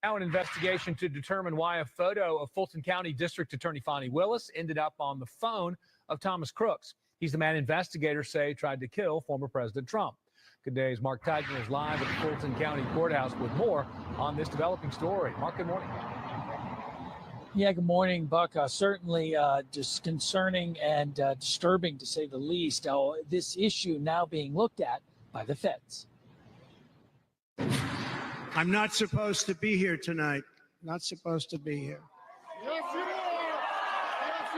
Now an investigation to determine why a photo of Fulton County District Attorney Fani Willis ended up on the phone of Thomas Crooks. He's the man investigators say tried to kill former President Trump. Good day's Mark Teichner is live at the Fulton County Courthouse with more on this developing story. Mark, good morning. Yeah, good morning, Buck. Certainly disconcerting and disturbing, to say the least. This issue now being looked at by the feds. I'm not supposed to be here tonight. Not supposed to be here. Yes, you are. Yes,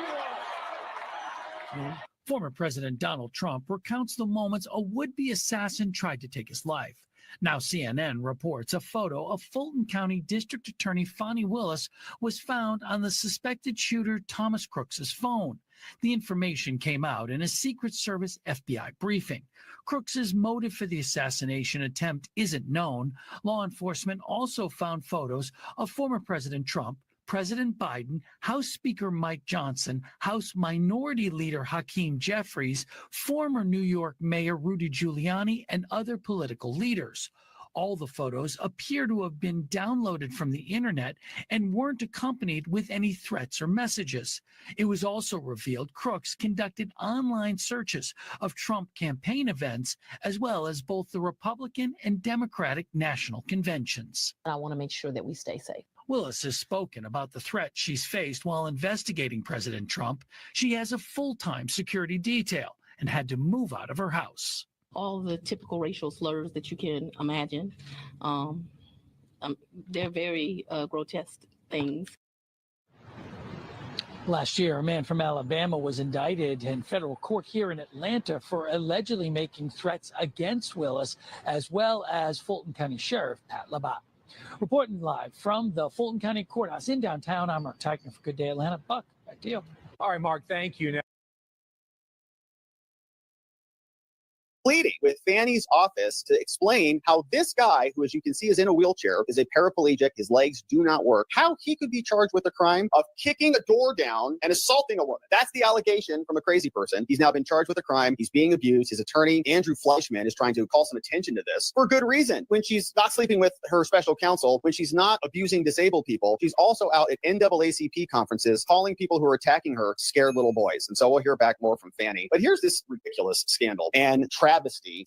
you are. Former President Donald Trump recounts the moments a would-be assassin tried to take his life. Now CNN reports a photo of Fulton County District Attorney Fani Willis was found on the suspected shooter Thomas Crooks's phone. The information came out in a Secret Service FBI briefing. Crooks's motive for the assassination attempt isn't known. Law enforcement also found photos of former President Trump, President Biden, House Speaker Mike Johnson, House Minority Leader Hakeem Jeffries, former New York Mayor Rudy Giuliani, and other political leaders. All the photos appear to have been downloaded from the internet and weren't accompanied with any threats or messages. It was also revealed Crooks conducted online searches of Trump campaign events, as well as both the Republican and Democratic national conventions. I want to make sure that we stay safe. Willis has spoken about the threat she's faced while investigating President Trump. She has a full-time security detail and had to move out of her house. All the typical racial slurs that you can imagine. They're very grotesque things. Last year, a man from Alabama was indicted in federal court here in Atlanta for allegedly making threats against Willis, as well as Fulton County Sheriff Pat Labat. Reporting live from the Fulton County Courthouse in downtown, I'm Mark Teichner for Good Day Atlanta. Buck, back to you. All right, Mark, thank you. Now, pleading with Fani's office to explain how this guy, who as you can see is in a wheelchair, is a paraplegic, his legs do not work, how he could be charged with the crime of kicking a door down and assaulting a woman. That's the allegation from a crazy person. He's now been charged with a crime. He's being abused. His attorney, Andrew Fleischman, is trying to call some attention to this for good reason. When she's not sleeping with her special counsel, when she's not abusing disabled people, she's also out at NAACP conferences calling people who are attacking her scared little boys. And so we'll hear back more from Fani. But here's this ridiculous scandal and travesty,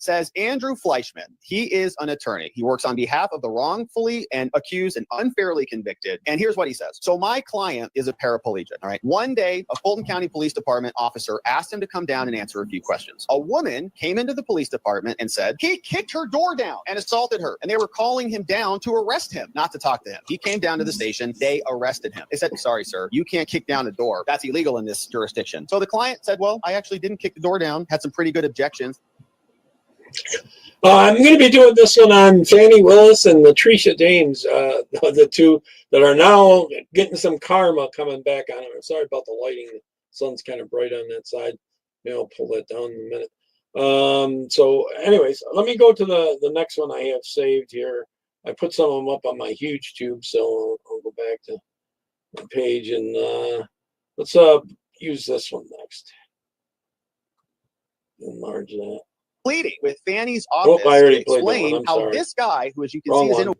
says Andrew Fleischman. He is an attorney. He works on behalf of the wrongfully and accused and unfairly convicted. And here's what he says. So my client is a paraplegic. All right. One day, a Fulton County Police Department officer asked him to come down and answer a few questions. A woman came into the police department and said he kicked her door down and assaulted her. And they were calling him down to arrest him, not to talk to him. He came down to the station. They arrested him. They said, sorry, sir, you can't kick down a door. That's illegal in this jurisdiction. So the client said, well, I actually didn't kick the door down, had some pretty good objections. I'm going to be doing this one on Fani Willis and Latricia James, the two that are now getting some karma coming back on them. I'm sorry about the lighting. The sun's kind of bright on that side. Maybe I'll pull that down in a minute. So anyways, let me go to the next one I have saved here. I put some of them up on my huge tube, so I'll go back to the page and let's use this one next. Enlarge that. Pleading with Fani's office to explain how this guy, who as you can see is in a...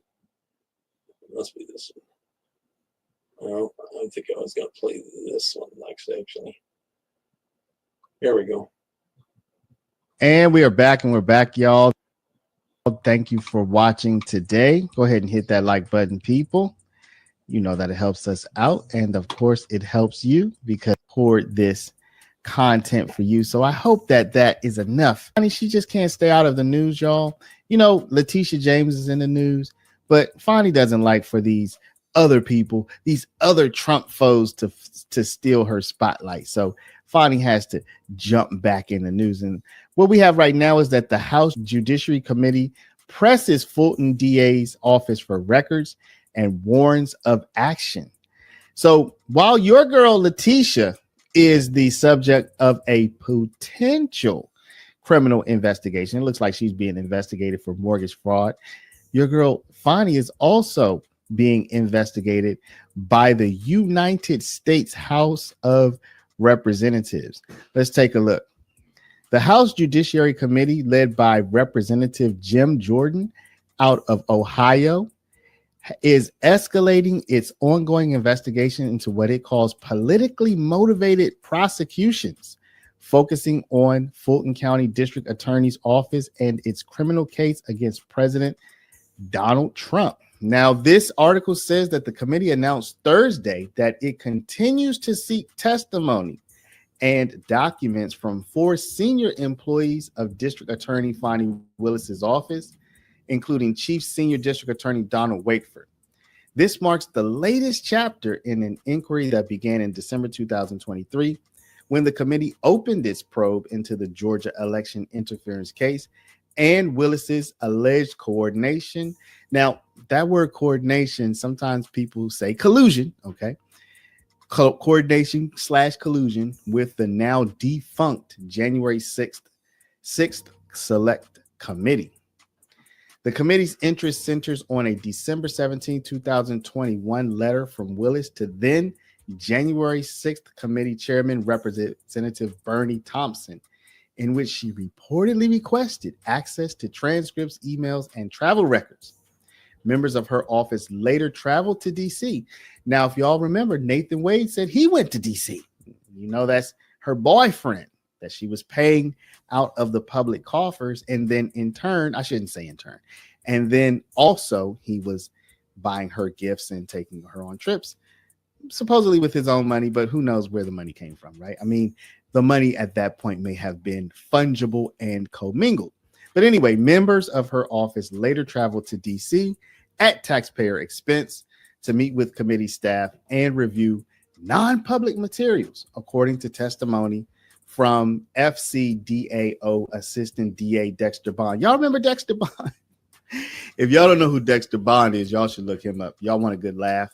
Must be this one. No, I think I was going to play this one next, actually. Here we go. And we are back, y'all. Thank you for watching today. Go ahead and hit that like button, people. You know that it helps us out. And of course, it helps you because for this content for you. So I hope that is enough. I mean, she just can't stay out of the news, y'all. You know, Letitia James is in the news, but Fani doesn't like for these other people, these other Trump foes to steal her spotlight. So Fani has to jump back in the news. And what we have right now is that the House Judiciary Committee presses Fulton DA's office for records and warns of action. So while your girl Letitia is the subject of a potential criminal investigation, it looks like she's being investigated for mortgage fraud. Your girl Fani is also being investigated by the United States House of Representatives. Let's take a look. The House Judiciary Committee, led by Representative Jim Jordan out of Ohio, is escalating its ongoing investigation into what it calls politically motivated prosecutions, focusing on Fulton County District Attorney's Office and its criminal case against President Donald Trump. Now, this article says that the committee announced Thursday that it continues to seek testimony and documents from 4 senior employees of District Attorney Fani Willis's office, including Chief Senior District Attorney Donald Wakeford. This marks the latest chapter in an inquiry that began in December 2023, when the committee opened its probe into the Georgia election interference case and Willis's alleged coordination. Now, that word coordination, sometimes people say collusion, okay? Coordination / collusion with the now defunct January 6th Select Committee. The committee's interest centers on a December 17, 2021 letter from Willis to then January 6th committee chairman, Representative Bernie Thompson, in which she reportedly requested access to transcripts, emails, and travel records. Members of her office later traveled to D.C. Now, if y'all remember, Nathan Wade said he went to D.C. You know, that's her boyfriend that she was paying out of the public coffers. And then in turn, I shouldn't say in turn. And then also he was buying her gifts and taking her on trips, supposedly with his own money, but who knows where the money came from, right? I mean, the money at that point may have been fungible and commingled. But anyway, members of her office later traveled to D.C. at taxpayer expense to meet with committee staff and review non-public materials, according to testimony from FCDAO Assistant DA Dexter Bond. Y'all remember Dexter Bond? If y'all don't know who Dexter Bond is, y'all should look him up. Y'all want a good laugh?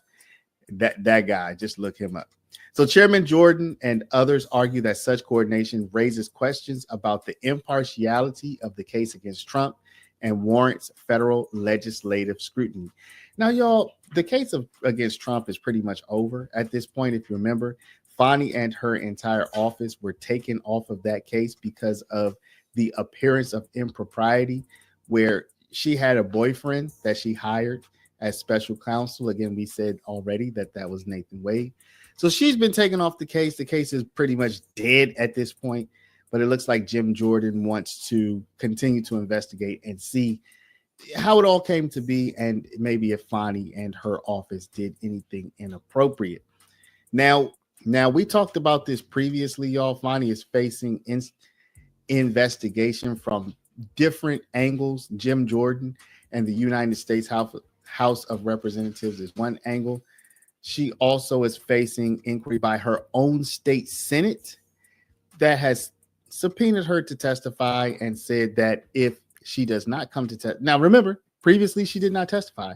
That guy, just look him up. So Chairman Jordan and others argue that such coordination raises questions about the impartiality of the case against Trump and warrants federal legislative scrutiny. Now, y'all, the case against Trump is pretty much over at this point. If you remember, Fani and her entire office were taken off of that case because of the appearance of impropriety, where she had a boyfriend that she hired as special counsel. Again, we said already that was Nathan Wade. So she's been taken off the case. The case is pretty much dead at this point, but it looks like Jim Jordan wants to continue to investigate and see how it all came to be, and maybe if Fani and her office did anything inappropriate. Now we talked about this previously, y'all. Fani is facing investigation from different angles. Jim Jordan and the United States House of Representatives is one angle. She also is facing inquiry by her own state Senate that has subpoenaed her to testify and said that if she does not come to testify. Now, remember, previously she did not testify,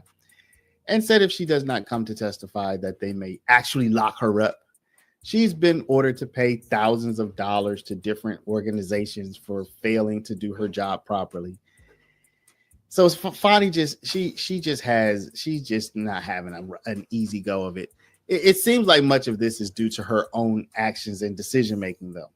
and said if she does not come to testify that they may actually lock her up. She's been ordered to pay thousands of dollars to different organizations for failing to do her job properly. So Fani she's just not having an easy go of it. It seems like much of this is due to her own actions and decision making, though.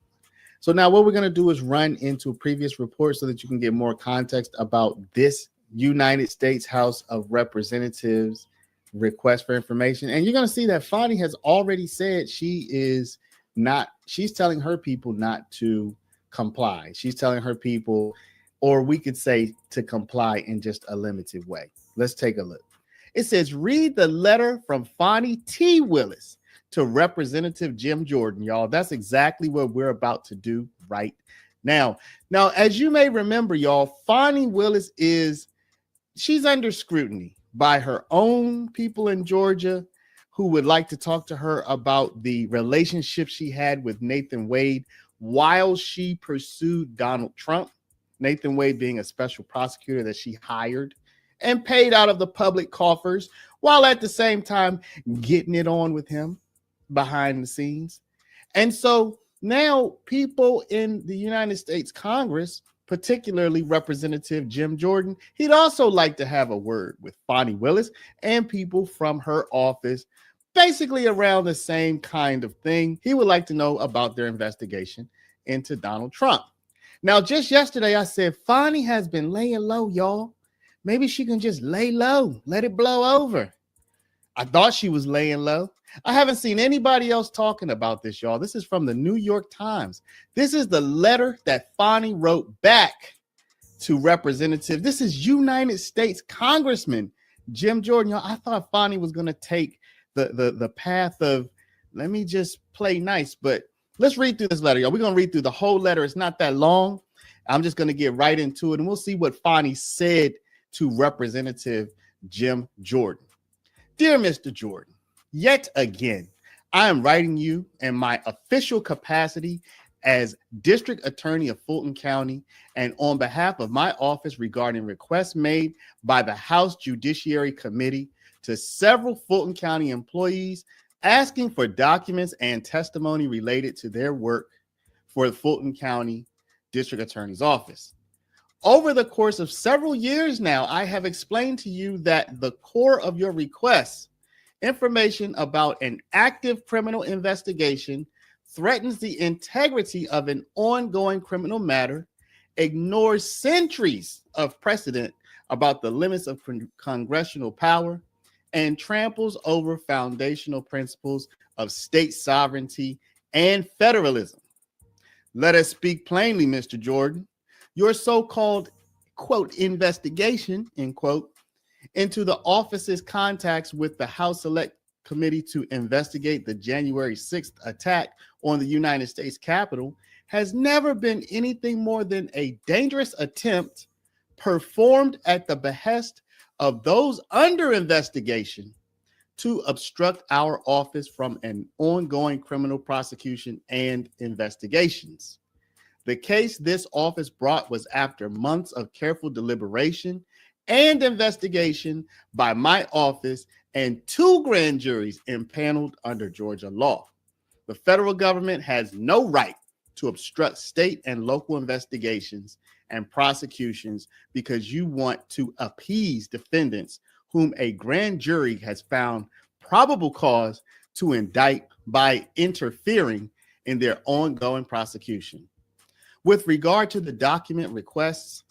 So now what we're going to do is run into a previous report so that you can get more context about this United States House of Representatives request for information. And you're going to see that Fani has already said she's telling her people not to comply. She's telling her people, or we could say to comply in just a limited way. Let's take a look. It says, read the letter from Fani T. Willis to Representative Jim Jordan, y'all. That's exactly what we're about to do right now. Now, as you may remember, y'all, Fani Willis she's under scrutiny by her own people in Georgia who would like to talk to her about the relationship she had with Nathan Wade while she pursued Donald Trump. Nathan Wade being a special prosecutor that she hired and paid out of the public coffers, while at the same time getting it on with him behind the scenes. And so now people in the United States Congress, particularly Representative Jim Jordan, he'd also like to have a word with Fani Willis and people from her office, basically around the same kind of thing. He would like to know about their investigation into Donald Trump. Now, just yesterday, I said Fani has been laying low, y'all, maybe she can just lay low, let it blow over. I thought she was laying low. I haven't seen anybody else talking about this, y'all. This is from the New York Times. This is the letter that Fani wrote back to Representative. This is United States Congressman Jim Jordan. Y'all, I thought Fani was going to take the path of, let me just play nice, but let's read through this letter, y'all. We're going to read through the whole letter. It's not that long. I'm just going to get right into it, and we'll see what Fani said to Representative Jim Jordan. Dear Mr. Jordan, yet again, I am writing you in my official capacity as District Attorney of Fulton County and on behalf of my office regarding requests made by the House Judiciary Committee to several Fulton County employees asking for documents and testimony related to their work for the Fulton County District Attorney's Office. Over the course of several years now, I have explained to you that the core of your requests, information about an active criminal investigation, threatens the integrity of an ongoing criminal matter, ignores centuries of precedent about the limits of congressional power, and tramples over foundational principles of state sovereignty and federalism. Let us speak plainly, Mr. Jordan. Your so-called, quote, investigation, end quote, into the office's contacts with the House Select Committee to investigate the January 6th attack on the United States Capitol has never been anything more than a dangerous attempt performed at the behest of those under investigation to obstruct our office from an ongoing criminal prosecution and investigations. The case this office brought was after months of careful deliberation and investigation by my office and 2 grand juries impaneled under Georgia law. The federal government has no right to obstruct state and local investigations and prosecutions because you want to appease defendants whom a grand jury has found probable cause to indict by interfering in their ongoing prosecution. With regard to the document requests,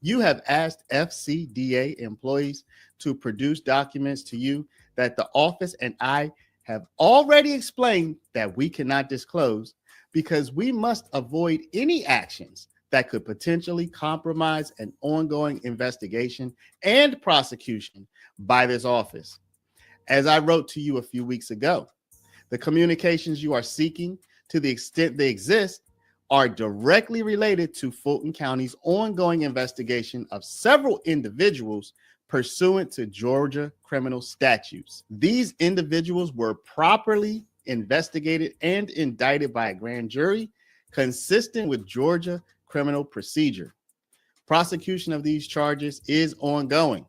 you have asked FCDA employees to produce documents to you that the office and I have already explained that we cannot disclose because we must avoid any actions that could potentially compromise an ongoing investigation and prosecution by this office. As I wrote to you a few weeks ago, the communications you are seeking, to the extent they exist, are directly related to Fulton County's ongoing investigation of several individuals pursuant to Georgia criminal statutes. These individuals were properly investigated and indicted by a grand jury consistent with Georgia criminal procedure. Prosecution of these charges is ongoing.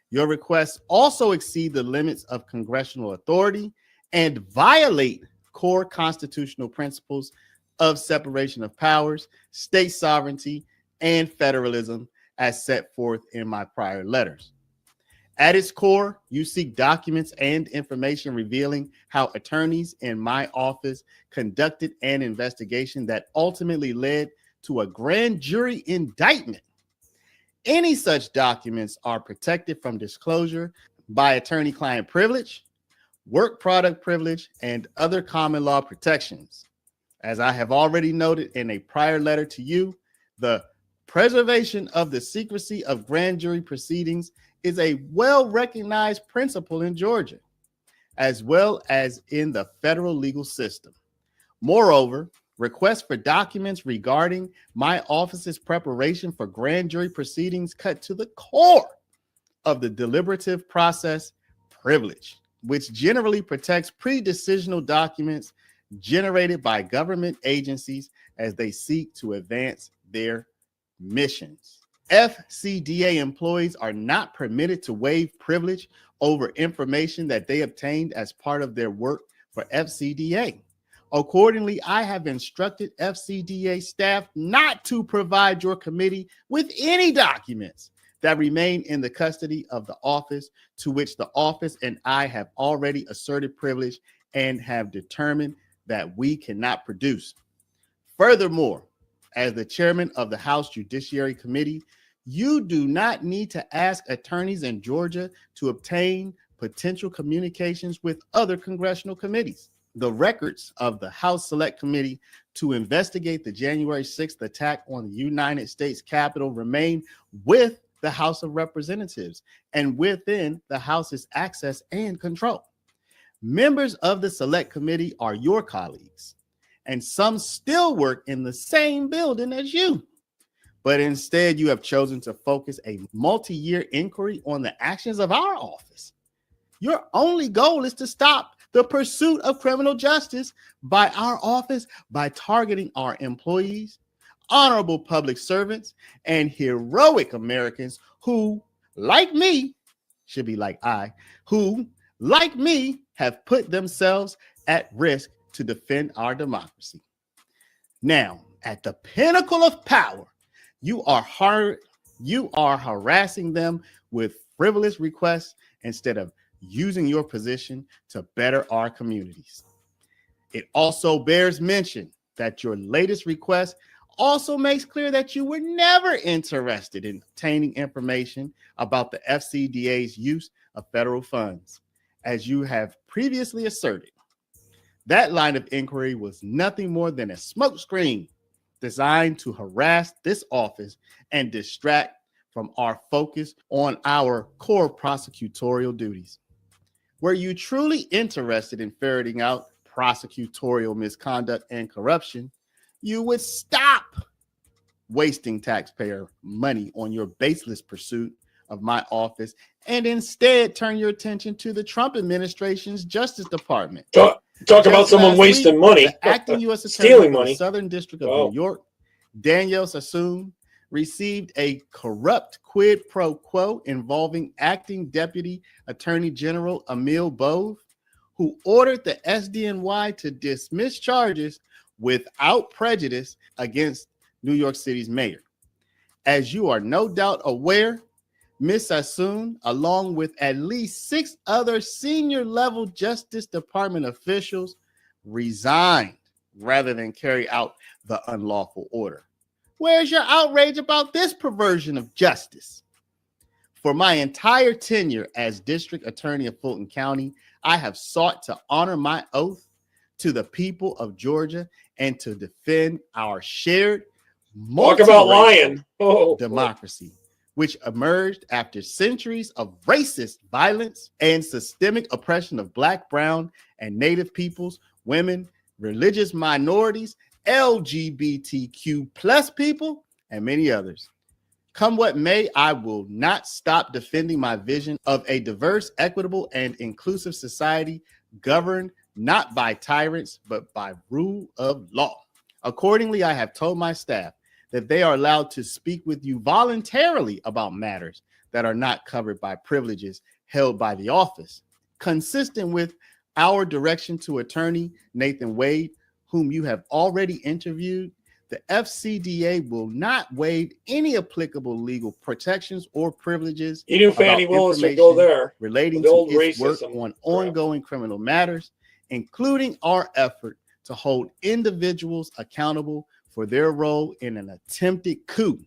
Your requests also exceed the limits of congressional authority and violate core constitutional principles of separation of powers, state sovereignty, and federalism as set forth in my prior letters. At its core, you seek documents and information revealing how attorneys in my office conducted an investigation that ultimately led to a grand jury indictment. Any such documents are protected from disclosure by attorney-client privilege, work product privilege, and other common law protections. As I have already noted in a prior letter to you, the preservation of the secrecy of grand jury proceedings is a well-recognized principle in Georgia, as well as in the federal legal system. Moreover, requests for documents regarding my office's preparation for grand jury proceedings cut to the core of the deliberative process privilege, which generally protects pre-decisional documents generated by government agencies as they seek to advance their missions. FCDA employees are not permitted to waive privilege over information that they obtained as part of their work for FCDA. Accordingly, I have instructed FCDA staff not to provide your committee with any documents that remain in the custody of the office to which the office and I have already asserted privilege and have determined that we cannot produce. Furthermore, as the chairman of the House Judiciary Committee, You do not need to ask attorneys in Georgia to obtain potential communications with other congressional committees. The records of the House Select Committee to investigate the January 6th attack on the United States Capitol remain with the House of Representatives and within the House's access and control. Members of the Select Committee are your colleagues, and some still work in the same building as you. But instead, you have chosen to focus a multi-year inquiry on the actions of our office. Your only goal is to stop the pursuit of criminal justice by our office by targeting our employees, honorable public servants, and heroic Americans who, like me, should be like I, who, like me, have put themselves at risk to defend our democracy. Now, at the pinnacle of power, you are harassing them with frivolous requests instead of using your position to better our communities. It also bears mention that your latest request also makes clear that you were never interested in obtaining information about the FCDA's use of federal funds, as you have previously asserted. That line of inquiry was nothing more than a smokescreen designed to harass this office and distract from our focus on our core prosecutorial duties. Were you truly interested in ferreting out prosecutorial misconduct and corruption, you would stop wasting taxpayer money on your baseless pursuit of my office and instead turn your attention to the Trump administration's Justice Department. Talk about someone wasting money, the acting U.S. Attorney stealing for money. the Southern District of New York, Danielle Sassoon, received a corrupt quid pro quo involving acting Deputy Attorney General Emil Bove, who ordered the SDNY to dismiss charges without prejudice against New York City's mayor. As you are no doubt aware, Ms. Sassoon, along with at least 6 other senior level Justice Department officials, resigned rather than carry out the unlawful order. Where's your outrage about this perversion of justice? For my entire tenure as District Attorney of Fulton County, I have sought to honor my oath to the people of Georgia and to defend our shared Talk about lying. democracy, which emerged after centuries of racist violence and systemic oppression of Black, Brown, and Native peoples, women, religious minorities, LGBTQ plus people, and many others. Come what may, I will not stop defending my vision of a diverse, equitable, and inclusive society governed not by tyrants, but by rule of law. Accordingly, I have told my staff that they are allowed to speak with you voluntarily about matters that are not covered by privileges held by the office. Consistent with our direction to Attorney Nathan Wade, whom you have already interviewed, the FCDA will not waive any applicable legal protections or privileges. You knew Fannie Willis would go there relating with the to old its work racism on ongoing criminal matters, including our effort to hold individuals accountable for their role in an attempted coup.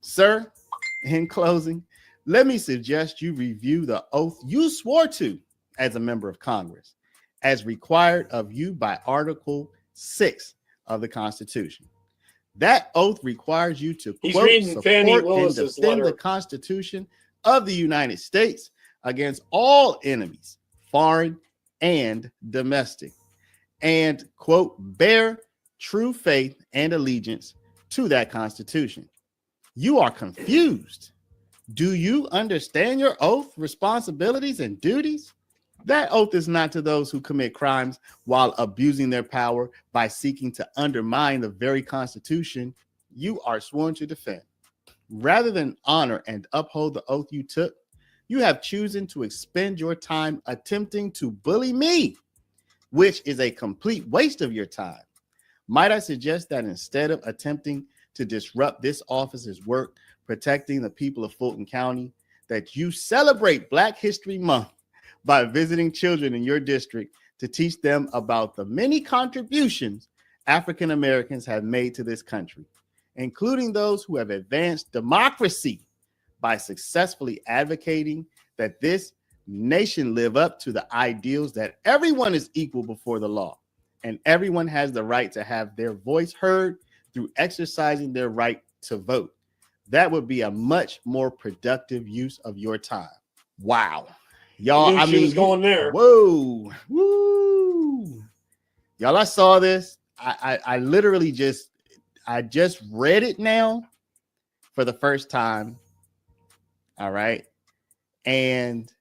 Sir, in closing, let me suggest you review the oath you swore to as a member of Congress, as required of you by Article 6 of the Constitution. That oath requires you to quote, support, and defend the Constitution of the United States against all enemies, foreign and domestic, and, quote, bear true faith and allegiance to that Constitution. You are confused. Do you understand your oath, responsibilities, and duties? That oath is not to those who commit crimes while abusing their power by seeking to undermine the very Constitution you are sworn to defend. Rather than honor and uphold the oath you took, you have chosen to expend your time attempting to bully me, which is a complete waste of your time. Might I suggest that instead of attempting to disrupt this office's work protecting the people of Fulton County, that you celebrate Black History Month by visiting children in your district to teach them about the many contributions African Americans have made to this country. including those who have advanced democracy by successfully advocating that this nation live up to the ideals that everyone is equal before the law and everyone has the right to have their voice heard through exercising their right to vote. That would be a much more productive use of your time. Wow. Y'all, I She mean, was going there. whoa, woo. Y'all, I saw this. I literally just read it now for the first time. All right. And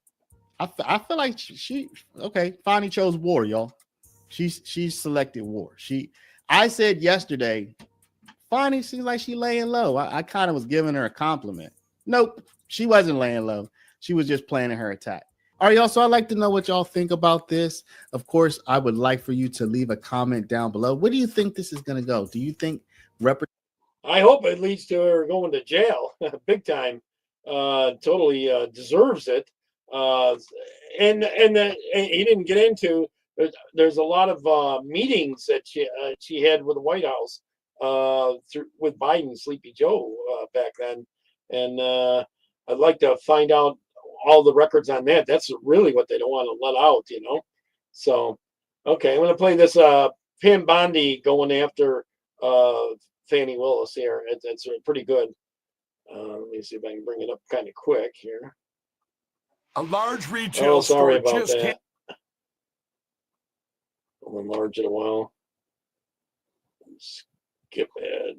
I feel like she okay, Fani chose war, y'all. She selected war. I said yesterday, Fani seems like she laying low. I kind of was giving her a compliment. Nope, she wasn't laying low. She was just planning her attack. All right, y'all. So I'd like to know what y'all think about this. Of course, I would like for you to leave a comment down below. Where do you think this is going to go? Do you think I hope it leads to her going to jail big time. Totally deserves it. And he didn't get into. There's a lot of meetings that she had with the White House with Biden, Sleepy Joe back then, and I'd like to find out all the records on that. That's really what they don't want to let out, you know. So, okay, I'm going to play this Pam Bondi going after Fani Willis here. It's pretty good. Let me see if I can bring it up kind of quick here. A large retail sorry store about just that. I'll enlarge it a while. Skip ahead.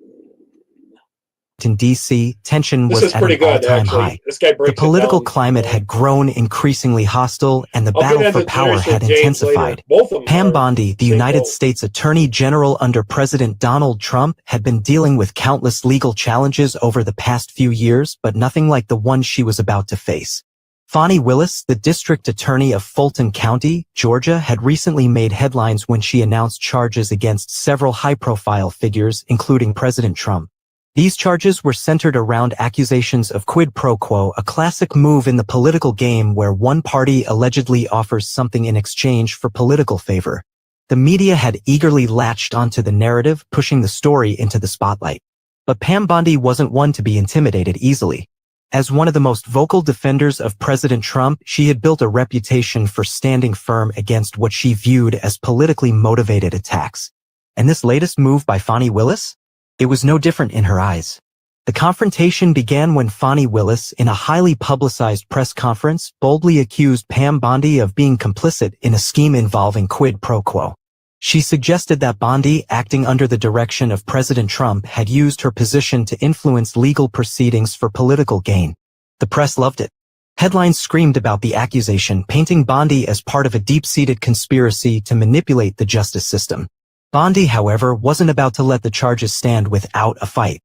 In D.C., tension This was is at pretty an good, all-time actually. high. This guy The breaks it political down. climate had grown increasingly hostile, and the I'll get battle into for power Jason had James later. intensified. Both of them Pam are Bondi, the same United boat. States Attorney General under President Donald Trump, had been dealing with countless legal challenges over the past few years, but nothing like the one she was about to face. Fani Willis, the district attorney of Fulton County, Georgia, had recently made headlines when she announced charges against several high-profile figures, including President Trump. These charges were centered around accusations of quid pro quo, a classic move in the political game where one party allegedly offers something in exchange for political favor. The media had eagerly latched onto the narrative, pushing the story into the spotlight. But Pam Bondi wasn't one to be intimidated easily. As one of the most vocal defenders of President Trump, she had built a reputation for standing firm against what she viewed as politically motivated attacks. And this latest move by Fani Willis? It was no different in her eyes. The confrontation began when Fani Willis, in a highly publicized press conference, boldly accused Pam Bondi of being complicit in a scheme involving quid pro quo. She suggested that Bondi, acting under the direction of President Trump, had used her position to influence legal proceedings for political gain. The press loved it. Headlines screamed about the accusation, painting Bondi as part of a deep-seated conspiracy to manipulate the justice system. Bondi, however, wasn't about to let the charges stand without a fight.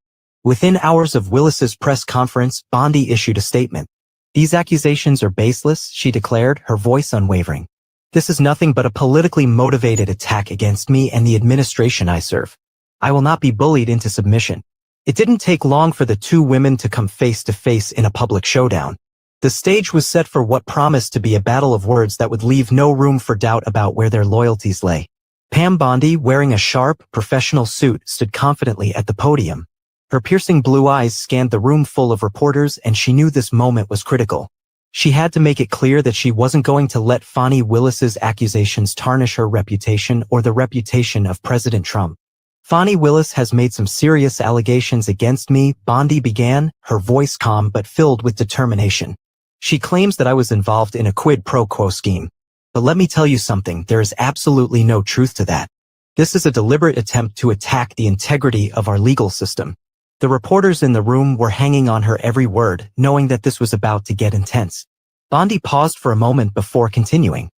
Within hours of Willis's press conference, Bondi issued a statement. "These accusations are baseless," she declared, her voice unwavering. "This is nothing but a politically motivated attack against me and the administration I serve. I will not be bullied into submission." It didn't take long for the two women to come face to face in a public showdown. The stage was set for what promised to be a battle of words that would leave no room for doubt about where their loyalties lay. Pam Bondi, wearing a sharp, professional suit, stood confidently at the podium. Her piercing blue eyes scanned the room full of reporters, and she knew this moment was critical. She had to make it clear that she wasn't going to let Fani Willis's accusations tarnish her reputation or the reputation of President Trump. "Fani Willis has made some serious allegations against me," Bondi began, her voice calm but filled with determination. "She claims that I was involved in a quid pro quo scheme. But let me tell you something, there is absolutely no truth to that. This is a deliberate attempt to attack the integrity of our legal system." The reporters in the room were hanging on her every word, knowing that this was about to get intense. Bondi paused for a moment before continuing.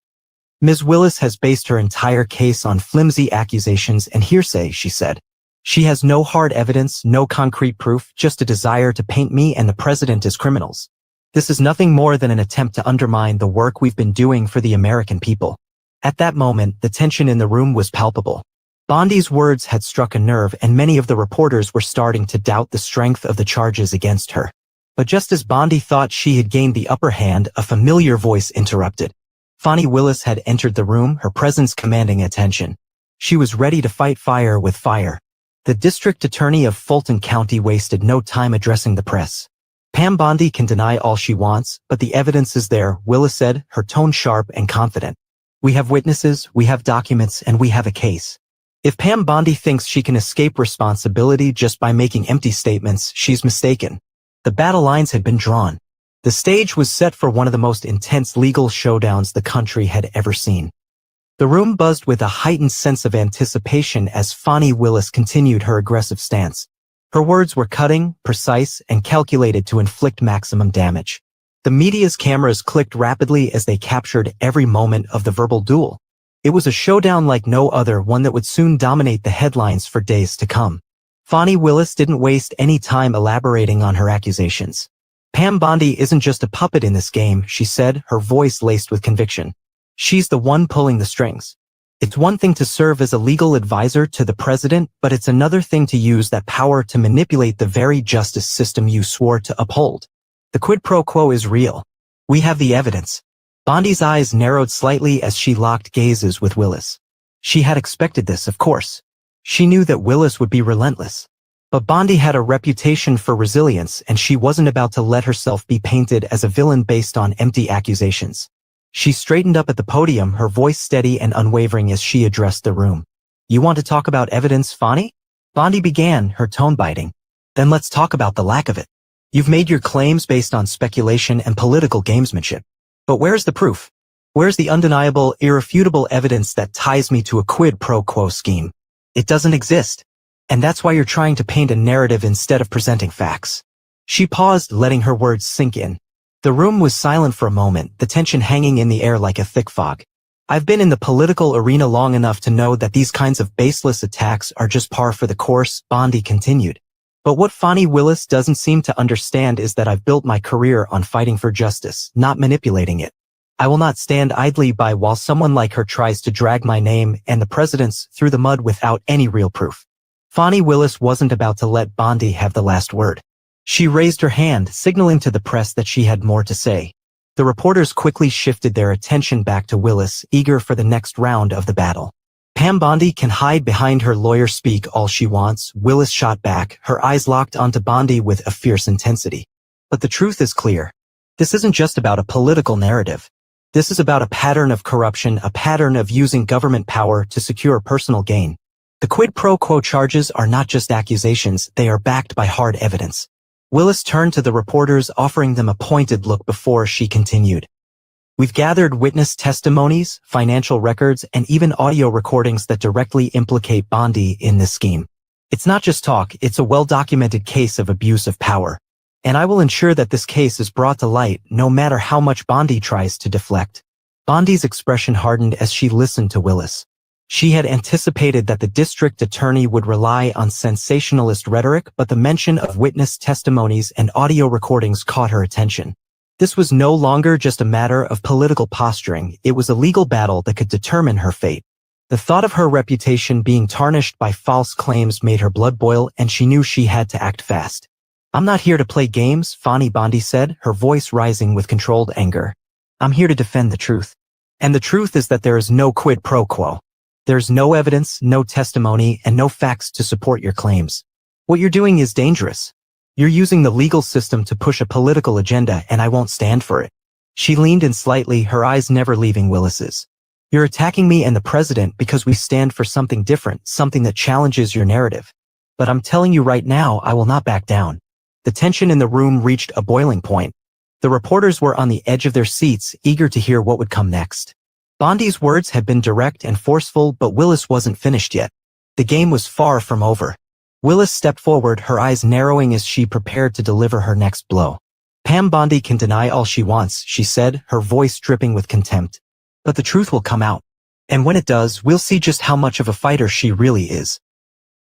"Ms. Willis has based her entire case on flimsy accusations and hearsay," she said. "She has no hard evidence, no concrete proof, just a desire to paint me and the president as criminals. This is nothing more than an attempt to undermine the work we've been doing for the American people." At that moment, the tension in the room was palpable. Bondi's words had struck a nerve, and many of the reporters were starting to doubt the strength of the charges against her. But just as Bondi thought she had gained the upper hand, a familiar voice interrupted. Fani Willis had entered the room, her presence commanding attention. She was ready to fight fire with fire. The district attorney of Fulton County wasted no time addressing the press. Pam Bondi can deny all she wants, but the evidence is there, Willis said, her tone sharp and confident. We have witnesses, we have documents, and we have a case. If Pam Bondi thinks she can escape responsibility just by making empty statements, she's mistaken. The battle lines had been drawn. The stage was set for one of the most intense legal showdowns the country had ever seen. The room buzzed with a heightened sense of anticipation as Fani Willis continued her aggressive stance. Her words were cutting, precise, and calculated to inflict maximum damage. The media's cameras clicked rapidly as they captured every moment of the verbal duel. It was a showdown like no other, one that would soon dominate the headlines for days to come. Fani Willis didn't waste any time elaborating on her accusations. Pam Bondi isn't just a puppet in this game, she said, her voice laced with conviction. She's the one pulling the strings. It's one thing to serve as a legal advisor to the president, but it's another thing to use that power to manipulate the very justice system you swore to uphold. The quid pro quo is real. We have the evidence. Bondi's eyes narrowed slightly as she locked gazes with Willis. She had expected this, of course. She knew that Willis would be relentless. But Bondi had a reputation for resilience, and she wasn't about to let herself be painted as a villain based on empty accusations. She straightened up at the podium, her voice steady and unwavering as she addressed the room. You want to talk about evidence, Fani? Bondi began, her tone biting. Then let's talk about the lack of it. You've made your claims based on speculation and political gamesmanship. But where's the proof? Where's the undeniable, irrefutable evidence that ties me to a quid pro quo scheme? It doesn't exist. And that's why you're trying to paint a narrative instead of presenting facts. She paused, letting her words sink in. The room was silent for a moment, the tension hanging in the air like a thick fog. I've been in the political arena long enough to know that these kinds of baseless attacks are just par for the course, Bondi continued. But what Fani Willis doesn't seem to understand is that I've built my career on fighting for justice, not manipulating it. I will not stand idly by while someone like her tries to drag my name and the president's through the mud without any real proof. Fani Willis wasn't about to let Bondi have the last word. She raised her hand, signaling to the press that she had more to say. The reporters quickly shifted their attention back to Willis, eager for the next round of the battle. Pam Bondi can hide behind her lawyer speak all she wants, Willis shot back, her eyes locked onto Bondi with a fierce intensity. But the truth is clear. This isn't just about a political narrative. This is about a pattern of corruption, a pattern of using government power to secure personal gain. The quid pro quo charges are not just accusations, they are backed by hard evidence. Willis turned to the reporters, offering them a pointed look before she continued. We've gathered witness testimonies, financial records, and even audio recordings that directly implicate Bondi in this scheme. It's not just talk, it's a well-documented case of abuse of power. And I will ensure that this case is brought to light, no matter how much Bondi tries to deflect. Bondi's expression hardened as she listened to Willis. She had anticipated that the district attorney would rely on sensationalist rhetoric, but the mention of witness testimonies and audio recordings caught her attention. This was no longer just a matter of political posturing, it was a legal battle that could determine her fate. The thought of her reputation being tarnished by false claims made her blood boil, and she knew she had to act fast. I'm not here to play games, Fani Bondi said, her voice rising with controlled anger. I'm here to defend the truth. And the truth is that there is no quid pro quo. There's no evidence, no testimony, and no facts to support your claims. What you're doing is dangerous. You're using the legal system to push a political agenda, and I won't stand for it. She leaned in slightly, her eyes never leaving Willis's. You're attacking me and the president because we stand for something different, something that challenges your narrative. But I'm telling you right now, I will not back down. The tension in the room reached a boiling point. The reporters were on the edge of their seats, eager to hear what would come next. Bondi's words had been direct and forceful, but Willis wasn't finished yet. The game was far from over. Willis stepped forward, her eyes narrowing as she prepared to deliver her next blow. Pam Bondi can deny all she wants, she said, her voice dripping with contempt. But the truth will come out. And when it does, we'll see just how much of a fighter she really is.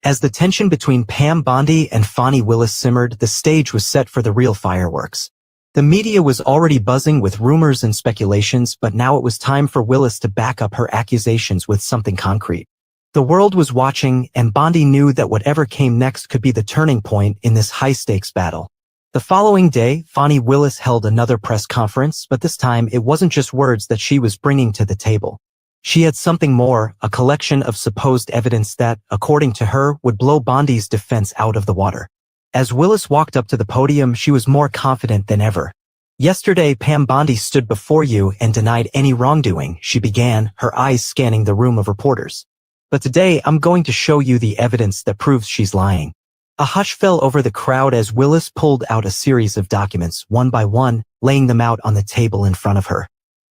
As the tension between Pam Bondi and Fani Willis simmered, the stage was set for the real fireworks. The media was already buzzing with rumors and speculations, but now it was time for Willis to back up her accusations with something concrete. The world was watching, and Bondi knew that whatever came next could be the turning point in this high-stakes battle. The following day, Fani Willis held another press conference, but this time it wasn't just words that she was bringing to the table. She had something more, a collection of supposed evidence that, according to her, would blow Bondi's defense out of the water. As Willis walked up to the podium, she was more confident than ever. Yesterday, Pam Bondi stood before you and denied any wrongdoing, she began, her eyes scanning the room of reporters. But today, I'm going to show you the evidence that proves she's lying. A hush fell over the crowd as Willis pulled out a series of documents, one by one, laying them out on the table in front of her.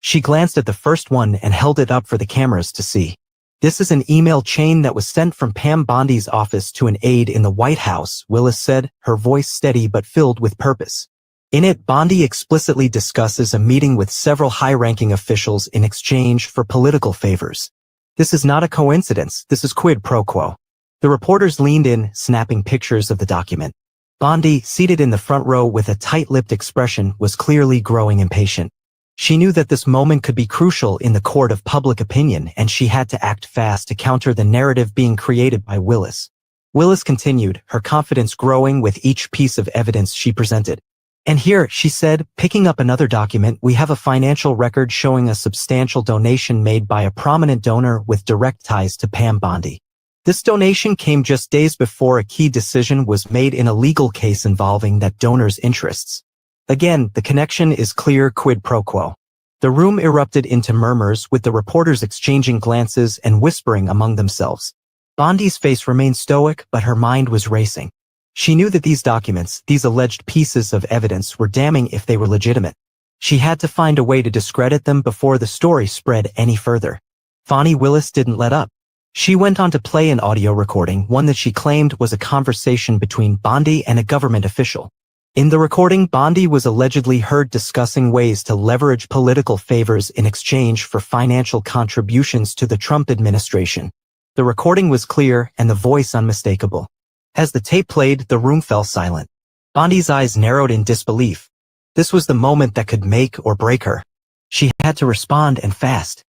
She glanced at the first one and held it up for the cameras to see. This is an email chain that was sent from Pam Bondi's office to an aide in the White House, Willis said, her voice steady but filled with purpose. In it, Bondi explicitly discusses a meeting with several high-ranking officials in exchange for political favors. This is not a coincidence, this is quid pro quo. The reporters leaned in, snapping pictures of the document. Bondi, seated in the front row with a tight-lipped expression, was clearly growing impatient. She knew that this moment could be crucial in the court of public opinion, and she had to act fast to counter the narrative being created by Willis. Willis continued, her confidence growing with each piece of evidence she presented. And here, she said, picking up another document, we have a financial record showing a substantial donation made by a prominent donor with direct ties to Pam Bondi. This donation came just days before a key decision was made in a legal case involving that donor's interests. Again, the connection is clear, quid pro quo. The room erupted into murmurs, with the reporters exchanging glances and whispering among themselves. Bondi's face remained stoic, but her mind was racing. She knew that these documents, these alleged pieces of evidence, were damning if they were legitimate. She had to find a way to discredit them before the story spread any further. Fani Willis didn't let up. She went on to play an audio recording, one that she claimed was a conversation between Bondi and a government official. In the recording, Bondi was allegedly heard discussing ways to leverage political favors in exchange for financial contributions to the Trump administration. The recording was clear and the voice unmistakable. As the tape played, the room fell silent. Bondi's eyes narrowed in disbelief. This was the moment that could make or break her. She had to respond, and fast.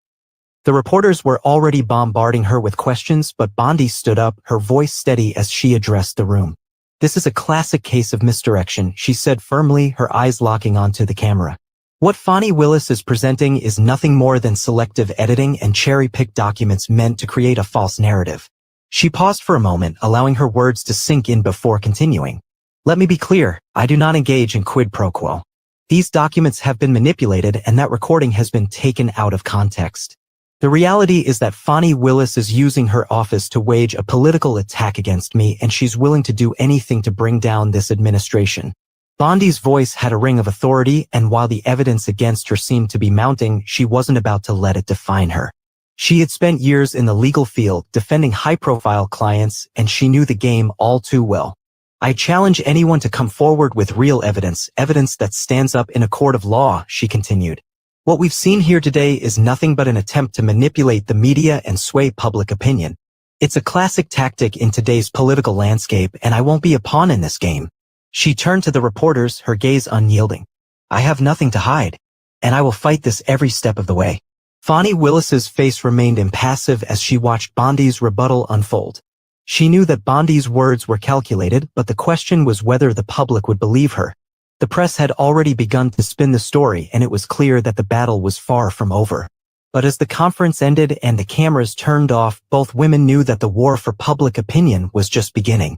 The reporters were already bombarding her with questions, but Bondi stood up, her voice steady as she addressed the room. This is a classic case of misdirection, she said firmly, her eyes locking onto the camera. What Fani Willis is presenting is nothing more than selective editing and cherry-picked documents meant to create a false narrative. She paused for a moment, allowing her words to sink in before continuing. Let me be clear, I do not engage in quid pro quo. These documents have been manipulated and that recording has been taken out of context. The reality is that Fani Willis is using her office to wage a political attack against me, and she's willing to do anything to bring down this administration. Bondi's voice had a ring of authority, and while the evidence against her seemed to be mounting, she wasn't about to let it define her. She had spent years in the legal field, defending high-profile clients, and she knew the game all too well. I challenge anyone to come forward with real evidence, evidence that stands up in a court of law, she continued. What we've seen here today is nothing but an attempt to manipulate the media and sway public opinion. It's a classic tactic in today's political landscape, and I won't be a pawn in this game. She turned to the reporters, her gaze unyielding. I have nothing to hide, and I will fight this every step of the way. Fani Willis's face remained impassive as she watched Bondi's rebuttal unfold. She knew that Bondi's words were calculated, but the question was whether the public would believe her. The press had already begun to spin the story, and it was clear that the battle was far from over. But as the conference ended and the cameras turned off, both women knew that the war for public opinion was just beginning.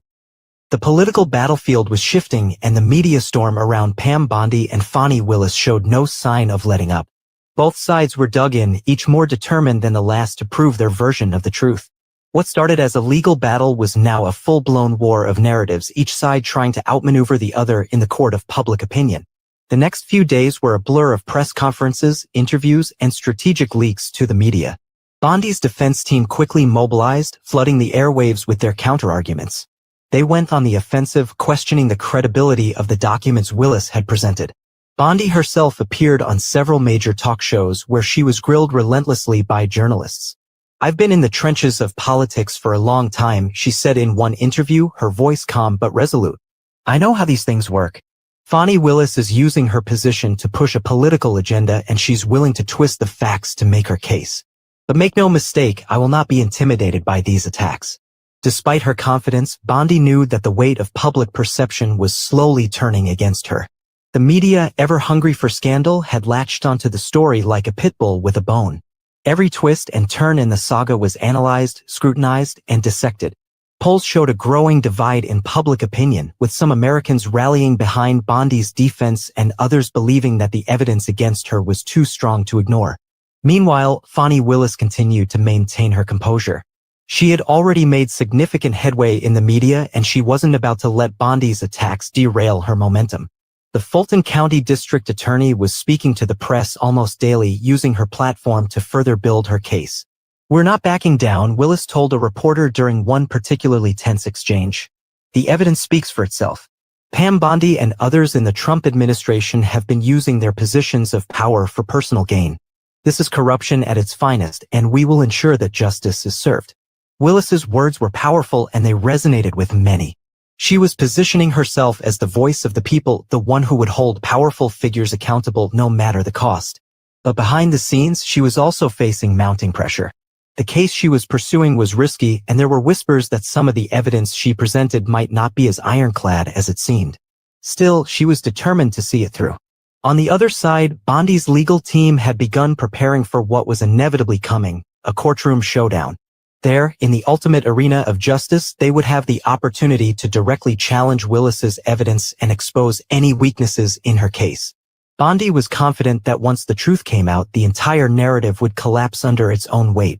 The political battlefield was shifting, and the media storm around Pam Bondi and Fani Willis showed no sign of letting up. Both sides were dug in, each more determined than the last to prove their version of the truth. What started as a legal battle was now a full-blown war of narratives, each side trying to outmaneuver the other in the court of public opinion. The next few days were a blur of press conferences, interviews, and strategic leaks to the media. Bondi's defense team quickly mobilized, flooding the airwaves with their counterarguments. They went on the offensive, questioning the credibility of the documents Willis had presented. Bondi herself appeared on several major talk shows where she was grilled relentlessly by journalists. I've been in the trenches of politics for a long time, she said in one interview, her voice calm but resolute. I know how these things work. Fani Willis is using her position to push a political agenda, and she's willing to twist the facts to make her case. But make no mistake, I will not be intimidated by these attacks. Despite her confidence, Bondi knew that the weight of public perception was slowly turning against her. The media, ever hungry for scandal, had latched onto the story like a pit bull with a bone. Every twist and turn in the saga was analyzed, scrutinized, and dissected. Polls showed a growing divide in public opinion, with some Americans rallying behind Bondi's defense and others believing that the evidence against her was too strong to ignore. Meanwhile, Fani Willis continued to maintain her composure. She had already made significant headway in the media, and she wasn't about to let Bondi's attacks derail her momentum. The Fulton County District Attorney was speaking to the press almost daily, using her platform to further build her case. "We're not backing down," Willis told a reporter during one particularly tense exchange. "The evidence speaks for itself. Pam Bondi and others in the Trump administration have been using their positions of power for personal gain. This is corruption at its finest, and we will ensure that justice is served." Willis's words were powerful, and they resonated with many. She was positioning herself as the voice of the people, the one who would hold powerful figures accountable no matter the cost. But behind the scenes, she was also facing mounting pressure. The case she was pursuing was risky, and there were whispers that some of the evidence she presented might not be as ironclad as it seemed. Still, she was determined to see it through. On the other side, Bondi's legal team had begun preparing for what was inevitably coming, a courtroom showdown. There, in the ultimate arena of justice, they would have the opportunity to directly challenge Willis's evidence and expose any weaknesses in her case. Bondi was confident that once the truth came out, the entire narrative would collapse under its own weight.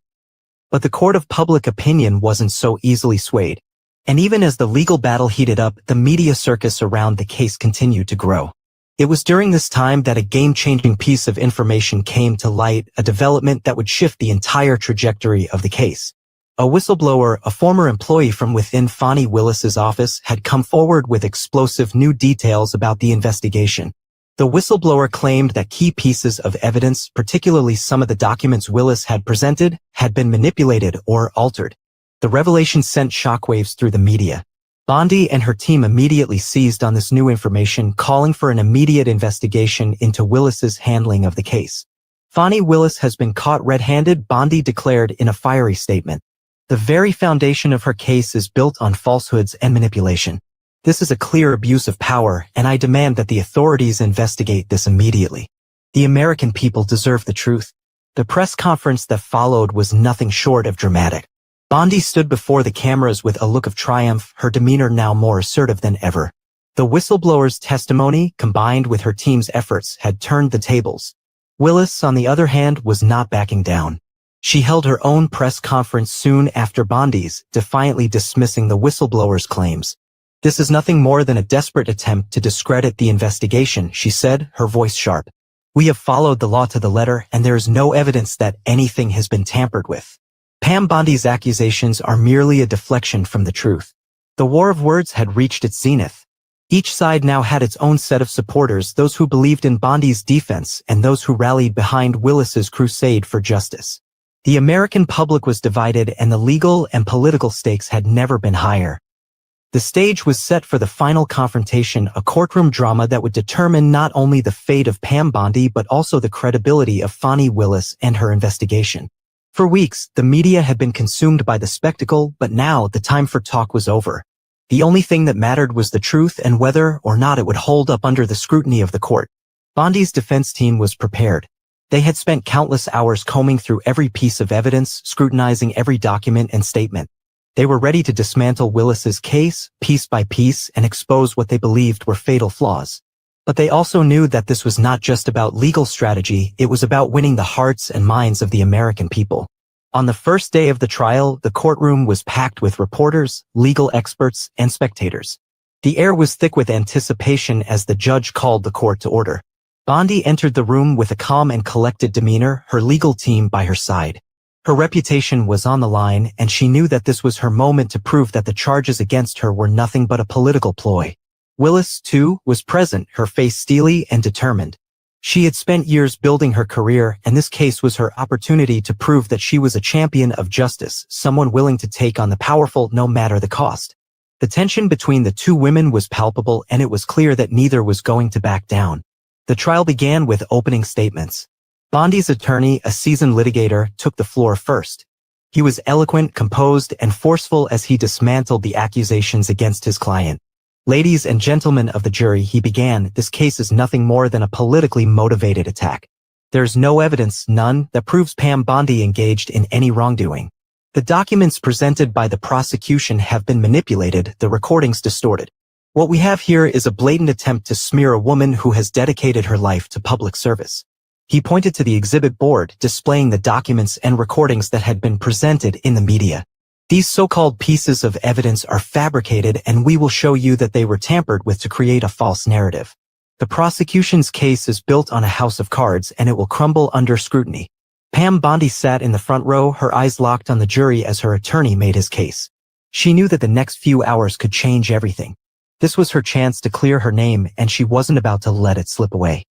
But the court of public opinion wasn't so easily swayed. And even as the legal battle heated up, the media circus around the case continued to grow. It was during this time that a game-changing piece of information came to light, a development that would shift the entire trajectory of the case. A whistleblower, a former employee from within Fani Willis's office, had come forward with explosive new details about the investigation. The whistleblower claimed that key pieces of evidence, particularly some of the documents Willis had presented, had been manipulated or altered. The revelation sent shockwaves through the media. Bondi and her team immediately seized on this new information, calling for an immediate investigation into Willis's handling of the case. "Fani Willis has been caught red-handed," Bondi declared in a fiery statement. "The very foundation of her case is built on falsehoods and manipulation. This is a clear abuse of power, and I demand that the authorities investigate this immediately. The American people deserve the truth." The press conference that followed was nothing short of dramatic. Bondi stood before the cameras with a look of triumph, her demeanor now more assertive than ever. The whistleblower's testimony, combined with her team's efforts, had turned the tables. Willis, on the other hand, was not backing down. She held her own press conference soon after Bondi's, defiantly dismissing the whistleblower's claims. "This is nothing more than a desperate attempt to discredit the investigation," she said, her voice sharp. "We have followed the law to the letter, and there is no evidence that anything has been tampered with. Pam Bondi's accusations are merely a deflection from the truth." The war of words had reached its zenith. Each side now had its own set of supporters, those who believed in Bondi's defense and those who rallied behind Willis's crusade for justice. The American public was divided, and the legal and political stakes had never been higher. The stage was set for the final confrontation, a courtroom drama that would determine not only the fate of Pam Bondi but also the credibility of Fani Willis and her investigation. For weeks, the media had been consumed by the spectacle, but now the time for talk was over. The only thing that mattered was the truth and whether or not it would hold up under the scrutiny of the court. Bondi's defense team was prepared. They had spent countless hours combing through every piece of evidence, scrutinizing every document and statement. They were ready to dismantle Willis's case, piece by piece, and expose what they believed were fatal flaws. But they also knew that this was not just about legal strategy, it was about winning the hearts and minds of the American people. On the first day of the trial, the courtroom was packed with reporters, legal experts, and spectators. The air was thick with anticipation as the judge called the court to order. Bondi entered the room with a calm and collected demeanor, her legal team by her side. Her reputation was on the line, and she knew that this was her moment to prove that the charges against her were nothing but a political ploy. Willis, too, was present, her face steely and determined. She had spent years building her career, and this case was her opportunity to prove that she was a champion of justice, someone willing to take on the powerful no matter the cost. The tension between the two women was palpable, and it was clear that neither was going to back down. The trial began with opening statements. Bondi's attorney, a seasoned litigator, took the floor first. He was eloquent, composed, and forceful as he dismantled the accusations against his client. "Ladies and gentlemen of the jury," he began, "this case is nothing more than a politically motivated attack. There's no evidence, none, that proves Pam Bondi engaged in any wrongdoing. The documents presented by the prosecution have been manipulated, the recordings distorted. What we have here is a blatant attempt to smear a woman who has dedicated her life to public service. He pointed to the exhibit board displaying the documents and recordings that had been presented in the media. These so-called pieces of evidence are fabricated, and we will show you that they were tampered with to create a false narrative. The prosecution's case is built on a house of cards, and it will crumble under scrutiny. Pam Bondi sat in the front row, her eyes locked on the jury as her attorney made his case. She knew that the next few hours could change everything. This was her chance to clear her name, and she wasn't about to let it slip away.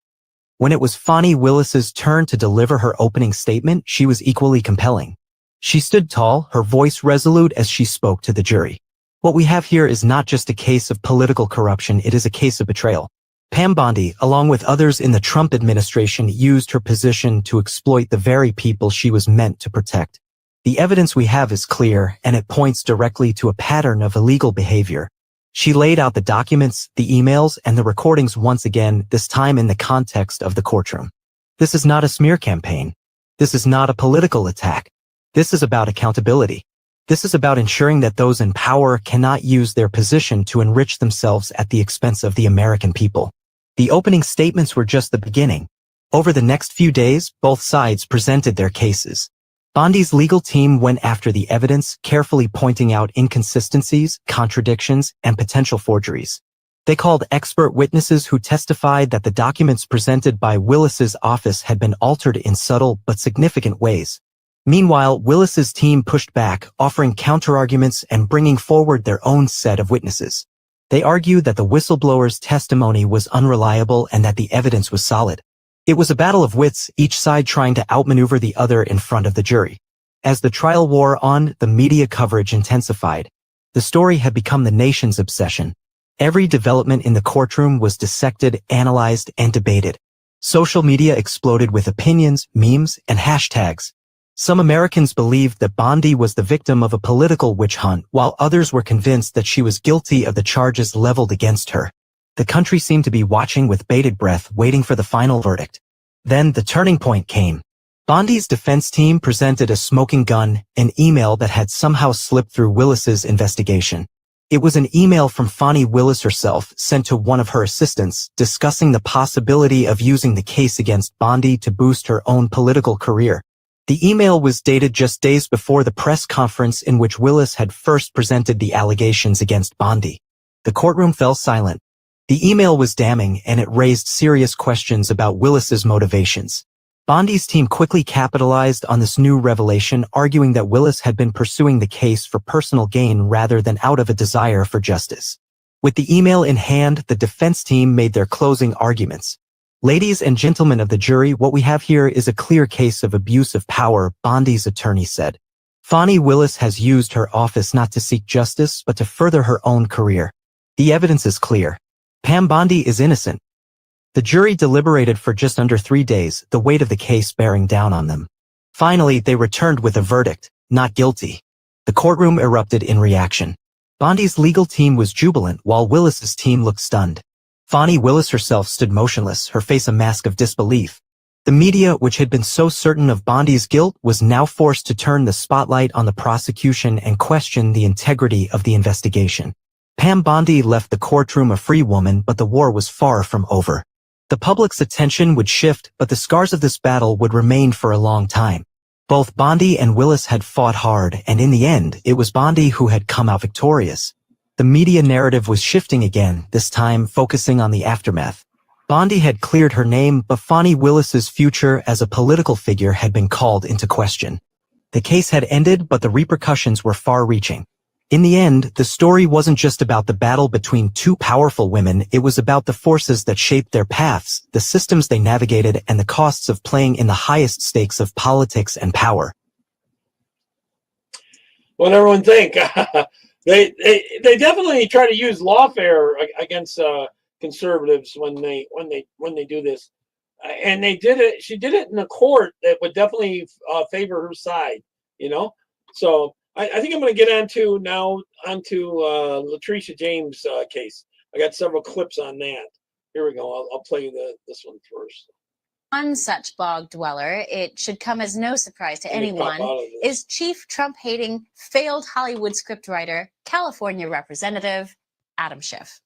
When it was Fani Willis's turn to deliver her opening statement, she was equally compelling. She stood tall, her voice resolute as she spoke to the jury. What we have here is not just a case of political corruption, it is a case of betrayal. Pam Bondi, along with others in the Trump administration, used her position to exploit the very people she was meant to protect. The evidence we have is clear, and it points directly to a pattern of illegal behavior. She laid out the documents, the emails, and the recordings once again, this time in the context of the courtroom. This is not a smear campaign. This is not a political attack. This is about accountability. This is about ensuring that those in power cannot use their position to enrich themselves at the expense of the American people. The opening statements were just the beginning. Over the next few days, both sides presented their cases. Bondi's legal team went after the evidence, carefully pointing out inconsistencies, contradictions, and potential forgeries. They called expert witnesses who testified that the documents presented by Willis's office had been altered in subtle but significant ways. Meanwhile, Willis's team pushed back, offering counterarguments and bringing forward their own set of witnesses. They argued that the whistleblower's testimony was unreliable and that the evidence was solid. It was a battle of wits, each side trying to outmaneuver the other in front of the jury. As the trial wore on, the media coverage intensified. The story had become the nation's obsession. Every development in the courtroom was dissected, analyzed, and debated. Social media exploded with opinions, memes, and hashtags. Some Americans believed that Bondi was the victim of a political witch hunt, while others were convinced that she was guilty of the charges leveled against her. The country seemed to be watching with bated breath, waiting for the final verdict. Then the turning point came. Bondi's defense team presented a smoking gun, an email that had somehow slipped through Willis's investigation. It was an email from Fani Willis herself, sent to one of her assistants, discussing the possibility of using the case against Bondi to boost her own political career. The email was dated just days before the press conference in which Willis had first presented the allegations against Bondi. The courtroom fell silent. The email was damning, and it raised serious questions about Willis's motivations. Bondi's team quickly capitalized on this new revelation, arguing that Willis had been pursuing the case for personal gain rather than out of a desire for justice. With the email in hand, the defense team made their closing arguments. Ladies and gentlemen of the jury, what we have here is a clear case of abuse of power, Bondi's attorney said. Fani Willis has used her office not to seek justice, but to further her own career. The evidence is clear. Pam Bondi is innocent. The jury deliberated for just under 3 days, the weight of the case bearing down on them. Finally, they returned with a verdict, not guilty. The courtroom erupted in reaction. Bondi's legal team was jubilant, while Willis's team looked stunned. Fani Willis herself stood motionless, her face a mask of disbelief. The media, which had been so certain of Bondi's guilt, was now forced to turn the spotlight on the prosecution and question the integrity of the investigation. Pam Bondi left the courtroom a free woman, but the war was far from over. The public's attention would shift, but the scars of this battle would remain for a long time. Both Bondi and Willis had fought hard, and in the end, it was Bondi who had come out victorious. The media narrative was shifting again, this time focusing on the aftermath. Bondi had cleared her name, but Fani Willis's future as a political figure had been called into question. The case had ended, but the repercussions were far-reaching. In the end, the story wasn't just about the battle between two powerful women, it was about the forces that shaped their paths, the systems they navigated, and the costs of playing in the highest stakes of politics and power. What everyone think? They definitely try to use lawfare against conservatives when they do this, and they did it. She did it in a court that would definitely favor her side, you know. So I think I'm going to get onto Latricia James' case. I got several clips on that. Here we go. I'll play you this one first. One such bog dweller, it should come as no surprise to Let me pop anyone, out of this. is chief Trump-hating, failed Hollywood scriptwriter, California Representative Adam Schiff.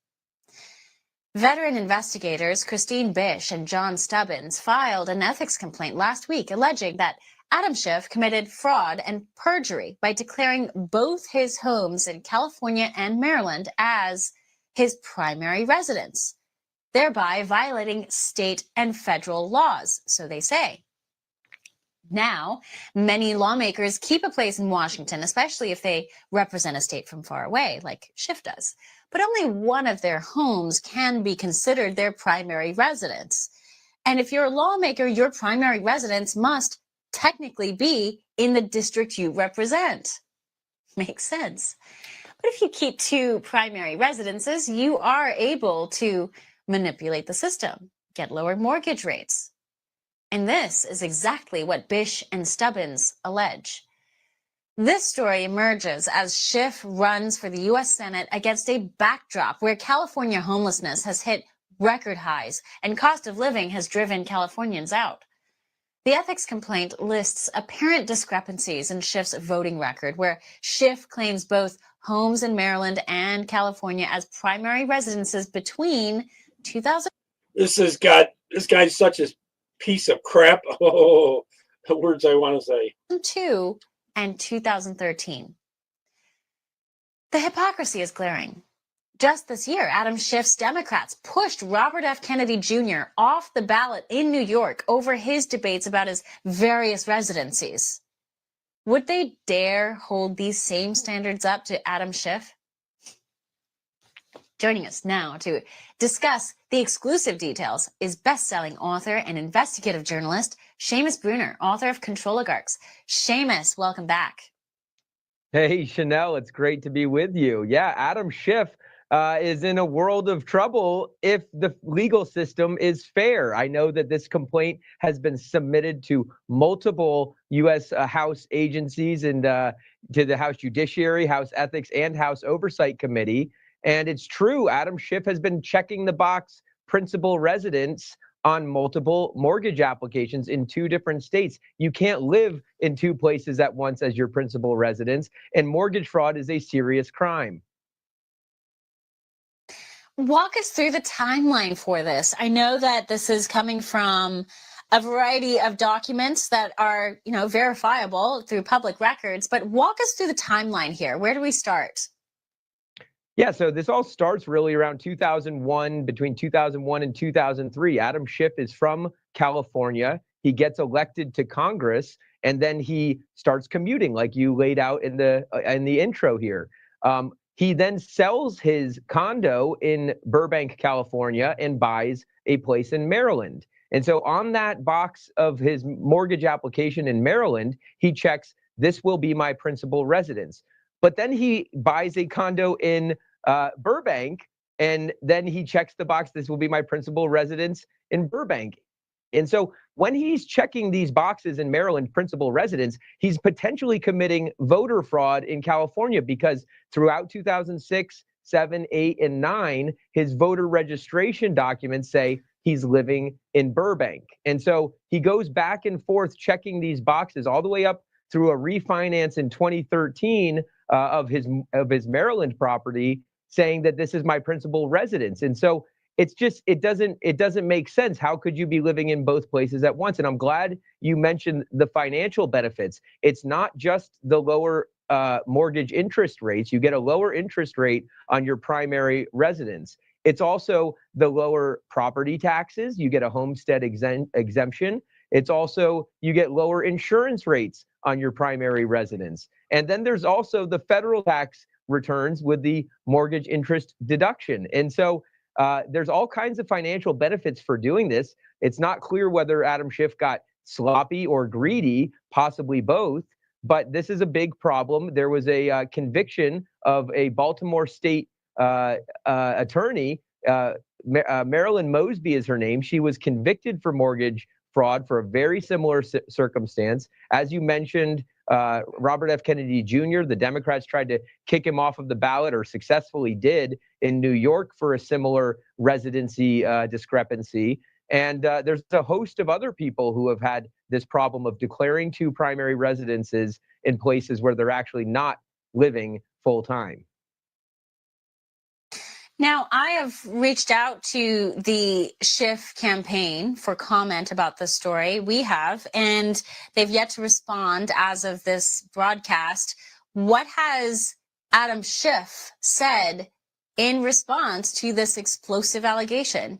Veteran investigators Christine Bish and John Stubbins filed an ethics complaint last week alleging that Adam Schiff committed fraud and perjury by declaring both his homes in California and Maryland as his primary residence, thereby violating state and federal laws, so they say. Now, many lawmakers keep a place in Washington, especially if they represent a state from far away, like Schiff does. But only one of their homes can be considered their primary residence. And if you're a lawmaker, your primary residence must technically be in the district you represent. Makes sense. But if you keep two primary residences, you are able to manipulate the system, get lower mortgage rates. And this is exactly what Bish and Stubbins allege. This story emerges as Schiff runs for the U.S. Senate against a backdrop where California homelessness has hit record highs and cost of living has driven Californians out. The ethics complaint lists apparent discrepancies in Schiff's voting record, where Schiff claims both homes in Maryland and California as primary residences between 2000. This guy's such a piece of crap. Oh, the words I want to say. 2002 and 2013. The hypocrisy is glaring. Just this year, Adam Schiff's Democrats pushed Robert F. Kennedy Jr. off the ballot in New York over his debates about his various residencies. Would they dare hold these same standards up to Adam Schiff? Joining us now to discuss the exclusive details is best-selling author and investigative journalist Seamus Bruner, author of Controligarchs. Seamus, welcome back. Hey, Chanel, it's great to be with you. Yeah, Adam Schiff is in a world of trouble if the legal system is fair. I know that this complaint has been submitted to multiple U.S. House agencies and to the House Judiciary, House Ethics, and House Oversight Committee. And it's true, Adam Schiff has been checking the box principal residence on multiple mortgage applications in 2 different states. You can't live in 2 places at once as your principal residence, and mortgage fraud is a serious crime. Walk us through the timeline for this. I know that this is coming from a variety of documents that are, verifiable through public records, but walk us through the timeline here. Where do we start? Yeah, so this all starts really around 2001, between 2001 and 2003. Adam Schiff is from California. He gets elected to Congress, and then he starts commuting, like you laid out in the intro here. He then sells his condo in Burbank, California, and buys a place in Maryland. And so on that box of his mortgage application in Maryland, he checks, this will be my principal residence. But then he buys a condo in Burbank, and then he checks the box, this will be my principal residence in Burbank. And so when he's checking these boxes in Maryland, principal residence, he's potentially committing voter fraud in California, because throughout 2006, 7, 8, and 9, his voter registration documents say he's living in Burbank. And so he goes back and forth checking these boxes all the way up through a refinance in 2013 of his Maryland property, saying that this is my principal residence. And so it's just, it doesn't make sense. How could you be living in both places at once? And I'm glad you mentioned the financial benefits. It's not just the lower mortgage interest rates. You get a lower interest rate on your primary residence. It's also the lower property taxes. You get a homestead exemption. It's also, you get lower insurance rates on your primary residence. And then there's also the federal tax returns with the mortgage interest deduction. And so there's all kinds of financial benefits for doing this. It's not clear whether Adam Schiff got sloppy or greedy, possibly both, but this is a big problem. There was a conviction of a Baltimore state attorney, Marilyn Mosby is her name. She was convicted for mortgage fraud for a very similar circumstance. As you mentioned, Robert F. Kennedy Jr., the Democrats tried to kick him off of the ballot, or successfully did, in New York for a similar residency discrepancy. And there's a host of other people who have had this problem of declaring two primary residences in places where they're actually not living full time. Now, I have reached out to the Schiff campaign for comment about this story. We have, and they've yet to respond as of this broadcast. What has Adam Schiff said in response to this explosive allegation?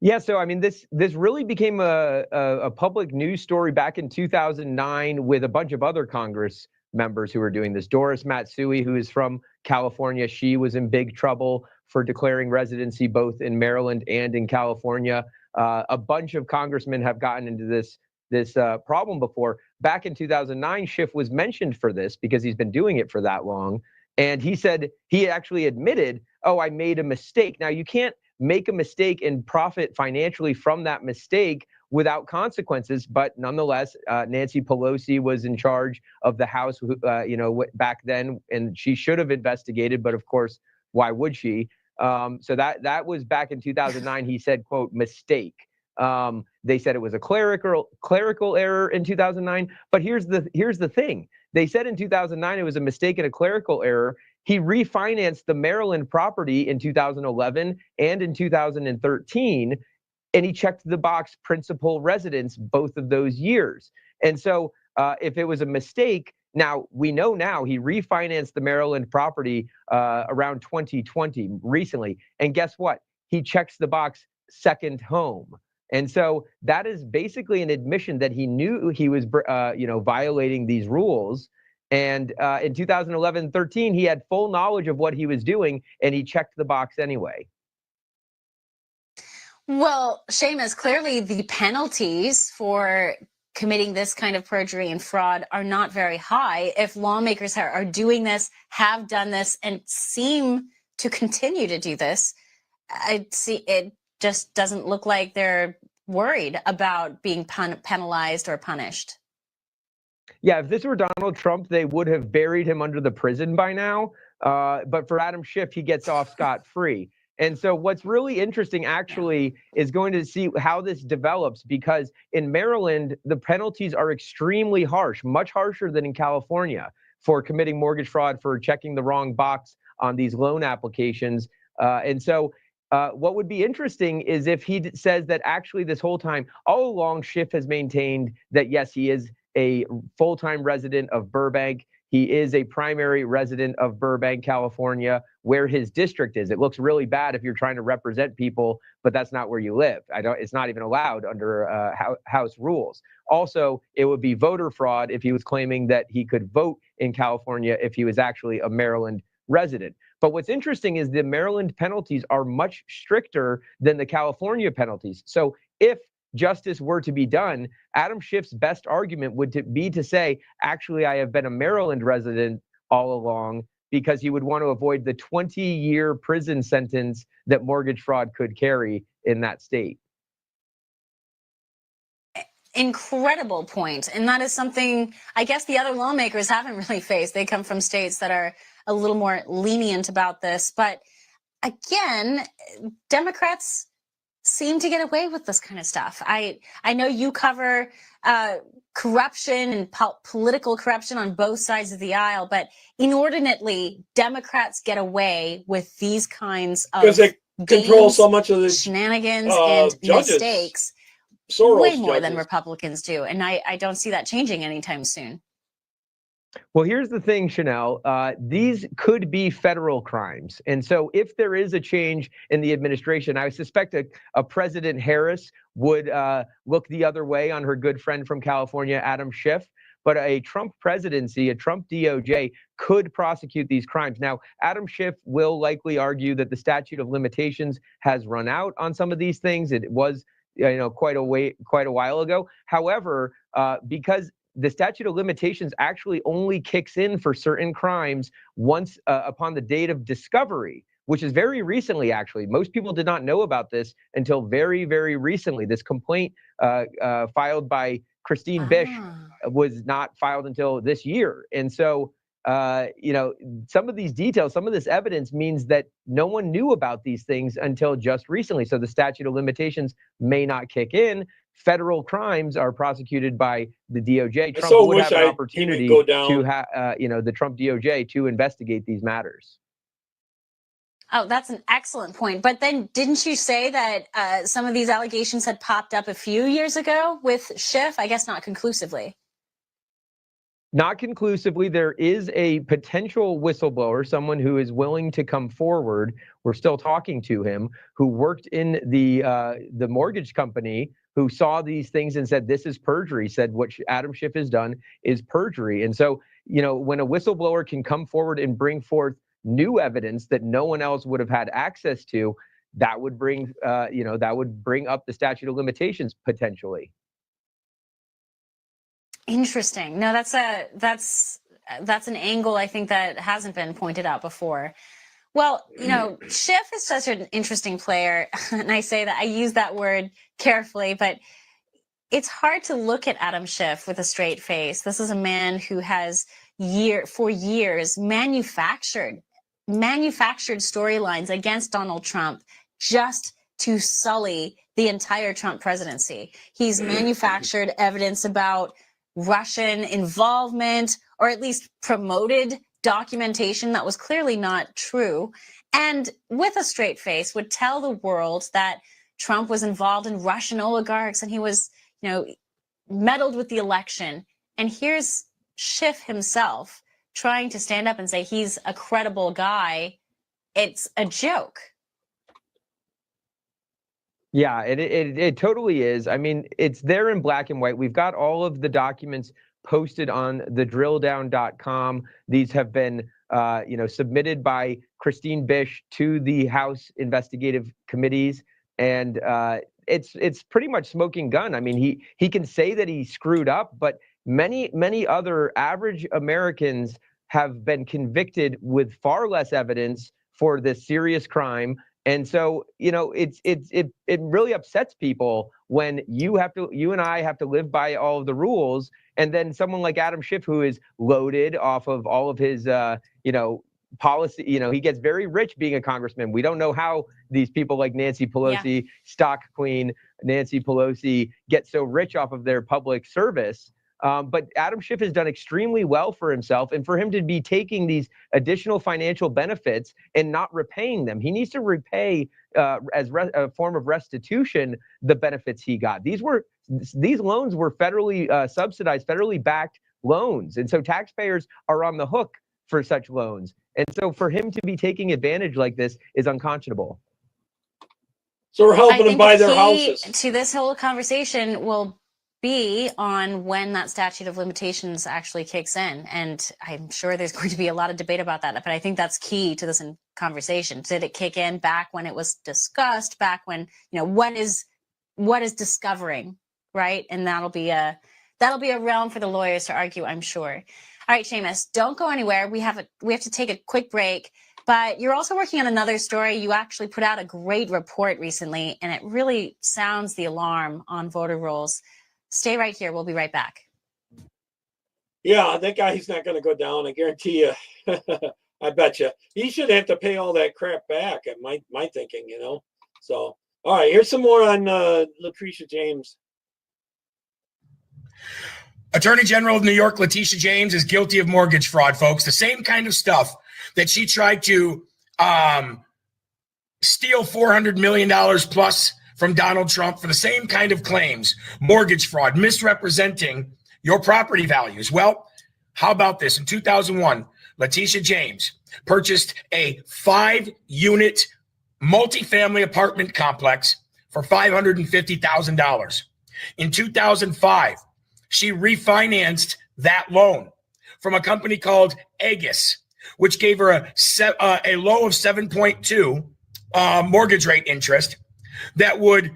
Yeah, so I mean, this really became a public news story back in 2009 with a bunch of other Congress members who were doing this. Doris Matsui, who is from California, she was in big trouble for declaring residency both in Maryland and in California. A bunch of congressmen have gotten into this problem before. Back in 2009, Schiff was mentioned for this because he's been doing it for that long. And he said, he actually admitted, oh, I made a mistake. Now, you can't make a mistake and profit financially from that mistake without consequences. But nonetheless, Nancy Pelosi was in charge of the House, back then, and she should have investigated. But of course, why would she? So that was back in 2009. He said, quote, mistake. They said it was a clerical error in 2009. But here's the thing. They said in 2009 it was a mistake and a clerical error. He refinanced the Maryland property in 2011 and in 2013, and he checked the box principal residence both of those years. And so if it was a mistake, now we know now he refinanced the Maryland property around 2020 recently. And guess what? He checks the box second home. And so that is basically an admission that he knew he was violating these rules. And in 2011-13, he had full knowledge of what he was doing, and he checked the box anyway. Well, Seamus, clearly the penalties for committing this kind of perjury and fraud are not very high. If lawmakers are doing this, have done this, and seem to continue to do this, it just doesn't look like they're worried about being penalized or punished. Yeah, if this were Donald Trump, they would have buried him under the prison by now. But for Adam Schiff, he gets off scot-free. And so what's really interesting actually is going to see how this develops, because in Maryland, the penalties are extremely harsh, much harsher than in California for committing mortgage fraud, for checking the wrong box on these loan applications. And so what would be interesting is if he says that actually this whole time, all along, Schiff has maintained that, yes, he is a full-time resident of Burbank. He is a primary resident of Burbank, California, where his district is. It looks really bad if you're trying to represent people, but that's not where you live. It's not even allowed under House rules. Also, it would be voter fraud if he was claiming that he could vote in California if he was actually a Maryland resident. But what's interesting is the Maryland penalties are much stricter than the California penalties. So if justice were to be done, Adam Schiff's best argument would be to say, actually, I have been a Maryland resident all along, because he would want to avoid the 20-year prison sentence that mortgage fraud could carry in that state. Incredible point. And that is something I guess the other lawmakers haven't really faced. They come from states that are a little more lenient about this. But again, Democrats seem to get away with this kind of stuff. I know you cover corruption and political corruption on both sides of the aisle, but inordinately, Democrats get away with these kinds of because they control so much of the shenanigans and judges. mistakes. Soros way more judges. than Republicans do. And I don't see that changing anytime soon. Well, here's the thing, Chanel. These could be federal crimes. And so if there is a change in the administration, I suspect a President Harris would look the other way on her good friend from California, Adam Schiff. But a Trump presidency, a Trump DOJ could prosecute these crimes. Now, Adam Schiff will likely argue that the statute of limitations has run out on some of these things. It was quite a while ago. However, because the statute of limitations actually only kicks in for certain crimes once upon the date of discovery, which is very recently, actually. Most people did not know about this until very, very recently. This complaint filed by Christine Bish was not filed until this year. And so some of these details, some of this evidence means that no one knew about these things until just recently. So the statute of limitations may not kick in. Federal crimes are prosecuted by the DOJ. Trump would have an opportunity to have, the Trump DOJ to investigate these matters. Oh, that's an excellent point. But then didn't you say that some of these allegations had popped up a few years ago with Schiff? I guess not conclusively. Not conclusively. There is a potential whistleblower, someone who is willing to come forward. We're still talking to him, who worked in the mortgage company, who saw these things and said, this is perjury, said what Adam Schiff has done is perjury. And so, when a whistleblower can come forward and bring forth new evidence that no one else would have had access to, that would bring, up the statute of limitations potentially. Interesting. No, that's an angle I think that hasn't been pointed out before. Well, Schiff is such an interesting player, and I say that I use that word carefully, but it's hard to look at Adam Schiff with a straight face. This is a man who has for years manufactured storylines against Donald Trump just to sully the entire Trump presidency. He's manufactured evidence about Russian involvement, or at least promoted documentation that was clearly not true, and with a straight face would tell the world that Trump was involved in Russian oligarchs and he was, meddled with the election. And here's Schiff himself trying to stand up and say he's a credible guy. It's a joke. Yeah, it totally is. I mean, it's there in black and white. We've got all of the documents posted on thedrilldown.com. These have been, submitted by Christine Bish to the House investigative committees, and it's pretty much smoking gun. I mean, he can say that he screwed up, but many other average Americans have been convicted with far less evidence for this serious crime. And so, it really upsets people when you and I have to live by all of the rules. And then someone like Adam Schiff, who is loaded off of all of his, policy, he gets very rich being a congressman. We don't know how these people like Nancy Pelosi, stock queen Nancy Pelosi, get so rich off of their public service. But Adam Schiff has done extremely well for himself, and for him to be taking these additional financial benefits and not repaying them, he needs to repay as a form of restitution the benefits he got. These loans were federally subsidized, federally backed loans, and so taxpayers are on the hook for such loans. And so for him to be taking advantage like this is unconscionable. So we're helping them buy their houses. To this whole conversation will be on when that statute of limitations actually kicks in. And I'm sure there's going to be a lot of debate about that, but I think that's key to this conversation. Did it kick in back when it was discussed, back when, what is discovering, right? And that'll be a realm for the lawyers to argue, I'm sure. All right, Seamus, don't go anywhere. We have to take a quick break, but you're also working on another story. You actually put out a great report recently, and it really sounds the alarm on voter rolls. Stay right here. We'll be right back. Yeah, that guy, he's not going to go down. I guarantee you. I bet you. He should have to pay all that crap back, my thinking, So, all right, here's some more on Letitia James. Attorney General of New York, Letitia James, is guilty of mortgage fraud, folks. The same kind of stuff that she tried to steal $400 million plus from Donald Trump for the same kind of claims, mortgage fraud, misrepresenting your property values. Well, how about this? In 2001, Letitia James purchased a 5-unit multifamily apartment complex for $550,000. In 2005, she refinanced that loan from a company called Aegis, which gave her a low of 7.2 mortgage rate interest that would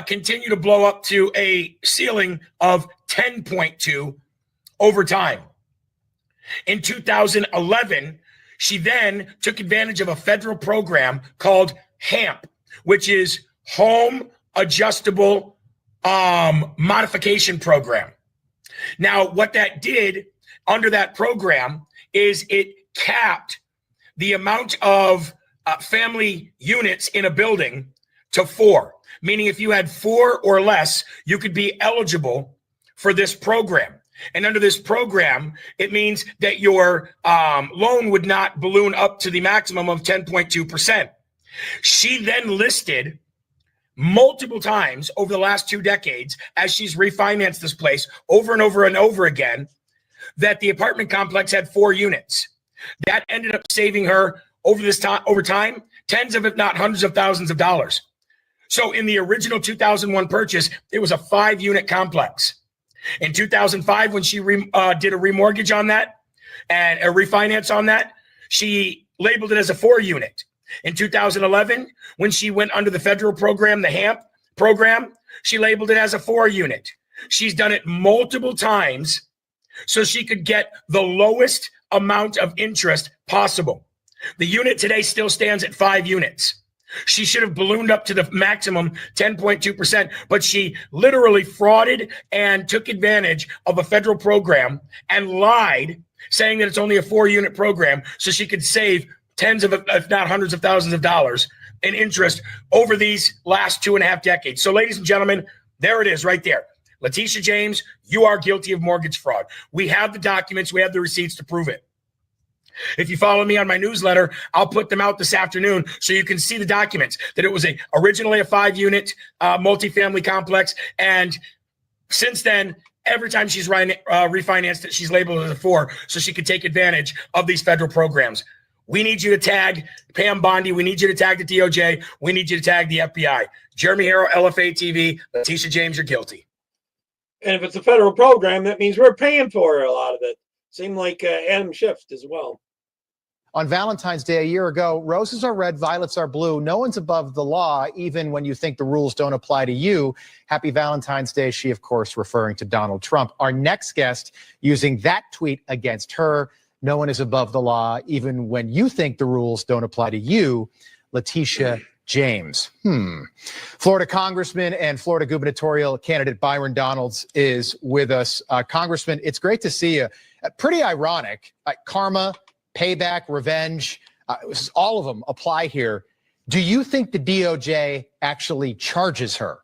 continue to blow up to a ceiling of 10.2 over time. In 2011, she then took advantage of a federal program called HAMP, which is Home Adjustable Modification Program. Now, what that did under that program is it capped the amount of family units in a building to 4, meaning if you had 4 or less, you could be eligible for this program. And under this program, it means that your loan would not balloon up to the maximum of 10.2%. She then listed multiple times over the last 2 decades, as she's refinanced this place over and over and over again, that the apartment complex had 4 units. That ended up saving her over time, tens of, if not hundreds of thousands of dollars. So in the original 2001 purchase, it was a 5-unit complex. In 2005, when she did a remortgage on that and a refinance on that, she labeled it as a 4-unit. In 2011, when she went under the federal program, the HAMP program, she labeled it as a 4-unit. She's done it multiple times so she could get the lowest amount of interest possible. The unit today still stands at 5 units. She should have ballooned up to the maximum 10.2%, but she literally frauded and took advantage of a federal program and lied, saying that it's only a 4-unit program so she could save tens of, if not hundreds of thousands of dollars in interest over these last 2.5 decades. So ladies and gentlemen, there it is right there. Letitia James, you are guilty of mortgage fraud. We have the documents. We have the receipts to prove it. If you follow me on my newsletter, I'll put them out this afternoon so you can see the documents that it was originally a 5-unit multifamily complex. And since then, every time she's refinanced it, she's labeled it as a 4 so she could take advantage of these federal programs. We need you to tag Pam Bondi. We need you to tag the DOJ. We need you to tag the FBI. Jeremy Harrell, LFA TV, Letitia James, you're guilty. And if it's a federal program, that means we're paying for a lot of it. Seemed like Adam Schiff as well. On Valentine's Day a year ago, roses are red, violets are blue. No one's above the law, even when you think the rules don't apply to you. Happy Valentine's Day. She, of course, referring to Donald Trump. Our next guest using that tweet against her. No one is above the law, even when you think the rules don't apply to you. Letitia James. Florida Congressman and Florida gubernatorial candidate Byron Donalds is with us. Congressman, it's great to see you. Pretty ironic. Karma, payback, revenge, all of them apply here. Do you think the DOJ actually charges her?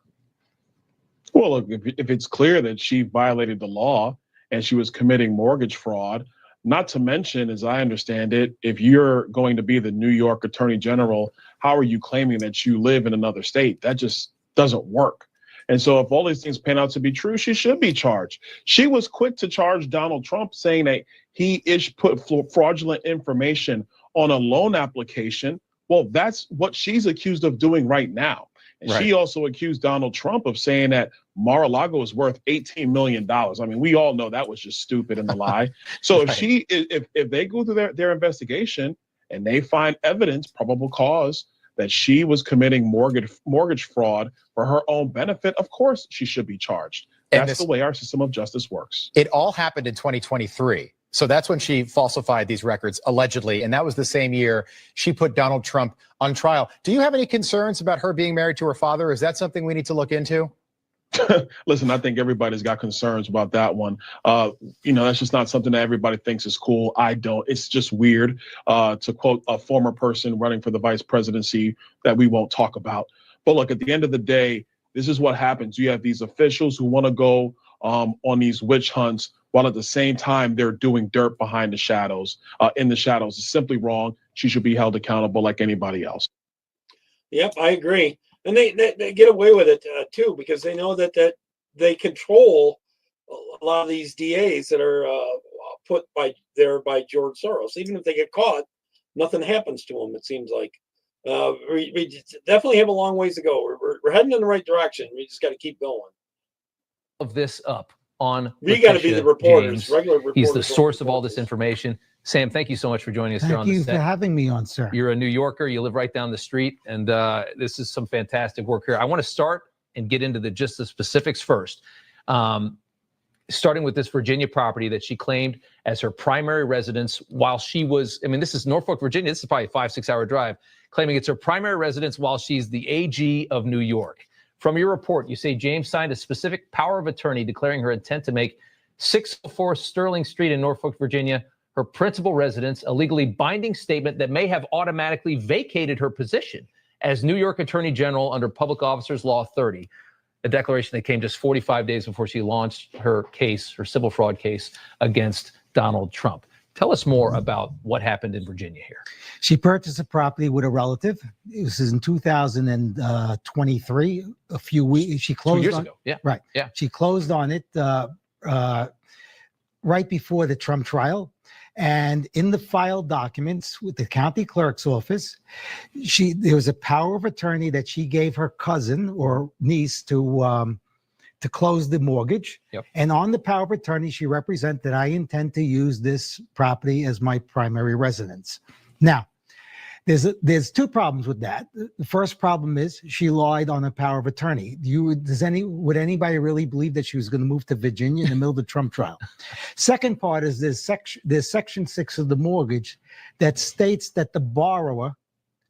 Well, look, if it's clear that she violated the law and she was committing mortgage fraud, not to mention, as I understand it, if you're going to be the New York Attorney General, how are you claiming that you live in another state? That just doesn't work. And so if all these things pan out to be true, she should be charged. She was quick to charge Donald Trump, saying that he put fraudulent information on a loan application. Well, that's what she's accused of doing right now. And she also accused Donald Trump of saying that Mar-a-Lago is worth $18 million. I mean, we all know that was just stupid and a lie. So if they go through their investigation and they find evidence, probable cause, that she was committing mortgage fraud for her own benefit, of course she should be charged. That's the way our system of justice works. It all happened in 2023. So that's when she falsified these records, allegedly. And that was the same year she put Donald Trump on trial. Do you have any concerns about her being married to her father? Is that something we need to look into? Listen, I think everybody's got concerns about that one. That's just not something that everybody thinks is cool. I don't. It's just weird, to quote a former person running for the vice presidency that we won't talk about. But look, at the end of the day, this is what happens. You have these officials who want to go on these witch hunts, while at the same time they're doing dirt behind the shadows, in the shadows. It's simply wrong. She should be held accountable like anybody else. Yep, I agree. And they get away with it too, because they know that they control a lot of these DAs that are put by George Soros. Even if they get caught, nothing happens to them. It seems like we definitely have a long ways to go. We're heading in the right direction. We just got to keep going. Of this up on. We got to be the reporters, regular reporters. He's the source of all this information. Sam, thank you so much for joining us here on the set. Thank you for having me on, sir. You're a New Yorker. You live right down the street, and this is some fantastic work here. I want to start and get into just the specifics first. Starting with this Virginia property that she claimed as her primary residence while she was, this is Norfolk, Virginia. This is probably a 5-6 hour drive, claiming it's her primary residence while she's the AG of New York. From your report, you say James signed a specific power of attorney declaring her intent to make 604 Sterling Street in Norfolk, Virginia, her principal residence, a legally binding statement that may have automatically vacated her position as New York Attorney General under Public Officers Law 30, a declaration that came just 45 days before she launched her case, her civil fraud case against Donald Trump. Tell us more about what happened in Virginia here. She purchased a property with a relative. This is in 2023. A few weeks. She closed 2 years on, ago. Yeah. Right. Yeah. She closed on it right before the Trump trial. And in the filed documents with the county clerk's office, there was a power of attorney that she gave her cousin or niece to close the mortgage. Yep. And on the power of attorney, she represented that I intend to use this property as my primary residence. Now, there's two problems with that. The first problem is she lied on a power of attorney. Would anybody really believe that she was going to move to Virginia in the middle of the Trump trial? Second part is there's section 6 of the mortgage that states that the borrower,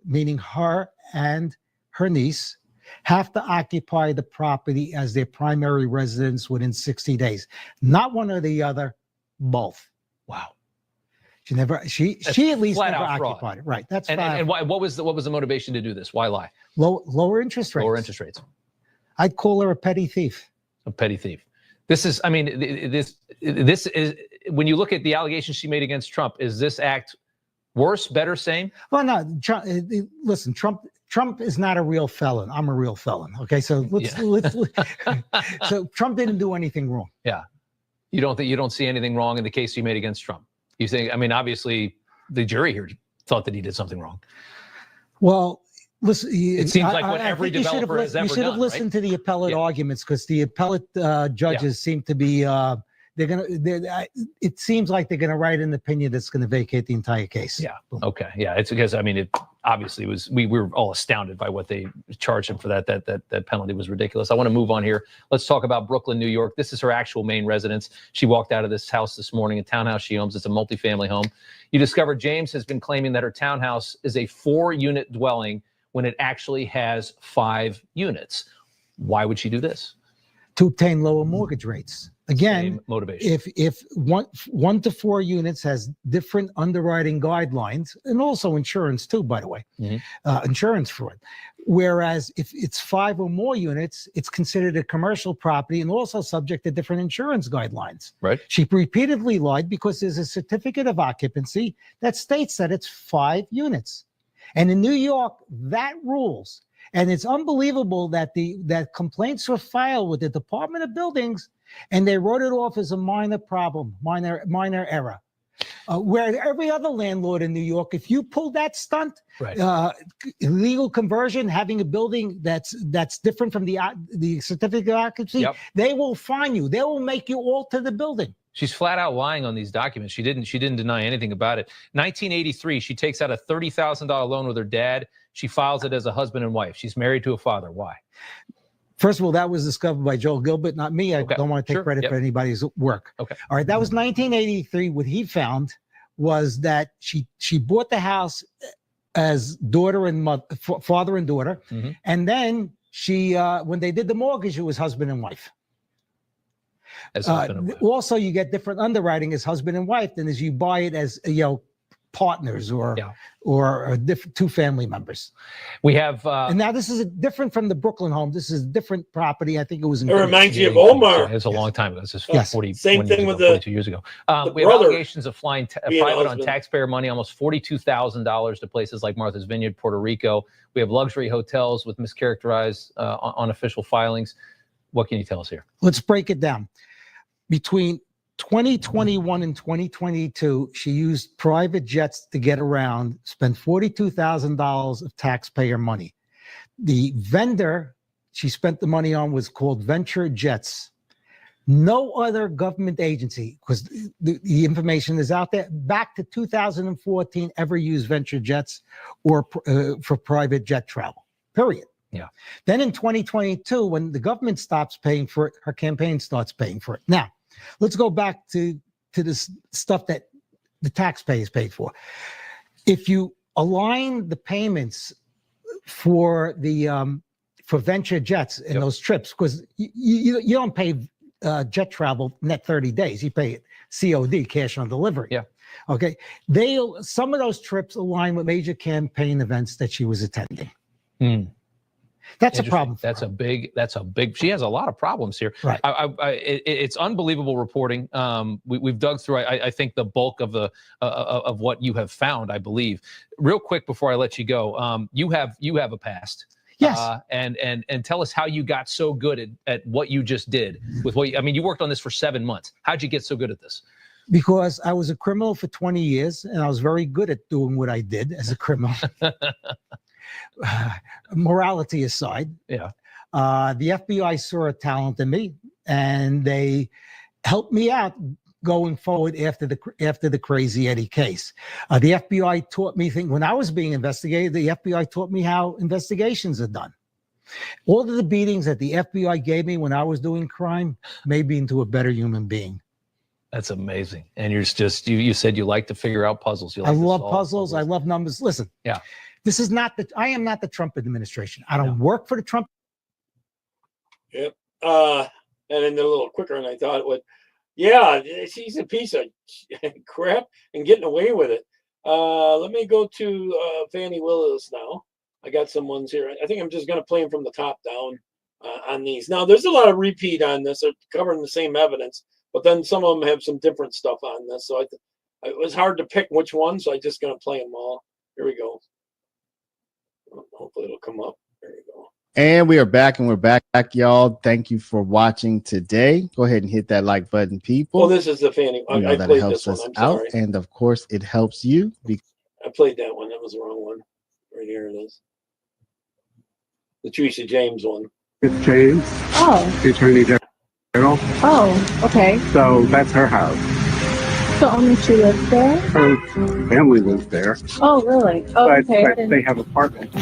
meaning her and her niece, have to occupy the property as their primary residence within 60 days. Not one or the other, both. Wow. She at least flat never out fraud. occupied it. Right. That's And why, what was the motivation to do this? Why lie? Lower interest rates. Lower interest rates. I'd call her a petty thief. A petty thief. This is, I mean, this is, when you look at the allegations she made against Trump, is this act worse, better, same? Well, no, listen, Trump is not a real felon. I'm a real felon. Okay, so so Trump didn't do anything wrong. Yeah. You don't see anything wrong in the case you made against Trump? You think, I mean, obviously the jury here thought that he did something wrong. Well, listen, it seems like what every developer has ever done. You should have listened to the appellate arguments, because the appellate judges seem to be it seems like they're going to write an opinion that's going to vacate the entire case. Yeah. Okay. Yeah. It's because, I mean, it obviously was, we were all astounded by what they charged him for. That penalty was ridiculous. I want to move on here. Let's talk about Brooklyn, New York. This is her actual main residence. She walked out of this house this morning, a townhouse she owns. It's a multifamily home. You discovered James has been claiming that her townhouse is a 4-unit dwelling when it actually has 5 units. Why would she do this? To obtain lower mortgage rates. Again, motivation. If 1 to 4 units has different underwriting guidelines, and also insurance too, by the way, insurance fraud. Whereas if it's 5 or more units, it's considered a commercial property and also subject to different insurance guidelines. Right. She repeatedly lied because there's a certificate of occupancy that states that it's 5 units. And in New York, that rules. And it's unbelievable that that complaints were filed with the Department of Buildings, and they wrote it off as a minor problem, minor error. Where every other landlord in New York, if you pull that stunt, illegal conversion, having a building that's different from the certificate of occupancy, they will fine you. They will make you alter the building. She's flat out lying on these documents. She didn't deny anything about it. 1983, she takes out a $30,000 loan with her dad. She files it as a husband and wife. She's married to a father. Why? First of all, that was discovered by Joel Gilbert, not me. I don't want to take credit for anybody's work. Okay. All right. That was 1983. What he found was that she bought the house as daughter and mother, father and daughter. And then she, when they did the mortgage, it was husband and wife. As husband and wife. Also, you get different underwriting as husband and wife than as you buy it as, partners or different 2 family members. We have and now this is different from the Brooklyn home. This is a different property. I think it was in It reminds you of Omar. It's a long time ago. This is 40 Same thing with 42 years ago. We have brother allegations of flying private on taxpayer money, almost $42,000 to places like Martha's Vineyard, Puerto Rico. We have luxury hotels with mischaracterized unofficial filings. What can you tell us here? Let's break it down. Between 2021 and 2022, she used private jets to get around, spent $42,000 of taxpayer money. The vendor she spent the money on was called Venture Jets. No other government agency, because the information is out there, back to 2014, ever used Venture Jets or for private jet travel, period. Yeah. Then in 2022, when the government stops paying for it, her campaign starts paying for it. Now, let's go back to this stuff that the taxpayers paid for. If you align the payments for the for Venture Jets and those trips, because you don't pay jet travel net 30 days, you pay it COD, cash on delivery. Yeah. Okay. Some of those trips align with major campaign events that she was attending. That's a problem. That's a big, she has a lot of problems here. Right. It's unbelievable reporting. We've dug through, I think, the bulk of of what you have found, I believe. Real quick before I let you go, you have a past. Yes. And tell us how you got so good at what you just did with you worked on this for 7 months. How'd you get so good at this? Because I was a criminal for 20 years and I was very good at doing what I did as a criminal. Morality aside, yeah. The FBI saw a talent in me and they helped me out going forward after the Crazy Eddie case. The FBI taught me things when I was being investigated. The FBI taught me how investigations are done. All of the beatings that the FBI gave me when I was doing crime made me into a better human being. That's amazing. And you're just, you said you like to figure out puzzles. You like I to love solve puzzles. I love numbers. Listen, yeah. This is not I am not the Trump administration. I don't work for the Trump. Yep. And then they're a little quicker than I thought it would. Yeah, she's a piece of crap and getting away with it. Let me go to Fani Willis now. I got some ones here. I think I'm just going to play them from the top down on these. Now, there's a lot of repeat on this. They're covering the same evidence, but then some of them have some different stuff on this. So it was hard to pick which one, so I'm just going to play them all. Here we go. Hopefully it'll come up. There we go. And we are back, y'all. Thank you for watching today. Go ahead and hit that like button, people. Well, this is the Fanny. You know I that played helps this one. us I'm out, sorry. and of course, it helps you. I played that one. That was the wrong one. Right here it is. The Teresa James one. It's James, Oh, the Attorney General. oh, okay. So that's her house. So only she lives there? Her family lives there. Oh, really? Oh, but, okay. but they have apartments.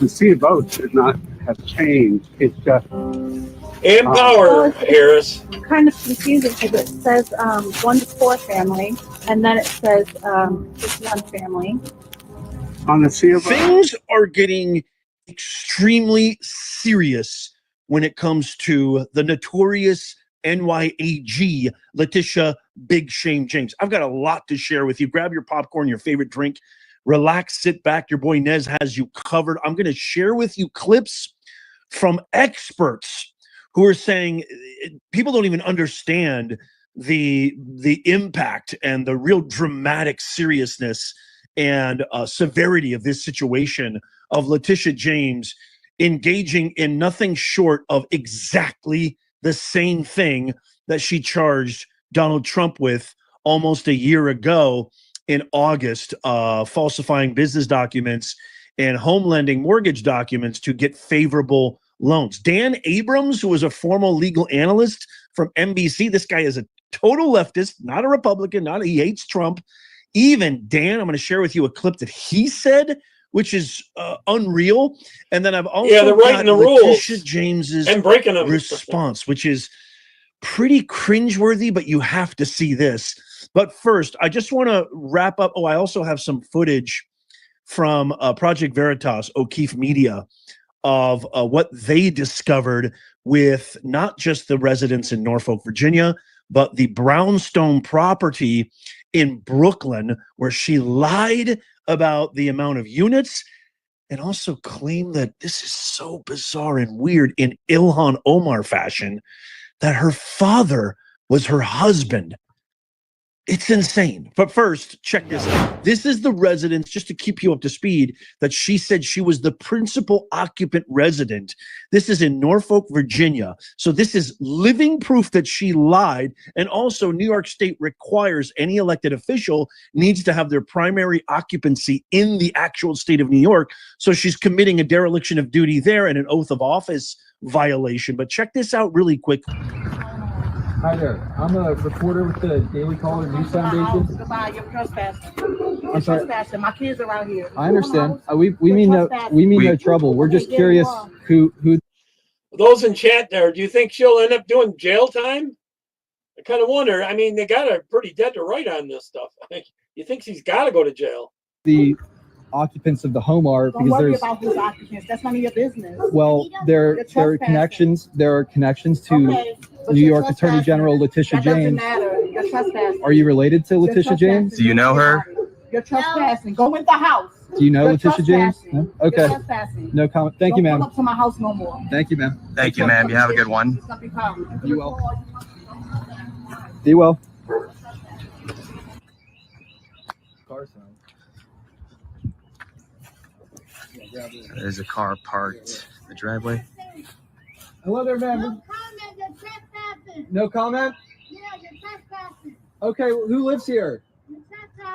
The C of O should not have changed. It's just Empower, Harris. Kind of confusing because it says 1 to 4 family, and then it says just 1 family. on the C of O. Things are getting extremely serious when it comes to the notorious NYAG Letitia Big Shame James. I've got a lot to share with you. Grab your popcorn, your favorite drink, relax, sit back. Your boy Nez has you covered. I'm going to share with you clips from experts who are saying people don't even understand the impact and the real dramatic seriousness and severity of this situation of Letitia James engaging in nothing short of exactly the same thing that she charged Donald Trump with almost a year ago in August, falsifying business documents and home lending mortgage documents to get favorable loans. Dan Abrams, who was a former legal analyst from NBC, this guy is a total leftist, not a Republican, he hates Trump. Even Dan, I'm going to share with you a clip that he said, which is unreal. And then I've also they're writing the rules Letitia James's and breaking them. response, which is pretty cringeworthy, but you have to see this. But first, I just want to wrap up. Oh, I also have some footage from Project Veritas, O'Keefe Media, of what they discovered with not just the residents in Norfolk, Virginia, but the brownstone property in Brooklyn, where she lied about the amount of units and also claimed that this is so bizarre and weird in Ilhan Omar fashion that her father was her husband. It's insane. But first, check this out. This is the residence, just to keep you up to speed, that she said she was the principal occupant resident. This is in Norfolk, Virginia. So this is living proof that she lied. And also, New York State requires any elected official needs to have their primary occupancy in the actual state of New York. So she's committing a dereliction of duty there and an oath of office violation. But check this out really quick. Hi there. I'm a reporter with the Daily Caller News Foundation. Goodbye. You're trespassing. I'm sorry. Trespassing. My kids are out here. I understand. We mean no trouble. We're just curious who. Those in chat there, do you think she'll end up doing jail time? I kind of wonder. I mean, they got her pretty dead to right on this stuff. You think she's got to go to jail? The occupants of the home are, Don't because worry there's about who's occupants. That's none of your business. well there are connections to Okay, but New you're York Attorney trespassing. General Letitia That doesn't James. matter. You're You're trespassing. Are you related to You're Letitia James? trespassing. You're trespassing. Go in the house. Do you know You're Letitia James? trespassing. No? You're Okay. trespassing. No comment. Thank you, Don't ma'am. come up to my house no more. Thank you, ma'am. Thank you, ma'am. You have a good one. It's gonna be fine. You will. Be well. There's a car parked in the driveway. Hello there, ma'am. No comment? Yeah, you're trespassing. Okay, well, who lives here?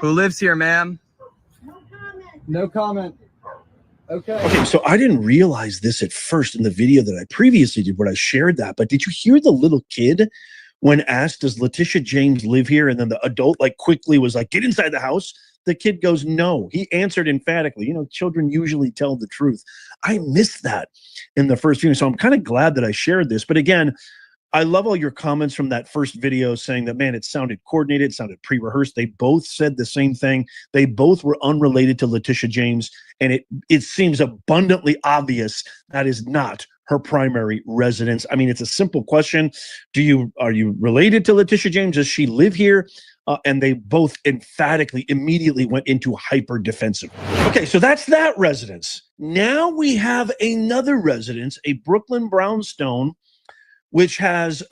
Who lives here, ma'am? No comment. Okay. Okay, so I didn't realize this at first in the video that I previously did when I shared that, but did you hear the little kid when asked, does Letitia James live here? And then the adult like quickly was like, get inside the house. The kid goes, no. He answered emphatically. You know, children usually tell the truth. I missed that in the first video. So I'm kind of glad that I shared this. But again, I love all your comments from that first video saying that, man, it sounded coordinated, it sounded pre-rehearsed. They both said the same thing. They both were unrelated to Letitia James. And it seems abundantly obvious that is not her primary residence. I mean, it's a simple question. Are you related to Letitia James? Does she live here? And they both emphatically immediately went into hyper defensive. Okay, so that's that residence. Now we have another residence, a Brooklyn brownstone, which has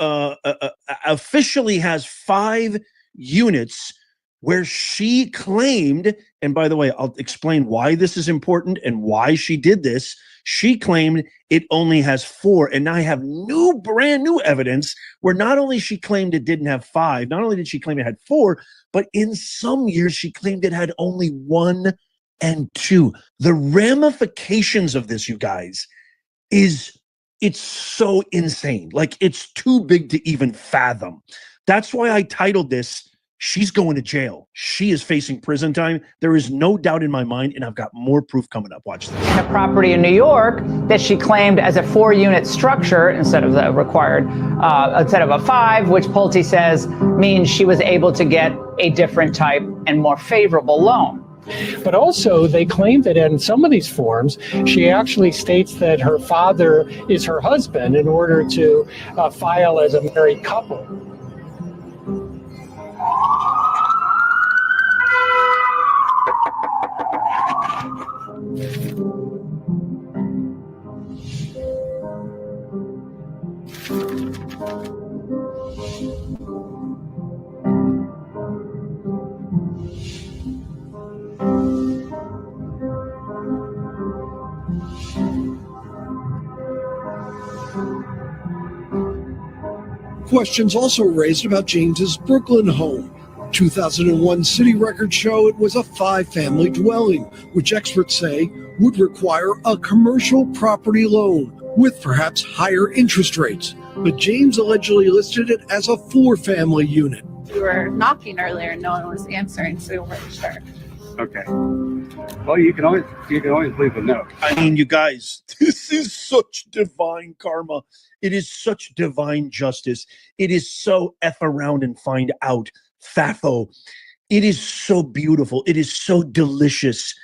officially has 5 units where she claimed, and by the way, I'll explain why this is important and why she did this. She claimed it only has 4, and now I have brand new evidence where not only she claimed it didn't have 5, not only did she claim it had 4, but in some years she claimed it had only 1 and 2. The ramifications of this, you guys, it's so insane. Like, it's too big to even fathom. That's why I titled this, She's Going to Jail. She is facing prison time. There is no doubt in my mind, and I've got more proof coming up. Watch this. A property in New York that she claimed as a 4-unit structure instead of the required, instead of a 5, which Pulte says means she was able to get a different type and more favorable loan. But also, they claim that in some of these forms, she actually states that her father is her husband in order to file as a married couple. Questions also raised about James's Brooklyn home. 2001 city records show it was a 5-family dwelling, which experts say would require a commercial property loan with perhaps higher interest rates. But James allegedly listed it as a 4-family unit. We were knocking earlier and no one was answering, so we weren't sure. Okay. Well, you can always leave a note. I mean, you guys, this is such divine karma. It is such divine justice. It is so F around and find out. Fafo. It is so beautiful. It is so delicious.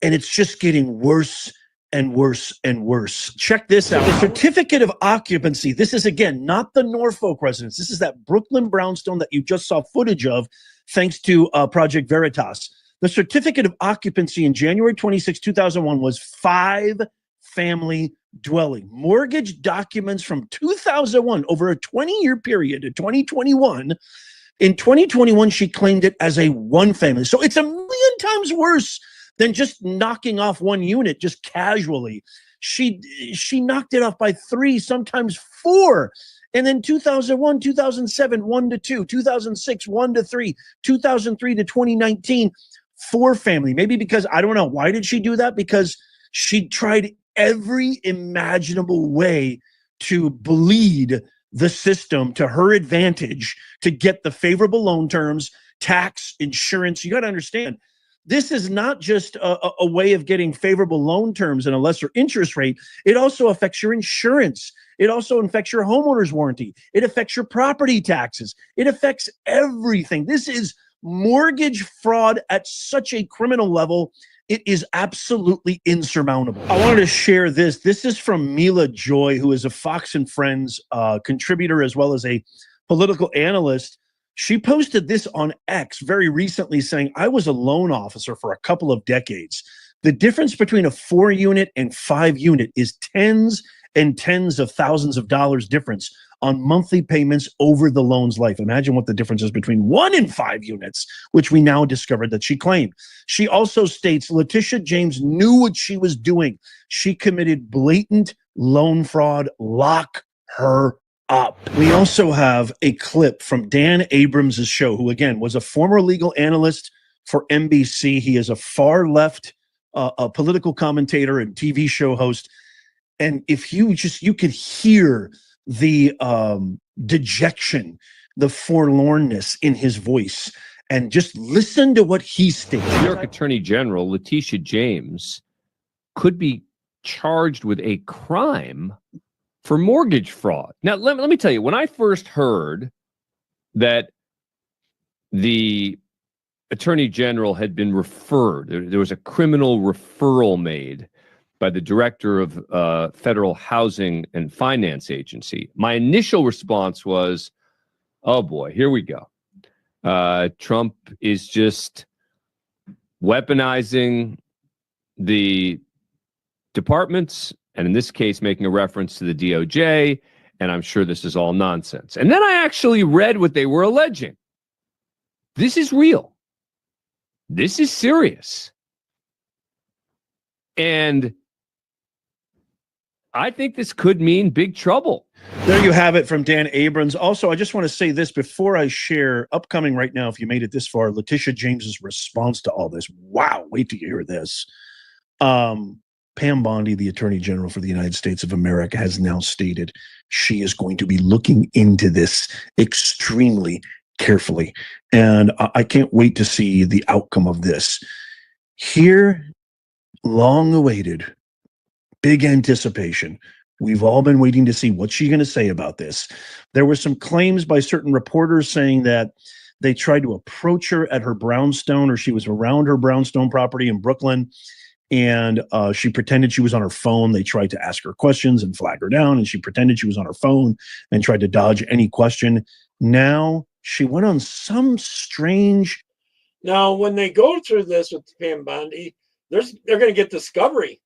And it's just getting worse and worse and worse. Check this out. The certificate of occupancy. This is, again, not the Norfolk residence. This is that Brooklyn brownstone that you just saw footage of thanks to Project Veritas. The certificate of occupancy in January 26, 2001 was 5-family dwelling. Mortgage documents from 2001 over a 20-year period to 2021. In 2021, she claimed it as a 1-family. So it's 1,000,000 times worse than just knocking off 1 unit just casually. She knocked it off by 3, sometimes 4. And then 2001, 2007, 1 to 2, 2006, 1 to 3, 2003 to 2019, 4-family. Maybe because, I don't know, why did she do that? Because she tried every imaginable way to bleed the system to her advantage to get the favorable loan terms, tax, insurance. You got to understand, this is not just a way of getting favorable loan terms and a lesser interest rate. It also affects your insurance. It also affects your homeowner's warranty. It affects your property taxes. It affects everything. This is mortgage fraud at such a criminal level. It is absolutely insurmountable. I wanted to share this. This is from Mila Joy, who is a Fox and Friends contributor as well as a political analyst. She posted this on X very recently saying, I was a loan officer for a couple of decades. The difference between a 4-unit and 5-unit is tens and tens of thousands of dollars difference on monthly payments over the loan's life. Imagine what the difference is between 1 and 5 units, which we now discovered that she claimed. She also states Letitia James knew what she was doing. She committed blatant loan fraud. Lock her up. We also have a clip from Dan Abrams' show, who again was a former legal analyst for NBC. He is a far left a political commentator and TV show host. And if you could hear the dejection, the forlornness in his voice, and just listen to what he states. New York Attorney General Letitia James could be charged with a crime for mortgage fraud. Now, let me tell you, when I first heard that the Attorney General had been referred, there was a criminal referral made by the director of Federal Housing and Finance Agency, my initial response was, oh boy, here we go. Trump is just weaponizing the departments, and in this case, making a reference to the DOJ, and I'm sure this is all nonsense. And then I actually read what they were alleging. This is real. This is serious. And I think this could mean big trouble. There you have it from Dan Abrams. Also, I just want to say this before I share upcoming right now, if you made it this far, Letitia James's response to all this. Wow, wait till you hear this. Pam Bondi, the Attorney General for the United States of America, has now stated she is going to be looking into this extremely carefully. And I can't wait to see the outcome of this. Here, long awaited, big anticipation. We've all been waiting to see what's she going to say about this. There were some claims by certain reporters saying that they tried to approach her at her brownstone, or she was around her brownstone property in Brooklyn, and she pretended she was on her phone. They tried to ask her questions and flag her down, and she pretended she was on her phone and tried to dodge any question. Now she went on some strange. Now, when they go through this with Pam Bondi, they're going to get discovery.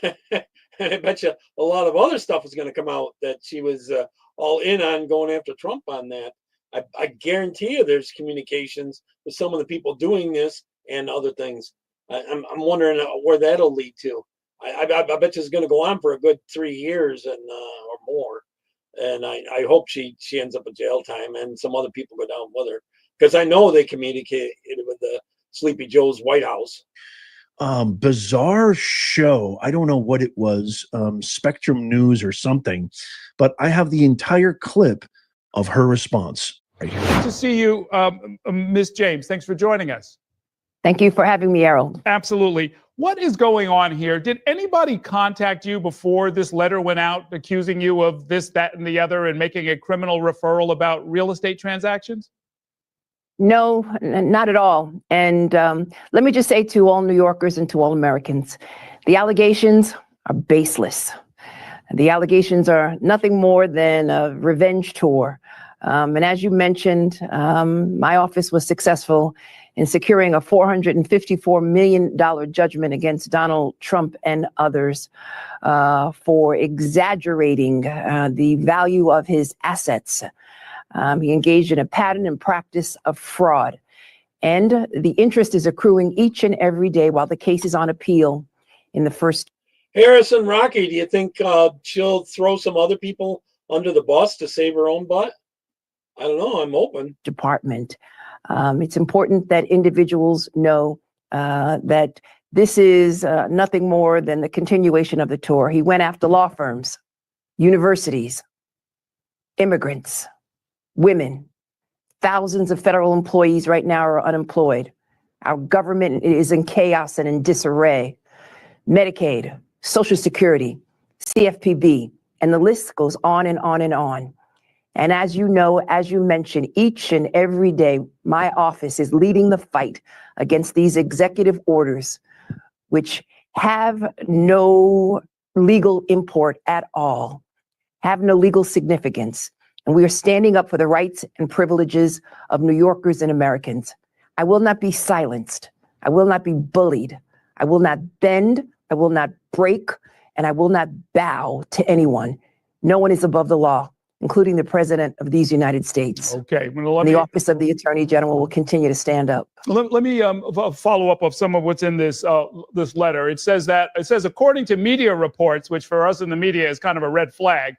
And I bet you a lot of other stuff is going to come out that she was all in on going after Trump on that. I guarantee you there's communications with some of the people doing this and other things. I'm wondering where that'll lead to. I bet you it's going to go on for a good 3 years and or more. And I hope she ends up in jail time and some other people go down with her, because I know they communicated with the Sleepy Joe's White House. Bizarre show. I don't know what it was, Spectrum News or something, but I have the entire clip of her response right here. Good to see you, Ms. James. Thanks for joining us. Thank you for having me, Errol. Absolutely. What is going on here? Did anybody contact you before this letter went out accusing you of this, that, and the other and making a criminal referral about real estate transactions? No, not at all. And let me just say to all New Yorkers and to all Americans, the allegations are baseless. The allegations are nothing more than a revenge tour. And as you mentioned, my office was successful in securing a $454 million judgment against Donald Trump and others for exaggerating the value of his assets. He engaged in a pattern and practice of fraud, and the interest is accruing each and every day while the case is on appeal in the first. Harrison Rocky, do you think she'll throw some other people under the bus to save her own butt? I don't know. I'm open. Department. It's important that individuals know that this is nothing more than the continuation of the tour. He went after law firms, universities, immigrants, women. Thousands of federal employees right now are unemployed. Our government is in chaos and in disarray. Medicaid, Social Security, CFPB, and the list goes on and on and on. And as you know, as you mentioned, each and every day, my office is leading the fight against these executive orders, which have no legal import at all, have no legal significance. And we are standing up for the rights and privileges of New Yorkers and Americans. I will not be silenced. I will not be bullied. I will not bend. I will not break. And I will not bow to anyone. No one is above the law, including the President of these United States. Okay. Well, and the Office of the Attorney General will continue to stand up. Let me follow up of some of what's in this this letter. It says according to media reports, which for us in the media is kind of a red flag,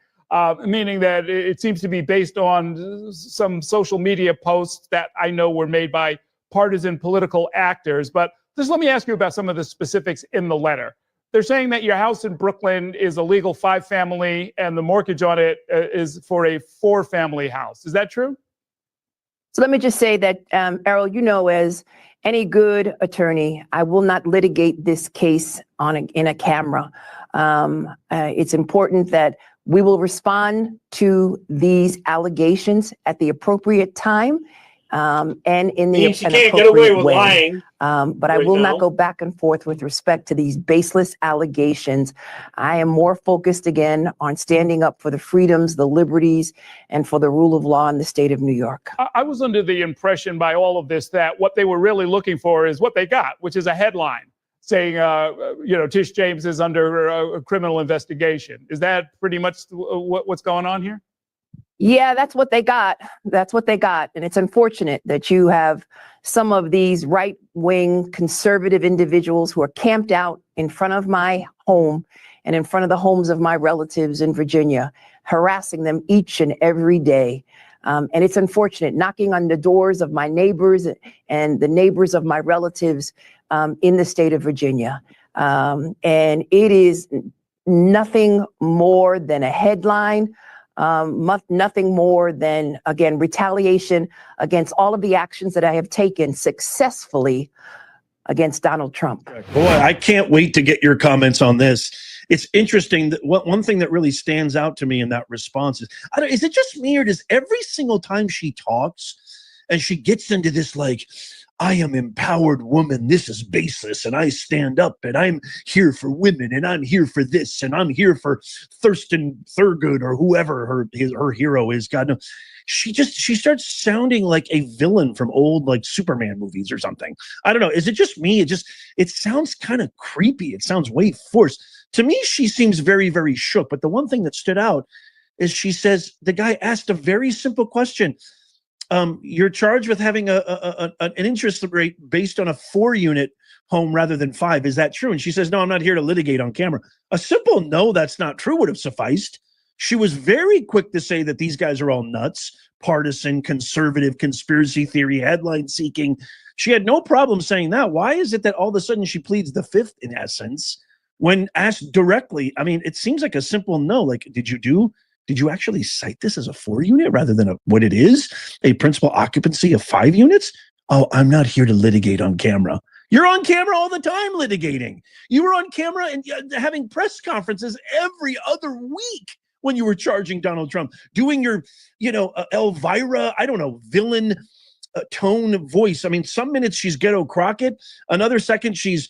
meaning that it seems to be based on some social media posts that I know were made by partisan political actors. But just let me ask you about some of the specifics in the letter. They're saying that your house in Brooklyn is a legal 5-family and the mortgage on it is for a 4-family house. Is that true? So let me just say that, Errol, you know, as any good attorney, I will not litigate this case in a camera. It's important that we will respond to these allegations at the appropriate time and in the She can't get away with way. lying. But I right will now. not go back and forth with respect to these baseless allegations. I am more focused again on standing up for the freedoms, the liberties, and for the rule of law in the state of New York. I was under the impression by all of this that what they were really looking for is what they got, which is a headline saying, Tish James is under a criminal investigation. Is that pretty much what's going on here? Yeah, that's what they got. That's what they got. And it's unfortunate that you have some of these right-wing conservative individuals who are camped out in front of my home and in front of the homes of my relatives in Virginia, harassing them each and every day. And it's unfortunate, knocking on the doors of my neighbors and the neighbors of my relatives in the state of Virginia. And it is nothing more than a headline. Nothing more than, again, retaliation against all of the actions that I have taken successfully against Donald Trump. Boy, I can't wait to get your comments on this. It's interesting that one thing that really stands out to me in that response is it just me, or does every single time she talks and she gets into this, like, I am empowered woman, this is baseless, and I stand up, and I'm here for women, and I'm here for this, and I'm here for Thurston Thurgood, or whoever her hero is, God knows. She starts sounding like a villain from old, like, Superman movies or something. I don't know. Is it just me? It sounds kind of creepy. It sounds way forced. To me, she seems very, very shook. But the one thing that stood out is she says, the guy asked a very simple question. You're charged with having an interest rate based on a 4-unit home rather than 5. Is that true? And she says, no, I'm not here to litigate on camera. A simple no, that's not true would have sufficed. She was very quick to say that these guys are all nuts, partisan, conservative, conspiracy theory, headline seeking. She had no problem saying that. Why is it that all of a sudden she pleads the fifth, in essence, when asked directly? I mean, it seems like a simple no. Like, did you actually cite this as a 4-unit rather than what it is, a principal occupancy of 5 units? Oh, I'm not here to litigate on camera. You're on camera all the time litigating. You were on camera and having press conferences every other week when you were charging Donald Trump, doing your, Elvira, I don't know, villain tone voice. I mean, some minutes she's Ghetto Crockett, another second she's,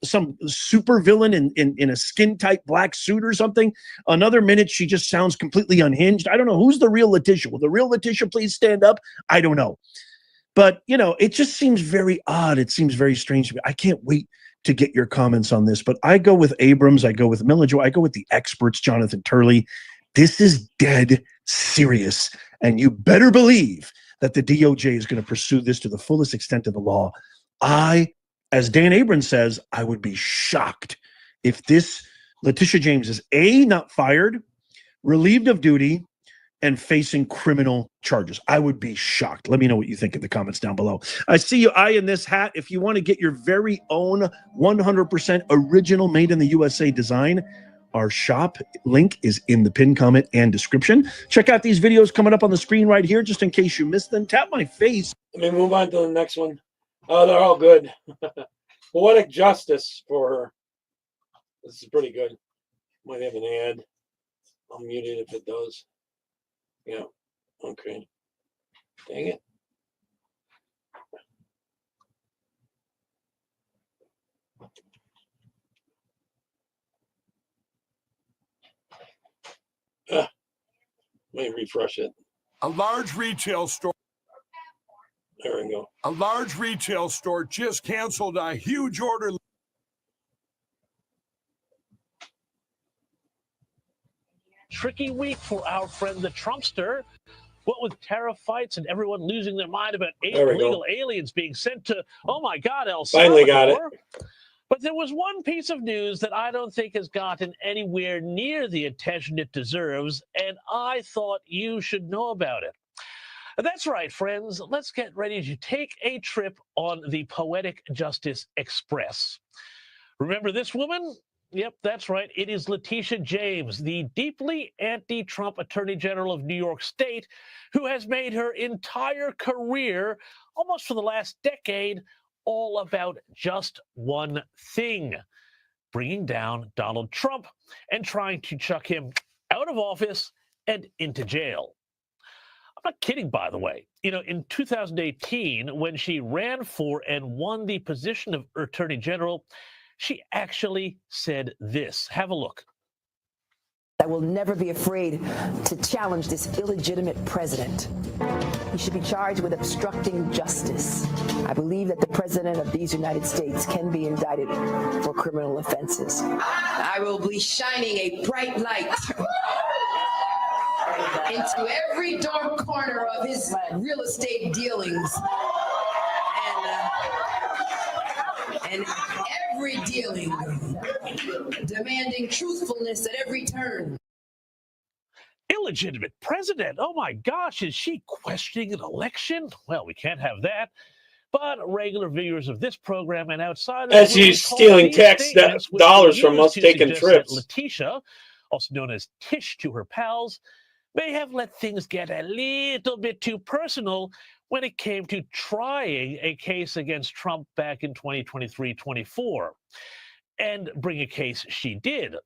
some super villain in a skin tight black suit or something. Another minute she just sounds completely unhinged. I don't know who's the real Letitia. Will the real Letitia please stand up? I don't know. But, it just seems very odd. It seems very strange to me. I can't wait to get your comments on this, but I go with Abrams. I go with Milledge. I go with the experts, Jonathan Turley. This is dead serious. And you better believe that the DOJ is going to pursue this to the fullest extent of the law. As Dan Abrams says, I would be shocked if this Letitia James is A, not fired, relieved of duty, and facing criminal charges. I would be shocked. Let me know what you think in the comments down below. I see you eyeing this hat. If you want to get your very own 100% original made in the USA design, our shop link is in the pinned comment and description. Check out these videos coming up on the screen right here, just in case you missed them. Tap my face. Let me move on to the next one. Oh, they're all good. Poetic justice for her. This is pretty good. Might have an ad. I'll mute it if it does. Yeah. Okay. Dang it. Let me refresh it. A large retail store. There we go. A large retail store just canceled a huge order. Tricky week for our friend the Trumpster. What with tariff fights and everyone losing their mind about illegal aliens being sent to, oh my God, El Salvador. Finally got it. But there was one piece of news that I don't think has gotten anywhere near the attention it deserves, and I thought you should know about it. That's right, friends. Let's get ready to take a trip on the Poetic Justice Express. Remember this woman? Yep, that's right. It is Letitia James, the deeply anti-Trump Attorney General of New York State, who has made her entire career, almost for the last decade, all about just one thing: bringing down Donald Trump and trying to chuck him out of office and into jail. I'm not kidding, by the way. You know, in 2018, when she ran for and won the position of Attorney General, she actually said this. Have a look. I will never be afraid to challenge this illegitimate president. He should be charged with obstructing justice. I believe that the president of these United States can be indicted for criminal offenses. I will be shining a bright light into every dark corner of his real estate dealings. And every dealing, demanding truthfulness at every turn. Illegitimate president? Oh my gosh, is she questioning an election? Well, we can't have that. But regular viewers of this program and outside, as she's stealing tax dollars from us, taking trips. Letitia, also known as Tish to her pals, may have let things get a little bit too personal when it came to trying a case against Trump back in 2023-24. And bring a case she did.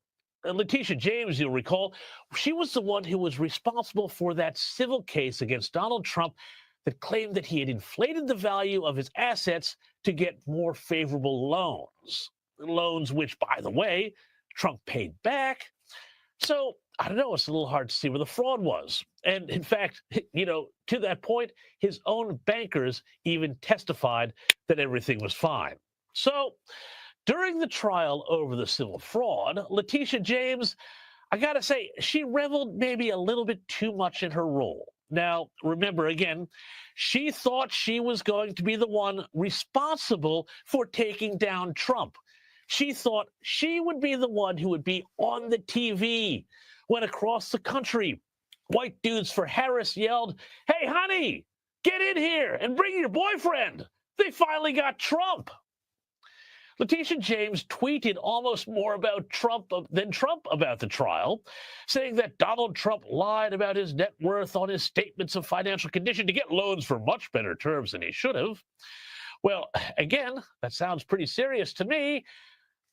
Letitia James, you'll recall, she was the one who was responsible for that civil case against Donald Trump that claimed that he had inflated the value of his assets to get more favorable loans. Loans which, by the way, Trump paid back. So, I don't know, it's a little hard to see where the fraud was. And in fact, you know, to that point, his own bankers even testified that everything was fine. So, during the trial over the civil fraud, Letitia James, I gotta say, she reveled maybe a little bit too much in her role. Now, remember again, she thought she was going to be the one responsible for taking down Trump. She thought she would be the one who would be on the TV when across the country, white dudes for Harris yelled, "Hey, honey, get in here and bring your boyfriend. They finally got Trump." Letitia James tweeted almost more about Trump than Trump about the trial, saying that Donald Trump lied about his net worth on his statements of financial condition to get loans for much better terms than he should have. Well, again, that sounds pretty serious to me.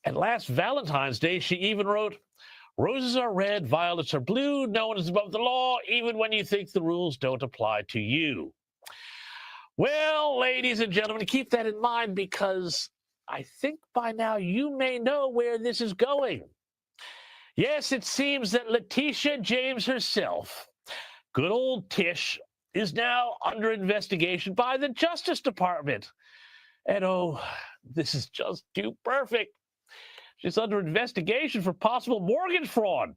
And last Valentine's Day, she even wrote, "Roses are red, violets are blue. No one is above the law, even when you think the rules don't apply to you." Well, ladies and gentlemen, keep that in mind because I think by now you may know where this is going. Yes, it seems that Letitia James herself, good old Tish, is now under investigation by the Justice Department. And oh, this is just too perfect. She's under investigation for possible mortgage fraud,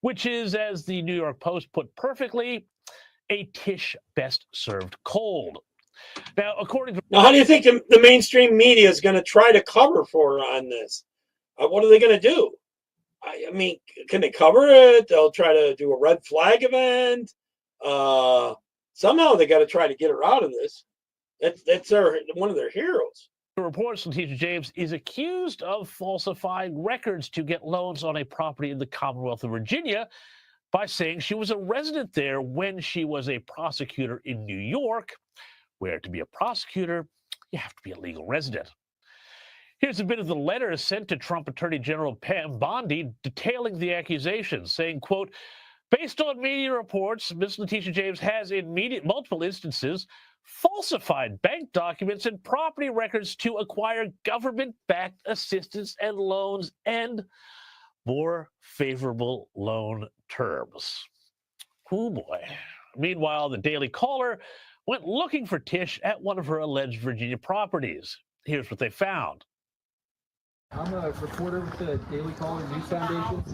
which is, as the New York Post put perfectly, a Tish best served cold. Now, according to... Now, how do you think the mainstream media is going to try to cover for her on this? What are they going to do? I mean, can they cover it? They'll try to do a red flag event. Somehow they got to try to get her out of this. That's one of their heroes. The reports, Letitia James is accused of falsifying records to get loans on a property in the Commonwealth of Virginia by saying she was a resident there when she was a prosecutor in New York, where to be a prosecutor, you have to be a legal resident. Here's a bit of the letter sent to Trump Attorney General Pam Bondi detailing the accusations, saying, quote, "Based on media reports, Ms. Letitia James has in multiple instances falsified bank documents and property records to acquire government-backed assistance and loans and more favorable loan terms." Oh boy. Meanwhile, the Daily Caller went looking for Tish at one of her alleged Virginia properties. Here's what they found. I'm a reporter with the Daily Caller News Foundation.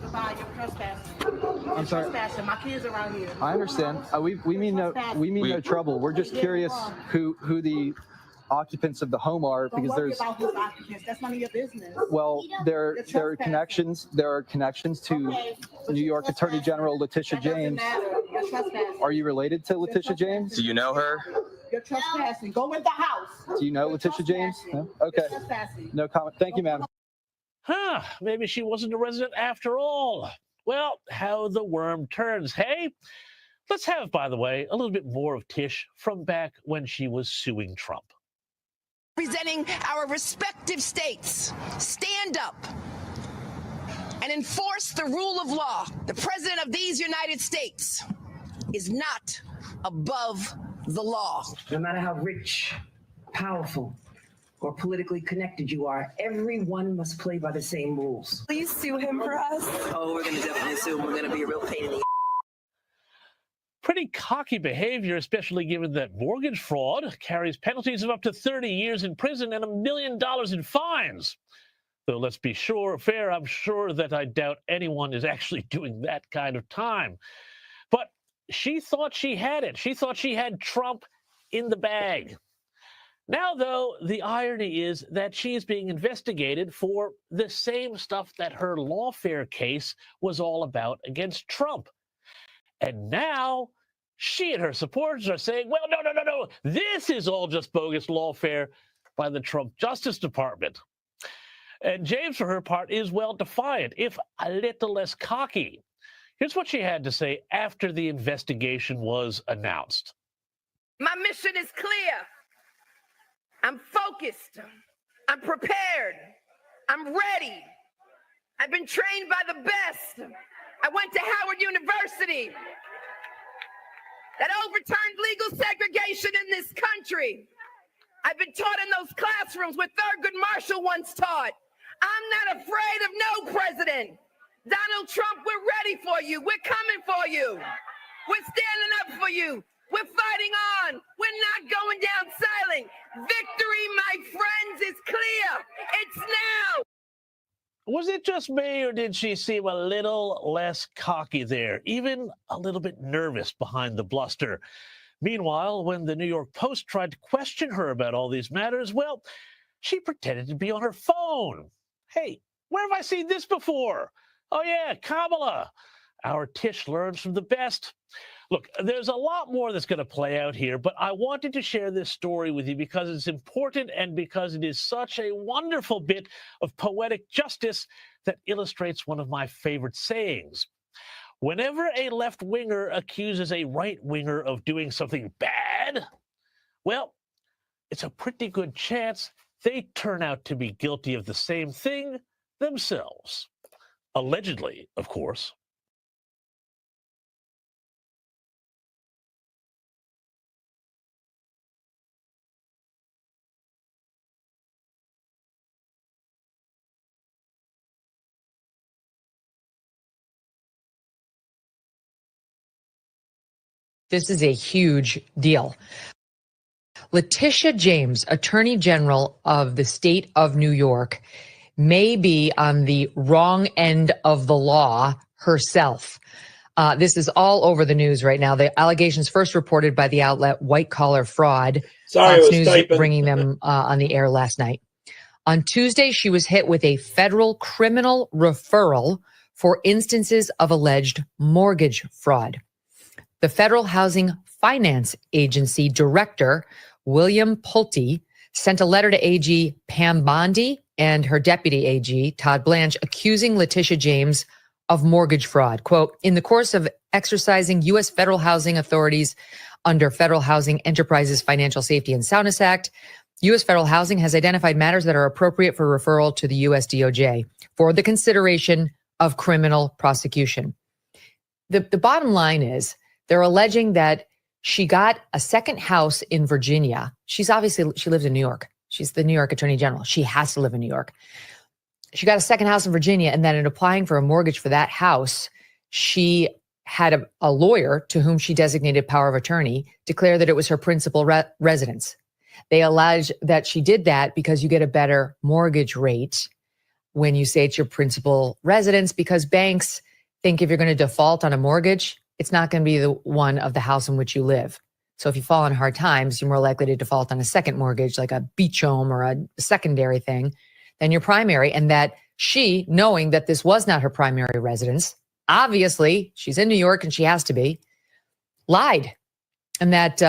I'm sorry. My kids around here. I understand. We mean no trouble. We're just curious who the occupants of the home are, because there's about who's occupants. That's none of your business. well there are connections to New York Attorney General Letitia James. You're trespassing. Are you related to Letitia James? Do you know her? You're trespassing. Go in the house. Do you know Letitia James? No? Okay. No comment. Thank you, ma'am. Huh, maybe she wasn't a resident after all. Well, how the worm turns, hey? Let's have, by the way, a little bit more of Tish from back when she was suing Trump. Representing our respective states, stand up and enforce the rule of law. The president of these United States is not above the law. No matter how rich, powerful, or politically connected you are, everyone must play by the same rules. Please sue him for us. Oh, we're going to definitely sue him. We're going to be a real pain in the Pretty cocky behavior, especially given that mortgage fraud carries penalties of up to 30 years in prison and $1 million in fines. Though let's be fair, I'm sure that I doubt anyone is actually doing that kind of time. But she thought she had it. She thought she had Trump in the bag. Now, though, the irony is that she is being investigated for the same stuff that her lawfare case was all about against Trump. And now she and her supporters are saying, well, no. This is all just bogus lawfare by the Trump Justice Department. And James, for her part, is well defiant, if a little less cocky. Here's what she had to say after the investigation was announced. My mission is clear. I'm focused. I'm prepared. I'm ready. I've been trained by the best. I went to Howard University that overturned legal segregation in this country. I've been taught in those classrooms where Thurgood Marshall once taught. I'm not afraid of no president. Donald Trump, we're ready for you. We're coming for you. We're standing up for you. We're fighting on. We're not going down silent. Victory, my friends, is clear. It's now. Was it just me, or did she seem a little less cocky there, even a little bit nervous behind the bluster? Meanwhile, when the New York Post tried to question her about all these matters, well, she pretended to be on her phone. Hey, where have I seen this before? Oh, yeah, Kamala. Our Tish learns from the best. Look, there's a lot more that's going to play out here, but I wanted to share this story with you because it's important and because it is such a wonderful bit of poetic justice that illustrates one of my favorite sayings. Whenever a left-winger accuses a right-winger of doing something bad, well, it's a pretty good chance they turn out to be guilty of the same thing themselves. Allegedly, of course. This is a huge deal. Letitia James, Attorney General of the state of New York, may be on the wrong end of the law herself. This is all over the news right now. The allegations first reported by the outlet White Collar Fraud. Sorry, Fox I was News typing. bringing them on the air last night. On Tuesday, she was hit with a federal criminal referral for instances of alleged mortgage fraud. The Federal Housing Finance Agency Director, William Pulte, sent a letter to AG Pam Bondi and her deputy AG, Todd Blanche, accusing Letitia James of mortgage fraud. Quote, in the course of exercising U.S. federal housing authorities under Federal Housing Enterprises Financial Safety and Soundness Act, U.S. Federal Housing has identified matters that are appropriate for referral to the U.S. DOJ for the consideration of criminal prosecution. The bottom line is, they're alleging that she got a second house in Virginia. She lives in New York. She's the New York Attorney General. She has to live in New York. She got a second house in Virginia, and then in applying for a mortgage for that house, she had a lawyer to whom she designated power of attorney declare that it was her principal residence. They allege that she did that because you get a better mortgage rate when you say it's your principal residence, because banks think if you're going to default on a mortgage, it's not going to be the one of the house in which you live. So if you fall on hard times, you're more likely to default on a second mortgage, like a beach home or a secondary thing, than your primary. And that she, knowing that this was not her primary residence, obviously she's in New York and she has to be, lied. And that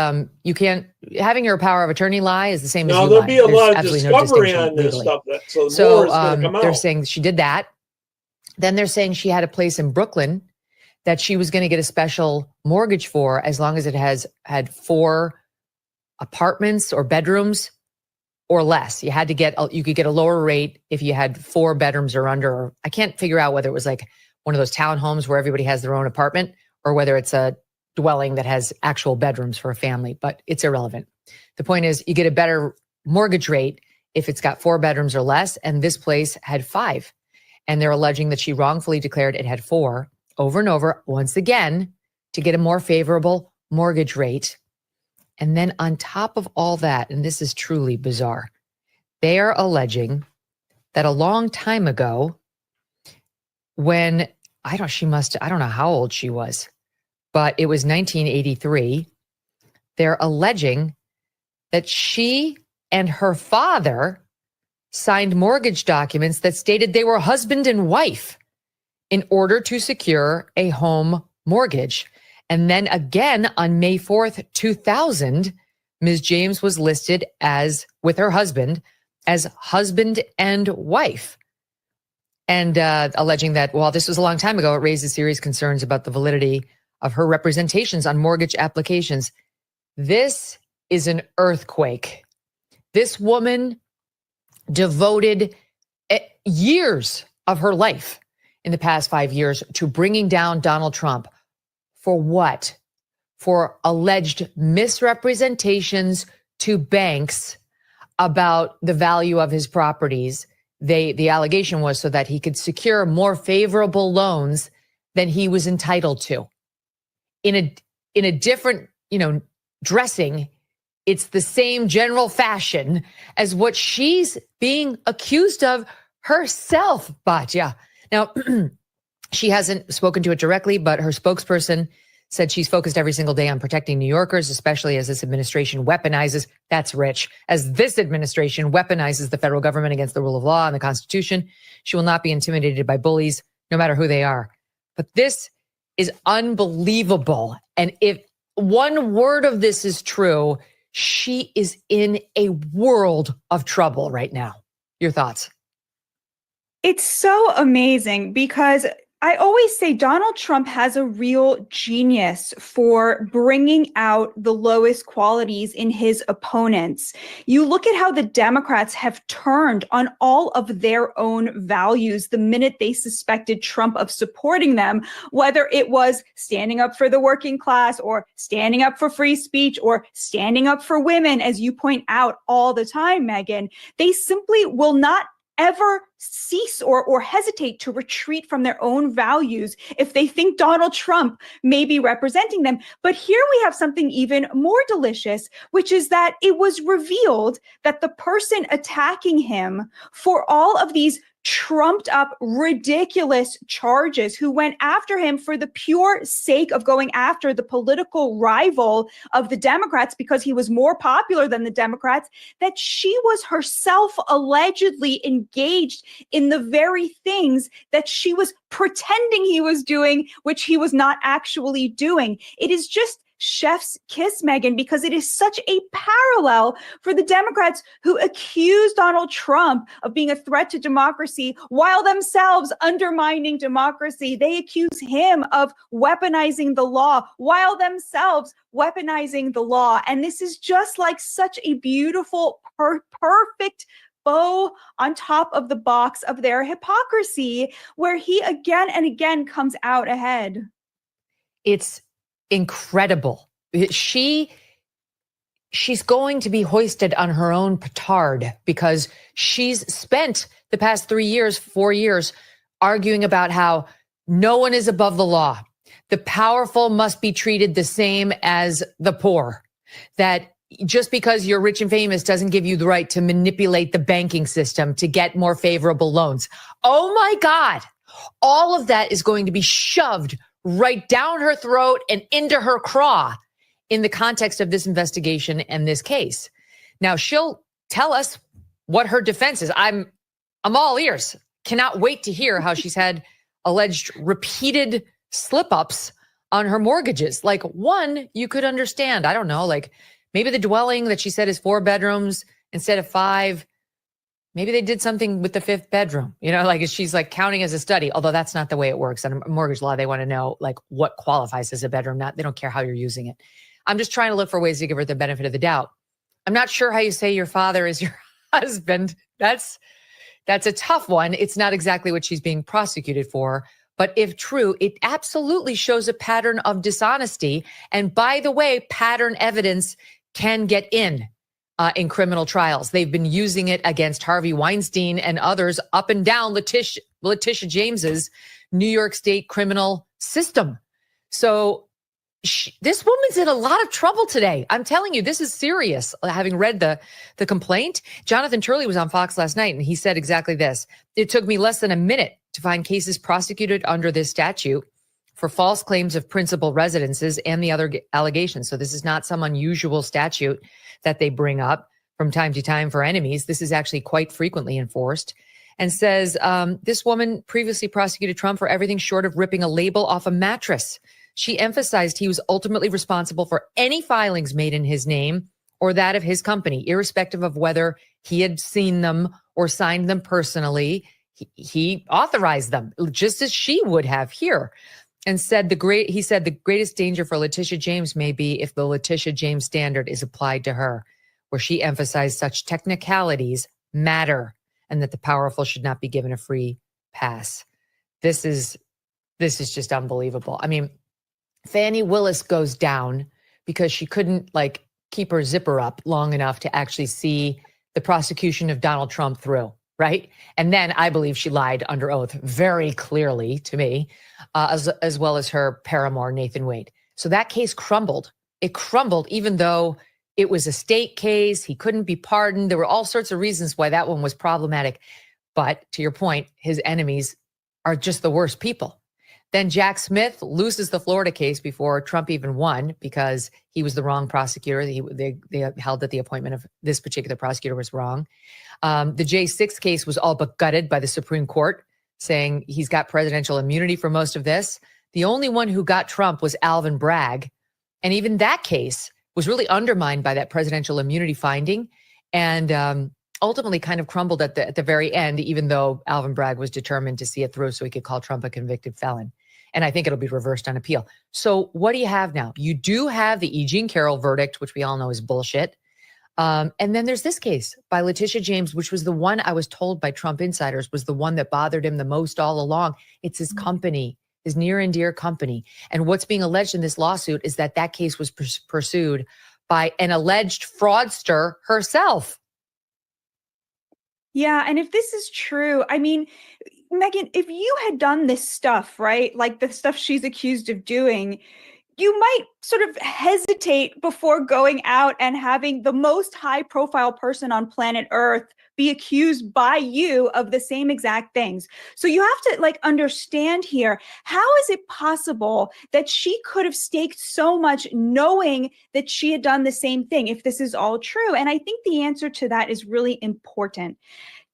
you can't, having your power of attorney lie is the same as you there'll lie. be a There's lot of absolutely no discovery distinction on this legally. stuff. So more is So going to come they're out. saying she did that. Then they're saying she had a place in Brooklyn that she was going to get a special mortgage for as long as it had 4 apartments or bedrooms or less. You could get a lower rate if you had 4 bedrooms or under. Or I can't figure out whether it was like one of those townhomes where everybody has their own apartment or whether it's a dwelling that has actual bedrooms for a family, but it's irrelevant. The point is you get a better mortgage rate if it's got 4 bedrooms or less, and this place had 5. And they're alleging that she wrongfully declared it had 4 over and over, once again, to get a more favorable mortgage rate. And then on top of all that, and this is truly bizarre, they are alleging that a long time ago, when, I don't know how old she was, but it was 1983, they're alleging that she and her father signed mortgage documents that stated they were husband and wife in order to secure a home mortgage. And then again, on May 4th, 2000, Ms. James was listed as, with her husband, as husband and wife. And alleging that while this was a long time ago, it raises serious concerns about the validity of her representations on mortgage applications. This is an earthquake. This woman devoted years of her life in the past 5 years to bringing down Donald Trump. For what? For alleged misrepresentations to banks about the value of his properties. The allegation was so that he could secure more favorable loans than he was entitled to. In a different, dressing, it's the same general fashion as what she's being accused of herself, Batya. Now, she hasn't spoken to it directly, but her spokesperson said she's focused every single day on protecting New Yorkers, especially as this administration weaponizes, that's rich, as this administration weaponizes the federal government against the rule of law and the Constitution. She will not be intimidated by bullies, no matter who they are. But this is unbelievable. And if one word of this is true, she is in a world of trouble right now. Your thoughts? It's so amazing because I always say Donald Trump has a real genius for bringing out the lowest qualities in his opponents. You look at how the Democrats have turned on all of their own values the minute they suspected Trump of supporting them, whether it was standing up for the working class or standing up for free speech or standing up for women, as you point out all the time, Megyn. They simply will not ever cease or hesitate to retreat from their own values if they think Donald Trump may be representing them. But here we have something even more delicious, which is that it was revealed that the person attacking him for all of these trumped up, ridiculous charges, who went after him for the pure sake of going after the political rival of the Democrats because he was more popular than the Democrats, that she was herself allegedly engaged in the very things that she was pretending he was doing, which he was not actually doing. It is just chef's kiss, Megyn, because it is such a parallel for the Democrats who accuse Donald Trump of being a threat to democracy while themselves undermining democracy. They accuse him of weaponizing the law while themselves weaponizing the law. And this is just like such a beautiful, perfect bow on top of the box of their hypocrisy, where he again and again comes out ahead. It's incredible. She's going to be hoisted on her own petard because she's spent the past 4 years, arguing about how no one is above the law, the powerful must be treated the same as the poor. That just because you're rich and famous doesn't give you the right to manipulate the banking system to get more favorable loans. Oh my God. All of that is going to be shoved right down her throat and into her craw in the context of this investigation and this case. Now she'll tell us what her defense is. I'm all ears. Cannot wait to hear how she's had alleged repeated slip-ups on her mortgages. Like, one, you could understand. I don't know, like maybe the dwelling that she said is 4 bedrooms instead of 5. Maybe they did something with the 5th bedroom, like she's like counting as a study, although that's not the way it works. Under mortgage law, they want to know like what qualifies as a bedroom. They don't care how you're using it. I'm just trying to look for ways to give her the benefit of the doubt. I'm not sure how you say your father is your husband. That's a tough one. It's not exactly what she's being prosecuted for. But if true, it absolutely shows a pattern of dishonesty. And by the way, pattern evidence can get in criminal trials. They've been using it against Harvey Weinstein and others up and down Letitia James's New York State criminal system. So this woman's in a lot of trouble today. I'm telling you, this is serious. Having read the complaint, Jonathan Turley was on Fox last night, and he said exactly this. It took me less than a minute to find cases prosecuted under this statute for false claims of principal residences and the other allegations. So this is not some unusual statute that they bring up from time to time for enemies. This is actually quite frequently enforced. And says this woman previously prosecuted Trump for everything short of ripping a label off a mattress. She emphasized he was ultimately responsible for any filings made in his name or that of his company, irrespective of whether he had seen them or signed them personally. He authorized them, just as she would have here. And said the greatest danger for Letitia James may be if the Letitia James standard is applied to her, where she emphasized such technicalities matter and that the powerful should not be given a free pass. This is just unbelievable. I mean, Fani Willis goes down because she couldn't keep her zipper up long enough to actually see the prosecution of Donald Trump through, right? And then I believe she lied under oath very clearly to me, as well as her paramour, Nathan Wade. So that case crumbled. It crumbled even though it was a state case. He couldn't be pardoned. There were all sorts of reasons why that one was problematic. But to your point, his enemies are just the worst people. Then Jack Smith loses the Florida case before Trump even won because he was the wrong prosecutor. They held that the appointment of this particular prosecutor was wrong. The J6 case was all but gutted by the Supreme Court, saying he's got presidential immunity for most of this. The only one who got Trump was Alvin Bragg. And even that case was really undermined by that presidential immunity finding and ultimately kind of crumbled at the very end, even though Alvin Bragg was determined to see it through so he could call Trump a convicted felon. And I think it'll be reversed on appeal. So what do you have now? You do have the E. Jean Carroll verdict, which we all know is bullshit. And then there's this case by Letitia James, which was the one I was told by Trump insiders was the one that bothered him the most all along. It's his company, his near and dear company. And what's being alleged in this lawsuit is that that case was pursued by an alleged fraudster herself. Yeah. And if this is true, I mean, Megyn, if you had done this stuff, right, like the stuff she's accused of doing, you might sort of hesitate before going out and having the most high profile person on planet Earth be accused by you of the same exact things. So you have to understand here, how is it possible that she could have staked so much knowing that she had done the same thing if this is all true? And I think the answer to that is really important.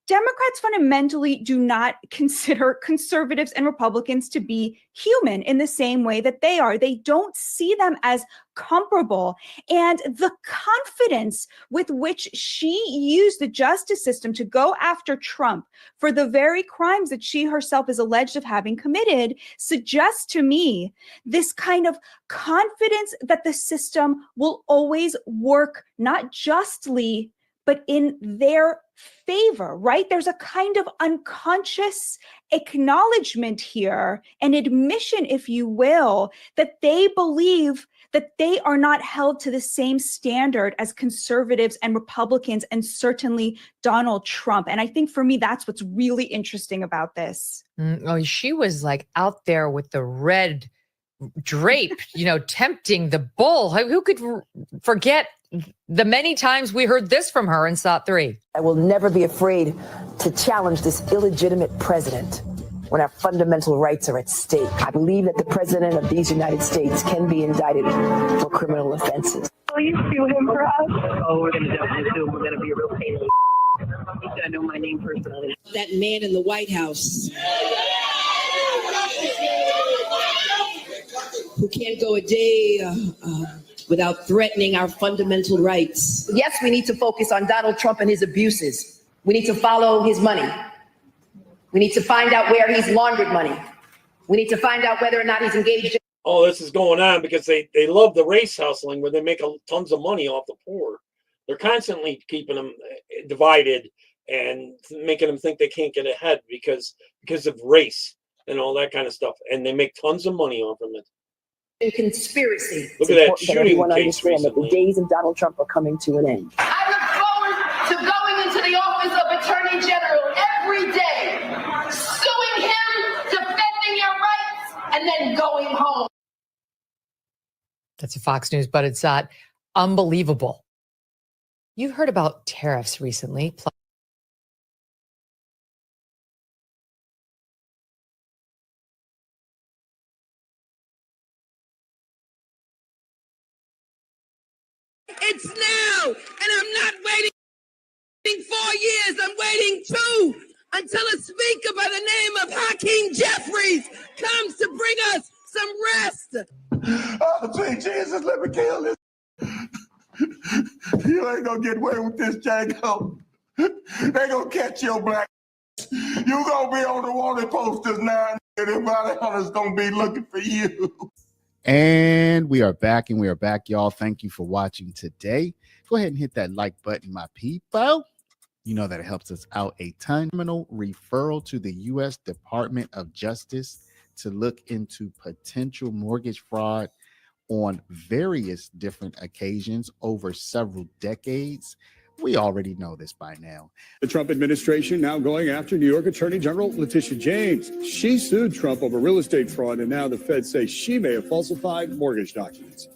Democrats fundamentally do not consider conservatives and Republicans to be human in the same way that they are. They don't see them as comparable. And the confidence with which she used the justice system to go after Trump for the very crimes that she herself is alleged of having committed suggests to me this kind of confidence that the system will always work not justly, but in their favor, right? There's a kind of unconscious acknowledgement here, an admission, if you will, that they believe that they are not held to the same standard as conservatives and Republicans, and certainly Donald Trump. And I think for me, that's what's really interesting about this. She was out there with the red drape, tempting the bull. Who could forget the many times we heard this from her in SOT 3? I will never be afraid to challenge this illegitimate president when our fundamental rights are at stake. I believe that the president of these United States can be indicted for criminal offenses. Will you sue him for us? Oh, we're going to definitely sue him. We're going to be a real pain in the He's going to know my name personally. That man in the White House who can't go a day without threatening our fundamental rights. Yes, we need to focus on Donald Trump and his abuses. We need to follow his money. We need to find out where he's laundered money. We need to find out whether or not he's engaged in. Oh, this is going on because they love the race hustling where they make tons of money off the poor. They're constantly keeping them divided and making them think they can't get ahead because of race and all that kind of stuff. And they make tons of money off of it. In conspiracy. Look at that shooting case that recently. the days of Donald Trump are coming to an end. I look forward to going into the office of Attorney General every day, suing him, defending your rights, and then going home. That's a Fox News, but it's not unbelievable. You've heard about tariffs recently. It's now, and I'm not waiting 4 years. I'm waiting 2 until a speaker by the name of Hakeem Jeffries comes to bring us some rest. Oh, sweet Jesus, let me kill this. You ain't gonna get away with this, Django. They gonna catch your black. You gonna be on the wanted posters now, and everybody else gonna be looking for you. And we are back, y'all. Thank you for watching today. Go ahead and hit that like button, my people. You know that it helps us out a ton. Criminal referral to the U.S. Department of Justice to look into potential mortgage fraud on various different occasions over several decades. We already know this by now. The Trump administration now going after New York Attorney General Letitia James. She sued Trump over real estate fraud, and now the feds say she may have falsified mortgage documents.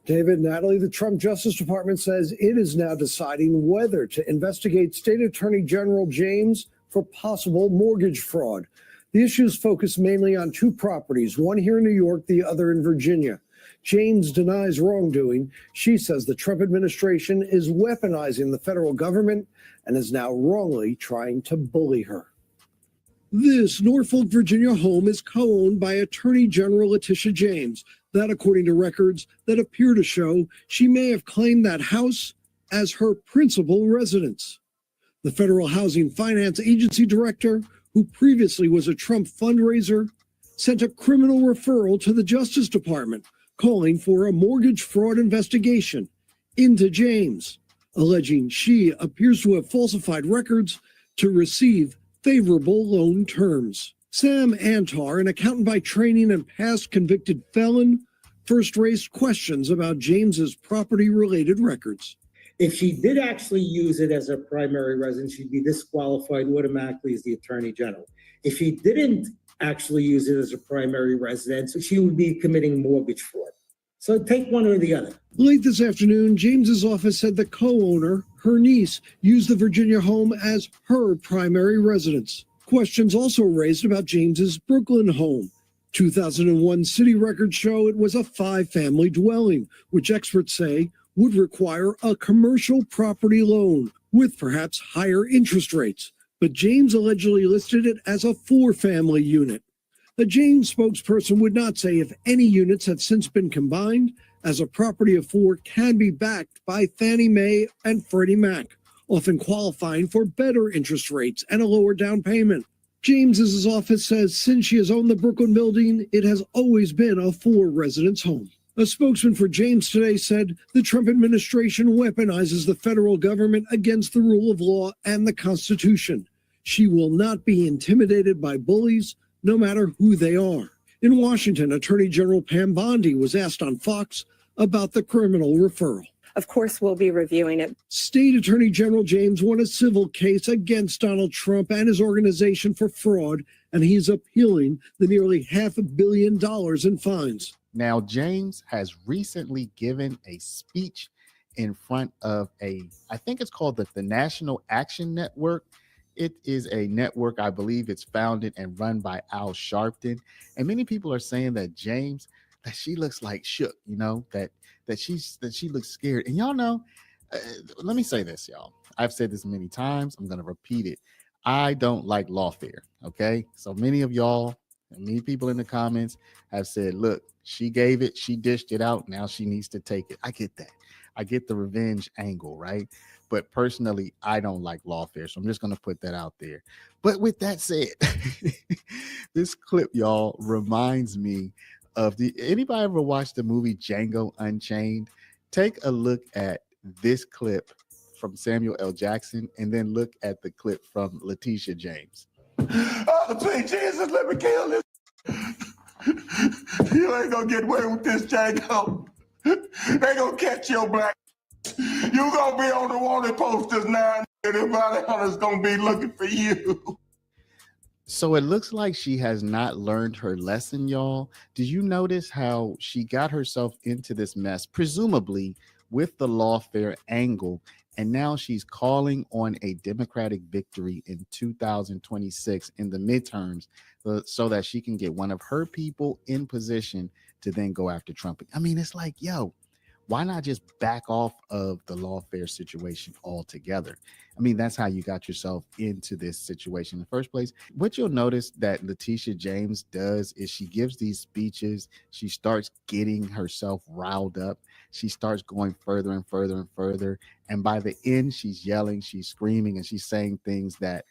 David, Natalie, the Trump Justice Department says it is now deciding whether to investigate State Attorney General James for possible mortgage fraud. The issues focus mainly on 2 properties, one here in New York, the other in Virginia. James denies wrongdoing. She says the Trump administration is weaponizing the federal government and is now wrongly trying to bully her. This Norfolk, Virginia home is co-owned by Attorney General Letitia James. That, according to records that appear to show she may have claimed that house as her principal residence. The Federal Housing Finance Agency director, who previously was a Trump fundraiser, sent a criminal referral to the Justice Department calling for a mortgage fraud investigation into James, alleging she appears to have falsified records to receive favorable loan terms. Sam Antar, an accountant by training and past convicted felon, first raised questions about James's property-related records. If she did actually use it as a primary residence, she'd be disqualified automatically as the Attorney General. If she didn't actually use it as a primary residence, she would be committing mortgage fraud. So take one or the other. Late this afternoon, James's office said the co-owner, her niece, used the Virginia home as her primary residence. Questions also raised about James's Brooklyn home. 2001 city records show it was a 5-family dwelling, which experts say would require a commercial property loan with perhaps higher interest rates. But James allegedly listed it as a 4-family unit. The James spokesperson would not say if any units have since been combined, as a property of 4 can be backed by Fannie Mae and Freddie Mac, often qualifying for better interest rates and a lower down payment. James's office says since she has owned the Brooklyn building, it has always been a 4-residence home. A spokesman for James today said the Trump administration weaponizes the federal government against the rule of law and the Constitution. She will not be intimidated by bullies, no matter who they are. In Washington, Attorney General Pam Bondi was asked on Fox about the criminal referral. Of course, we'll be reviewing it. State Attorney General James won a civil case against Donald Trump and his organization for fraud, and he's appealing the nearly $500 million in fines. Now, James has recently given a speech in front of I think it's called the National Action Network. It is a network, I believe it's founded and run by Al Sharpton. And many people are saying that that she looks like shook, that she looks scared. And y'all know, let me say this, y'all. I've said this many times. I'm going to repeat it. I don't like lawfare. Okay. So many of y'all and many people in the comments have said, look, she gave it, she dished it out. Now she needs to take it. I get that. I get the revenge angle, right? But personally, I don't like lawfare. So I'm just going to put that out there. But with that said, this clip, y'all, reminds me of anybody ever watched the movie Django Unchained? Take a look at this clip from Samuel L. Jackson and then look at the clip from Letitia James. Oh, sweet Jesus, let me kill this. You ain't gonna get away with this, Django. They gonna catch your black. You gonna be on the wanted posters now. Everybody on us gonna be looking for you. So it looks like she has not learned her lesson, y'all. Did you notice how she got herself into this mess, presumably with the lawfare angle, and now she's calling on a Democratic victory in 2026 in the midterms so that she can get one of her people in position to then go after Trump. I mean, it's like, yo, why not just back off of the lawfare situation altogether? I mean, that's how you got yourself into this situation in the first place. What you'll notice that Letitia James does is she gives these speeches. She starts getting herself riled up. She starts going further and further and further. And by the end, she's yelling, she's screaming, and she's saying things that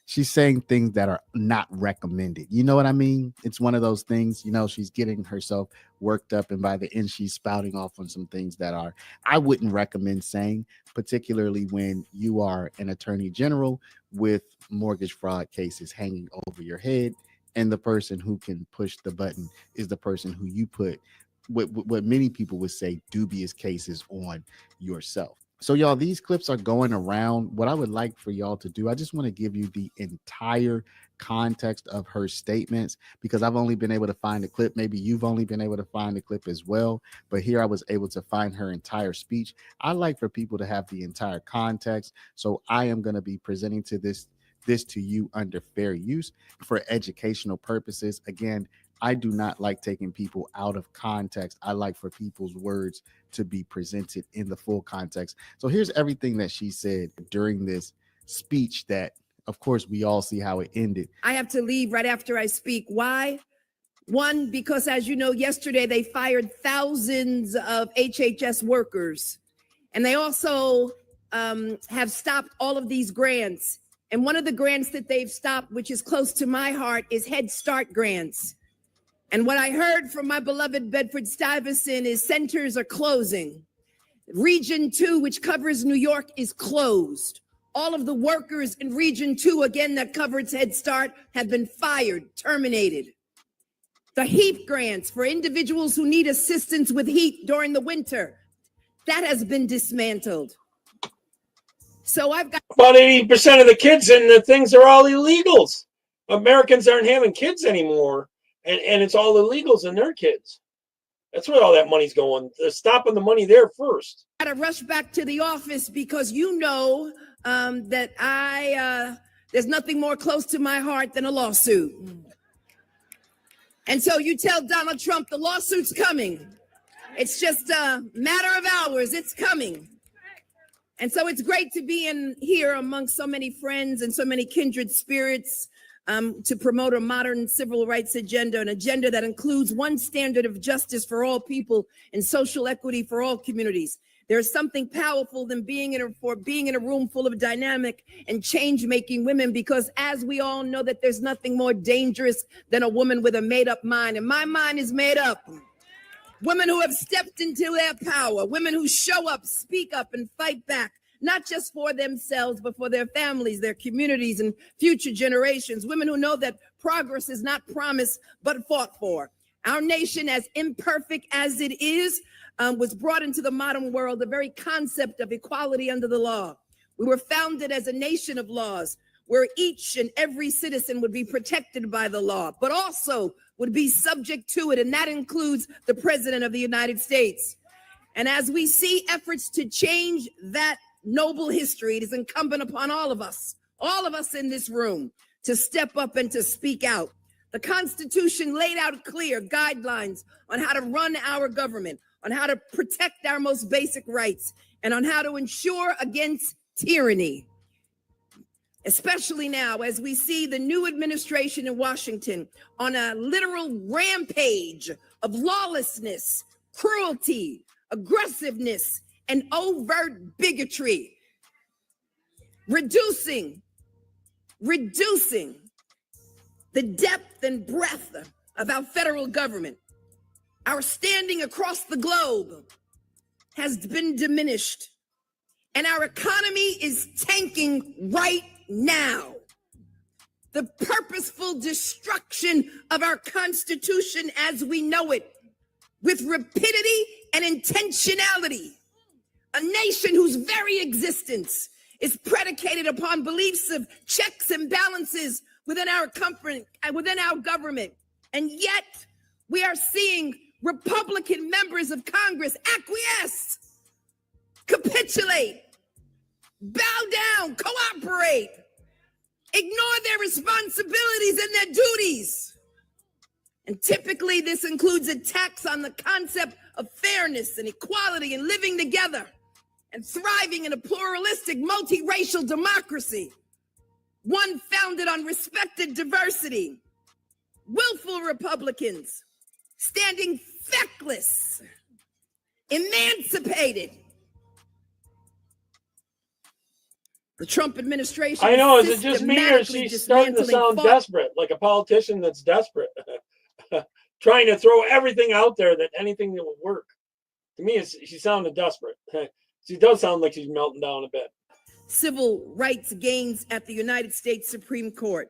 are not recommended. You know what I mean? It's one of those things, she's getting herself worked up. And by the end, she's spouting off on some things that I wouldn't recommend saying, particularly when you are an attorney general with mortgage fraud cases hanging over your head. And the person who can push the button is the person who you put what many people would say dubious cases on yourself. So y'all, these clips are going around. What I would like for y'all to do, I just want to give you the entire context of her statements, because I've only been able to find a clip. Maybe you've only been able to find a clip as well, but here I was able to find her entire speech. I like for people to have the entire context. So I am going to be presenting this to you under fair use for educational purposes. Again, I do not like taking people out of context. I like for people's words to be presented in the full context. So here's everything that she said during this speech that, of course, we all see how it ended. I have to leave right after I speak. Why? One, because as you know, yesterday they fired thousands of HHS workers, and they also have stopped all of these grants. And one of the grants that they've stopped, which is close to my heart, is Head Start grants. And what I heard from my beloved Bedford-Stuyvesant is centers are closing. Region 2, which covers New York, is closed. All of the workers in Region 2, again, that covers Head Start, have been fired, terminated. The HEAP grants for individuals who need assistance with heat during the winter, that has been dismantled. So I've got about 80% of the kids in the things are all illegals. Americans aren't having kids anymore, and it's all illegals and their kids. That's where all that money's going. They're stopping the money there first. I got to rush back to the office because you know that there's nothing more close to my heart than a lawsuit. And so you tell Donald Trump the lawsuit's coming. It's just a matter of hours. It's coming. And so it's great to be in here amongst so many friends and so many kindred spirits to promote a modern civil rights agenda, an agenda that includes one standard of justice for all people and social equity for all communities. There's something powerful than being in a room full of dynamic and change-making women, because as we all know that there's nothing more dangerous than a woman with a made-up mind. And my mind is made up. Women who have stepped into their power, women who show up, speak up, and fight back, not just for themselves, but for their families, their communities, and future generations. Women who know that progress is not promised, but fought for. Our nation, as imperfect as it is, was brought into the modern world, the very concept of equality under the law. We were founded as a nation of laws, where each and every citizen would be protected by the law, but also would be subject to it, and that includes the President of the United States. And as we see efforts to change that noble history, it is incumbent upon all of us in this room, to step up and to speak out. The Constitution laid out clear guidelines on how to run our government, on how to protect our most basic rights, and on how to ensure against tyranny. Especially now, as we see the new administration in Washington on a literal rampage of lawlessness, cruelty, aggressiveness, and overt bigotry, reducing the depth and breadth of our federal government. Our standing across the globe has been diminished, and our economy is tanking right now. The purposeful destruction of our Constitution as we know it, with rapidity and intentionality. A nation whose very existence is predicated upon beliefs of checks and balances within our government. And yet we are seeing Republican members of Congress acquiesce, capitulate, bow down, cooperate, ignore their responsibilities and their duties. And typically this includes attacks on the concept of fairness and equality and living together and thriving in a pluralistic, multiracial democracy, one founded on respected diversity. Willful Republicans standing feckless, emancipated. The Trump administration. I know, is it just me or she's starting to sound desperate, like a politician that's desperate, trying to throw everything out there that anything that would work? To me, she sounded desperate. She does sound like she's melting down a bit. Civil rights gains at the United States Supreme Court,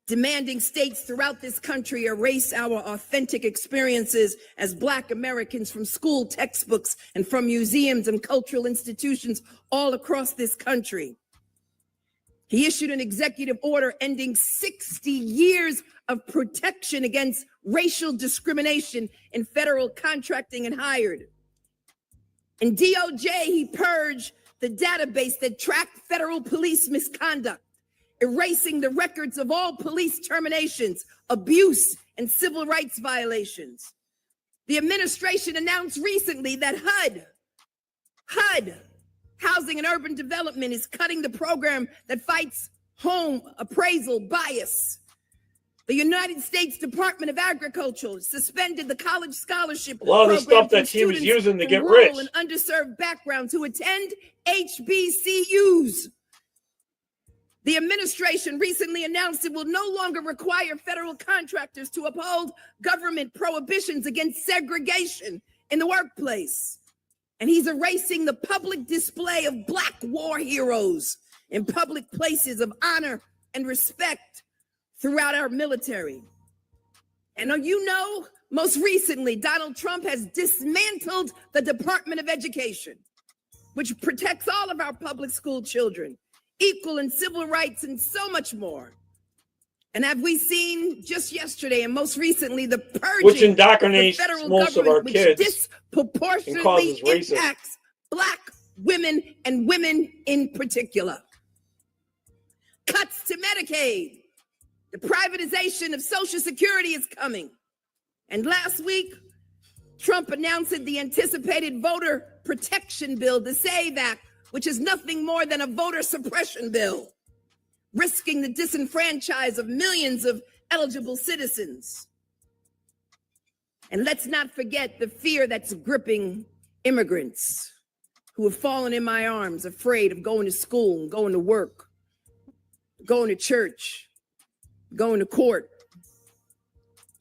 demanding states throughout this country erase our authentic experiences as Black Americans from school textbooks and from museums and cultural institutions all across this country. He issued an executive order ending 60 years of protection against racial discrimination in federal contracting and hired. In DOJ, he purged the database that tracked federal police misconduct, erasing the records of all police terminations, abuse, and civil rights violations. The administration announced recently that HUD, Housing and Urban Development, is cutting the program that fights home appraisal bias. The United States Department of Agriculture suspended the college scholarship a lot of the program stuff that for she was students using to from get rural rich. and underserved backgrounds who attend HBCUs. The administration recently announced it will no longer require federal contractors to uphold government prohibitions against segregation in the workplace. And he's erasing the public display of Black war heroes in public places of honor and respect throughout our military. And you know, most recently, Donald Trump has dismantled the Department of Education, which protects all of our public school children, equal and civil rights, and so much more. And have we seen just yesterday and most recently the purging which indoctrinates of the federal most of our government, kids which disproportionately and causes racism. impacts Black women and women in particular. Cuts to Medicaid. The privatization of Social Security is coming. And last week, Trump announced the anticipated voter protection bill, the SAVE Act, which is nothing more than a voter suppression bill, risking the disenfranchise of millions of eligible citizens. And let's not forget the fear that's gripping immigrants who have fallen in my arms, afraid of going to school, going to work, going to church, going to court.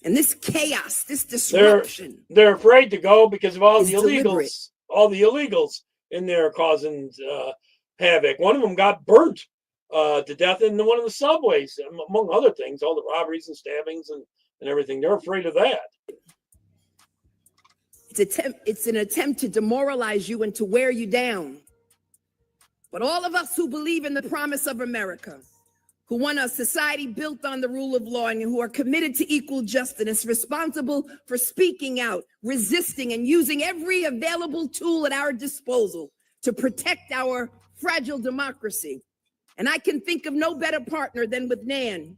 And this chaos, this disruption. They're afraid to go because of all the illegals, deliberate. all the illegals in there causing havoc. One of them got burnt to death in one of the subways, among other things, all the robberies and stabbings and everything. They're afraid of that. It's an attempt to demoralize you and to wear you down. But all of us who believe in the promise of America, who want a society built on the rule of law and who are committed to equal justice, responsible for speaking out, resisting, and using every available tool at our disposal to protect our fragile democracy. And I can think of no better partner than with Nan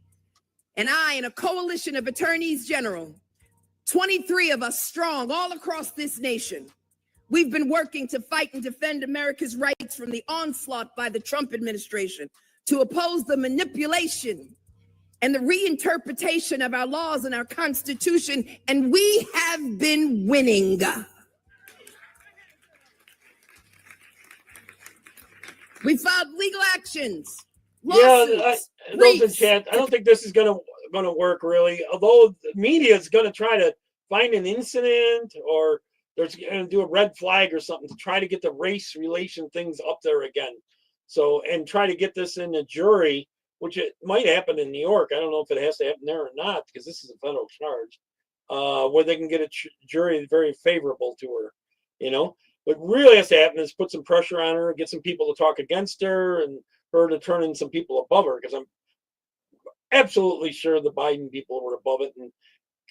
and I and a coalition of attorneys general, 23 of us strong all across this nation. We've been working to fight and defend America's rights from the onslaught by the Trump administration, to oppose the manipulation and the reinterpretation of our laws and our Constitution, and we have been winning. We filed legal actions, lawsuits, those in chat, I don't think this is gonna work really. Although the media is gonna try to find an incident, or they're gonna do a red flag or something to try to get the race relation things up there again. So, and try to get this in a jury, which it might happen in New York. I don't know if it has to happen there or not, because this is a federal charge, where they can get a jury very favorable to her, you know. What really has to happen is put some pressure on her, get some people to talk against her, and her to turn in some people above her, because I'm absolutely sure the Biden people were above it and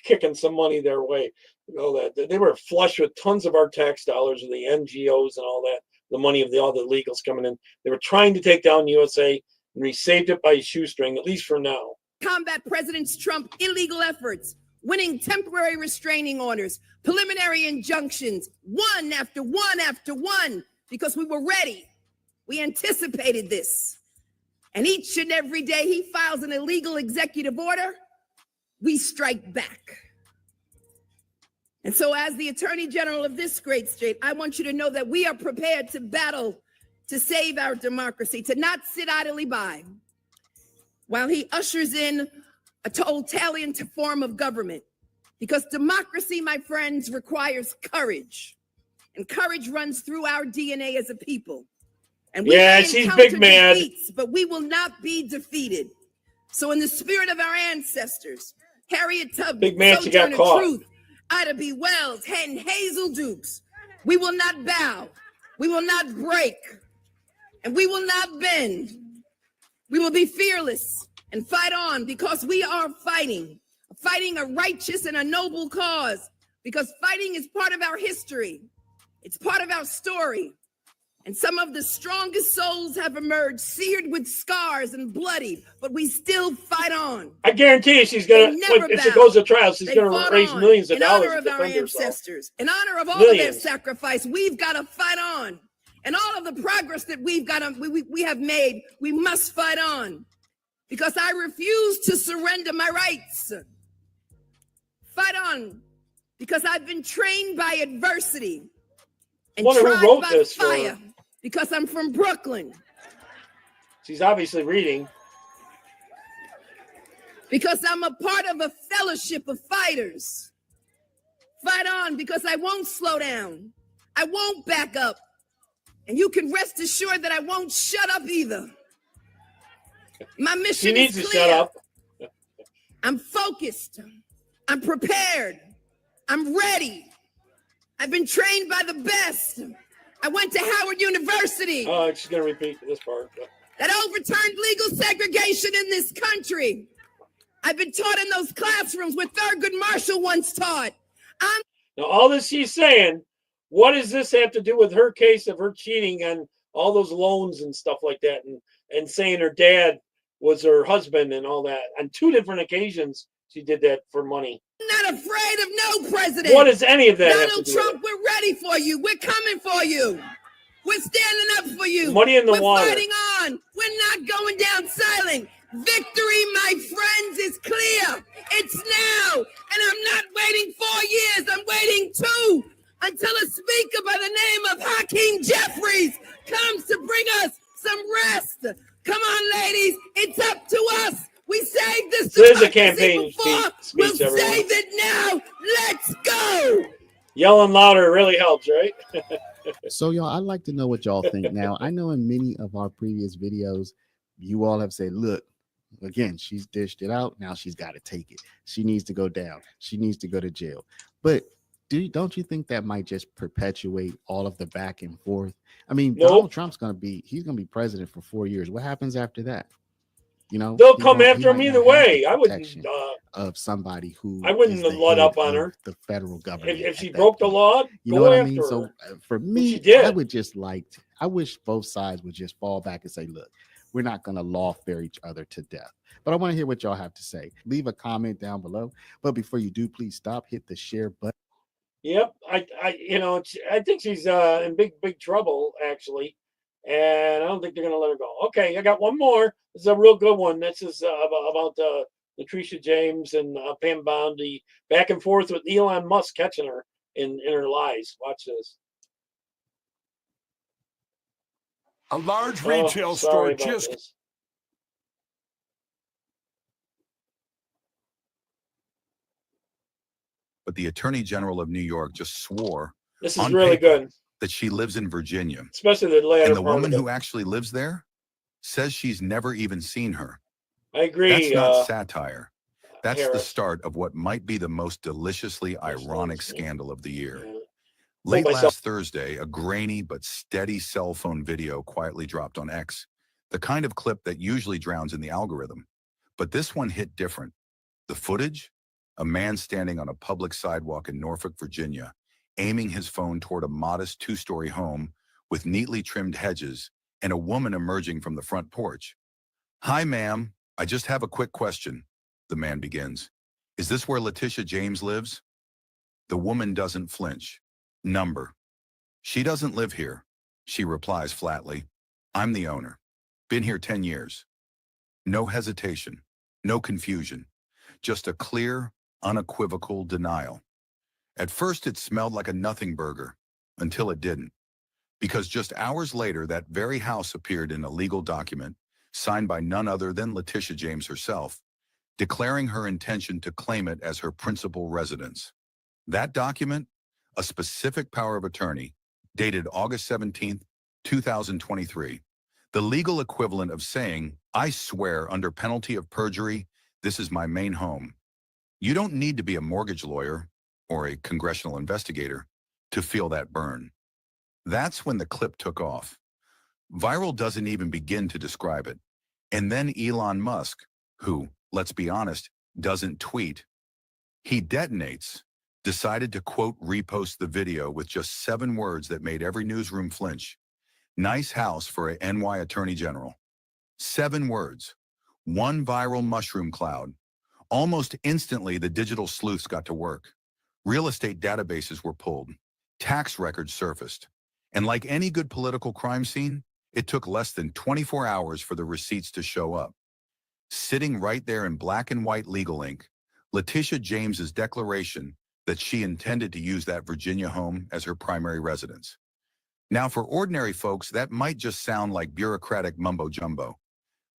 kicking some money their way. You know, that they were flush with tons of our tax dollars and the NGOs and all that, the money of all the illegals coming in. They were trying to take down USA, and we saved it by a shoestring, at least for now. Combat President Trump's illegal efforts, winning temporary restraining orders, preliminary injunctions, one after one after one, because we were ready. We anticipated this. And each and every day he files an illegal executive order, we strike back. And so as the Attorney General of this great state, I want you to know that we are prepared to battle to save our democracy, to not sit idly by while he ushers in a totalitarian form of government. Because democracy, my friends, requires courage. And courage runs through our DNA as a people. And we may she's encounter big mad. defeats, but we will not be defeated. So in the spirit of our ancestors, Harriet Tubman, Big man, she got Sojourner caught. Truth, Ida B. Wells, and Hazel Dukes, we will not bow, we will not break, and we will not bend. We will be fearless and fight on, because we are fighting a righteous and a noble cause, because fighting is part of our history. It's part of our story. And some of the strongest souls have emerged, seared with scars and bloodied, but we still fight on. I guarantee you she's going to, if it goes to trial, she's going to raise millions of dollars in honor to of our defend herself. ancestors, in honor of all Millions. of their sacrifice. We've got to fight on. And all of the progress that we have made, we must fight on. Because I refuse to surrender my rights. Fight on. Because I've been trained by adversity and Wonder who tried wrote by this for fire. her. Because I'm from Brooklyn. She's obviously reading. Because I'm a part of a fellowship of fighters. Fight on, because I won't slow down. I won't back up. And you can rest assured that I won't shut up either. My mission She needs is to clear. shut up. I'm focused. I'm prepared. I'm ready. I've been trained by the best. I went to Howard University. Oh, she's going to repeat this part. That overturned legal segregation in this country. I've been taught in those classrooms where Thurgood Marshall once taught. Now, all this she's saying, what does this have to do with her case of her cheating on all those loans and stuff like that, and saying her dad was her husband and all that? On 2 different occasions, she did that for money. I'm not afraid of no president. What does any of that have to Donald do with Trump, we're ready for you. We're coming for you. We're standing up for you. Money in the we're water. Fighting on. We're not going down silent. Victory, my friends, is clear. It's now. And I'm not waiting 4 years. I'm waiting 2 until a speaker by the name of Hakeem Jeffries comes to bring us some rest. Come on, ladies. It's up to us. We saved this. This is a campaign before. speech, We'll everyone. save it now. Let's go. Yelling louder really helps, right? So, y'all, I'd like to know what y'all think. Now, I know in many of our previous videos, you all have said, look, again, she's dished it out. Now she's got to take it. She needs to go down. She needs to go to jail. But don't you think that might just perpetuate all of the back and forth? I mean, Nope. Donald Trump's going to be president for 4 years. What happens after that? You know, They'll he come don't- he after him might either not have way. the I wouldn't. protection of somebody who I wouldn't is the let head up on of her. the federal government. If she at that broke the point. law, You go know what I after mean? her. So for she me, I did. would just I wish both sides would just fall back and say, look, we're not going to lawfare each other to death. But I want to hear what y'all have to say. Leave a comment down below. But before you do, please stop, hit the share button. Yep, I think she's in big trouble actually, and I don't think they're gonna let her go. Okay, I got one more. This is a real good one. This is about Latricia James and Pam Bondi back and forth with Elon Musk catching her in her lies. Watch this. A large Oh, retail sorry store about just this. But the Attorney General of New York just swore This is on really paper good, that she lives in Virginia. especially the latter And the part woman of it. who actually lives there says she's never even seen her. I agree. That's not satire. That's the Harris. start of what might be the most deliciously ironic scandal of the year. Yeah. Late myself. last Thursday, a grainy but steady cell phone video quietly dropped on X, the kind of clip that usually drowns in the algorithm. But this one hit different. The footage? A man standing on a public sidewalk in Norfolk, Virginia, aiming his phone toward a modest two-story home with neatly trimmed hedges and a woman emerging from the front porch. "Hi, ma'am. I just have a quick question," the man begins. "Is this where Letitia James lives?" The woman doesn't flinch. "Number." "She doesn't live here," she replies flatly. "I'm the owner. Been here 10 years. No hesitation, no confusion, just a clear, unequivocal denial. At first, it smelled like a nothing burger, until it didn't. Because just hours later, that very house appeared in a legal document signed by none other than Letitia James herself, declaring her intention to claim it as her principal residence. That document, a specific power of attorney, dated August 17th, 2023, the legal equivalent of saying, "I swear under penalty of perjury, this is my main home." You don't need to be a mortgage lawyer or a congressional investigator to feel that burn. That's when the clip took off. Viral doesn't even begin to describe it. And then Elon Musk, who, let's be honest, doesn't tweet, he detonates, decided to quote repost the video with just 7 words that made every newsroom flinch. "Nice house for a NY Attorney General." 7 words. One viral mushroom cloud. Almost instantly, the digital sleuths got to work. Real estate databases were pulled. Tax records surfaced. And like any good political crime scene, it took less than 24 hours for the receipts to show up. Sitting right there in black and white legal ink, Letitia James's declaration that she intended to use that Virginia home as her primary residence. Now, for ordinary folks, that might just sound like bureaucratic mumbo-jumbo.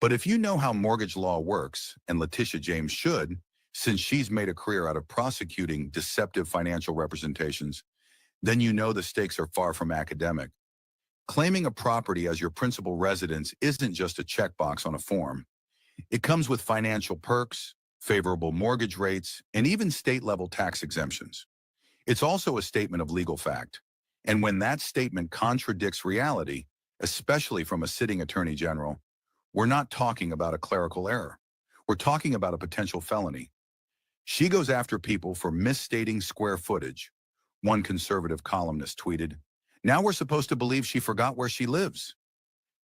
But if you know how mortgage law works, and Letitia James should, since she's made a career out of prosecuting deceptive financial representations, then you know the stakes are far from academic. Claiming a property as your principal residence isn't just a checkbox on a form. It comes with financial perks, favorable mortgage rates, and even state-level tax exemptions. It's also a statement of legal fact. And when that statement contradicts reality, especially from a sitting attorney general, we're not talking about a clerical error. We're talking about a potential felony. She goes after people for misstating square footage. One conservative columnist tweeted, "Now we're supposed to believe she forgot where she lives."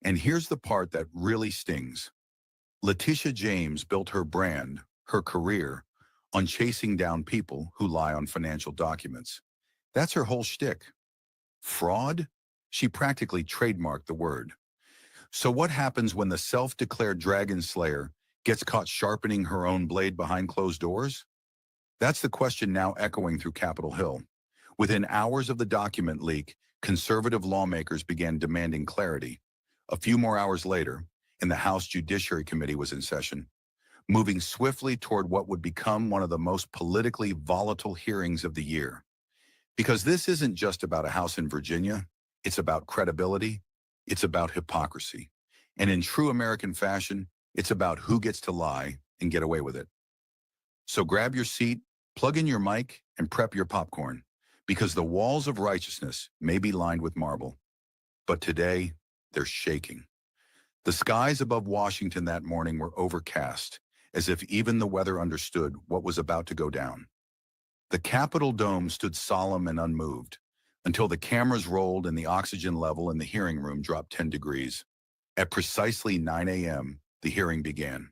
And here's the part that really stings. Letitia James built her brand, her career, on chasing down people who lie on financial documents. That's her whole shtick. Fraud? She practically trademarked the word. So what happens when the self-declared dragon slayer gets caught sharpening her own blade behind closed doors? That's the question now echoing through Capitol Hill. Within hours of the document leak, conservative lawmakers began demanding clarity. A few more hours later, and the House Judiciary Committee was in session, moving swiftly toward what would become one of the most politically volatile hearings of the year. Because this isn't just about a house in Virginia, it's about credibility, it's about hypocrisy. And in true American fashion, it's about who gets to lie and get away with it. So grab your seat, plug in your mic, and prep your popcorn, because the walls of righteousness may be lined with marble, but today they're shaking. The skies above Washington that morning were overcast, as if even the weather understood what was about to go down. The Capitol dome stood solemn and unmoved until the cameras rolled and the oxygen level in the hearing room dropped 10 degrees. At precisely 9 a.m., the hearing began.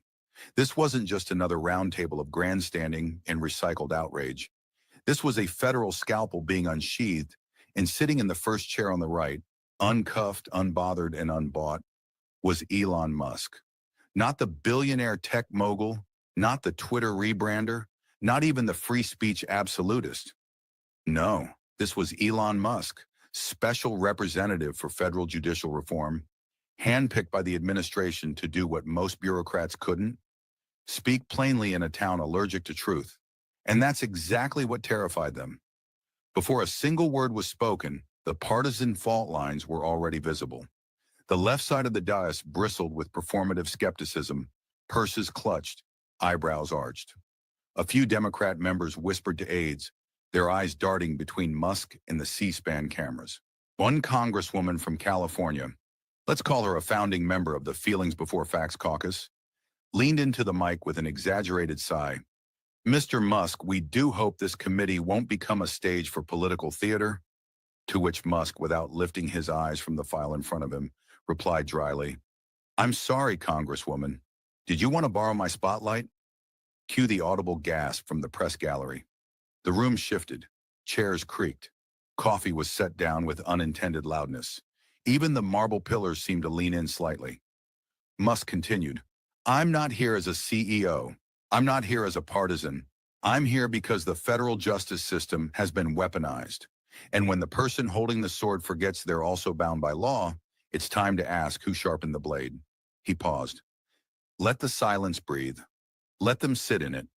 This wasn't just another roundtable of grandstanding and recycled outrage. This was a federal scalpel being unsheathed, and sitting in the first chair on the right, uncuffed, unbothered, and unbought, was Elon Musk. Not the billionaire tech mogul, not the Twitter rebrander, not even the free speech absolutist. No, this was Elon Musk, special representative for federal judicial reform, handpicked by the administration to do what most bureaucrats couldn't, speak plainly in a town allergic to truth. And that's exactly what terrified them. Before a single word was spoken, the partisan fault lines were already visible. The left side of the dais bristled with performative skepticism, purses clutched, eyebrows arched. A few Democrat members whispered to aides, their eyes darting between Musk and the C-SPAN cameras. One congresswoman from California, let's call her a founding member of the Feelings Before Facts caucus, leaned into the mic with an exaggerated sigh. Mr. Musk, we do hope this committee won't become a stage for political theater. To which Musk, without lifting his eyes from the file in front of him, replied dryly, I'm sorry, Congresswoman. Did you want to borrow my spotlight? Cue the audible gasp from the press gallery. The room shifted. Chairs creaked. Coffee was set down with unintended loudness. Even the marble pillars seemed to lean in slightly. Musk continued, I'm not here as a CEO. I'm not here as a partisan. I'm here because the federal justice system has been weaponized. And when the person holding the sword forgets they're also bound by law, it's time to ask who sharpened the blade. He paused. Let the silence breathe. Let them sit in it.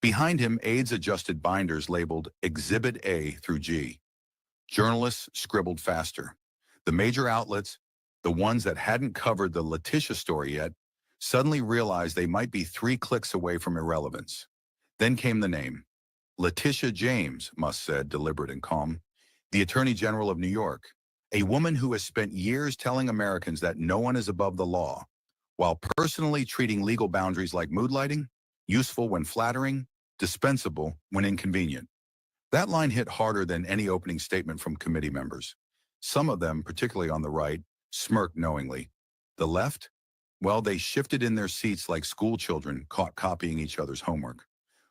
Behind him, aides adjusted binders labeled Exhibit A through G. Journalists scribbled faster. The major outlets, the ones that hadn't covered the Letitia story yet, suddenly realized they might be 3 clicks away from irrelevance. Then came the name. Letitia James, Musk said, deliberate and calm, the Attorney General of New York, a woman who has spent years telling Americans that no one is above the law, while personally treating legal boundaries like mood lighting, useful when flattering, dispensable when inconvenient. That line hit harder than any opening statement from committee members. Some of them, particularly on the right, smirked knowingly. The left? Well, they shifted in their seats like school children caught copying each other's homework.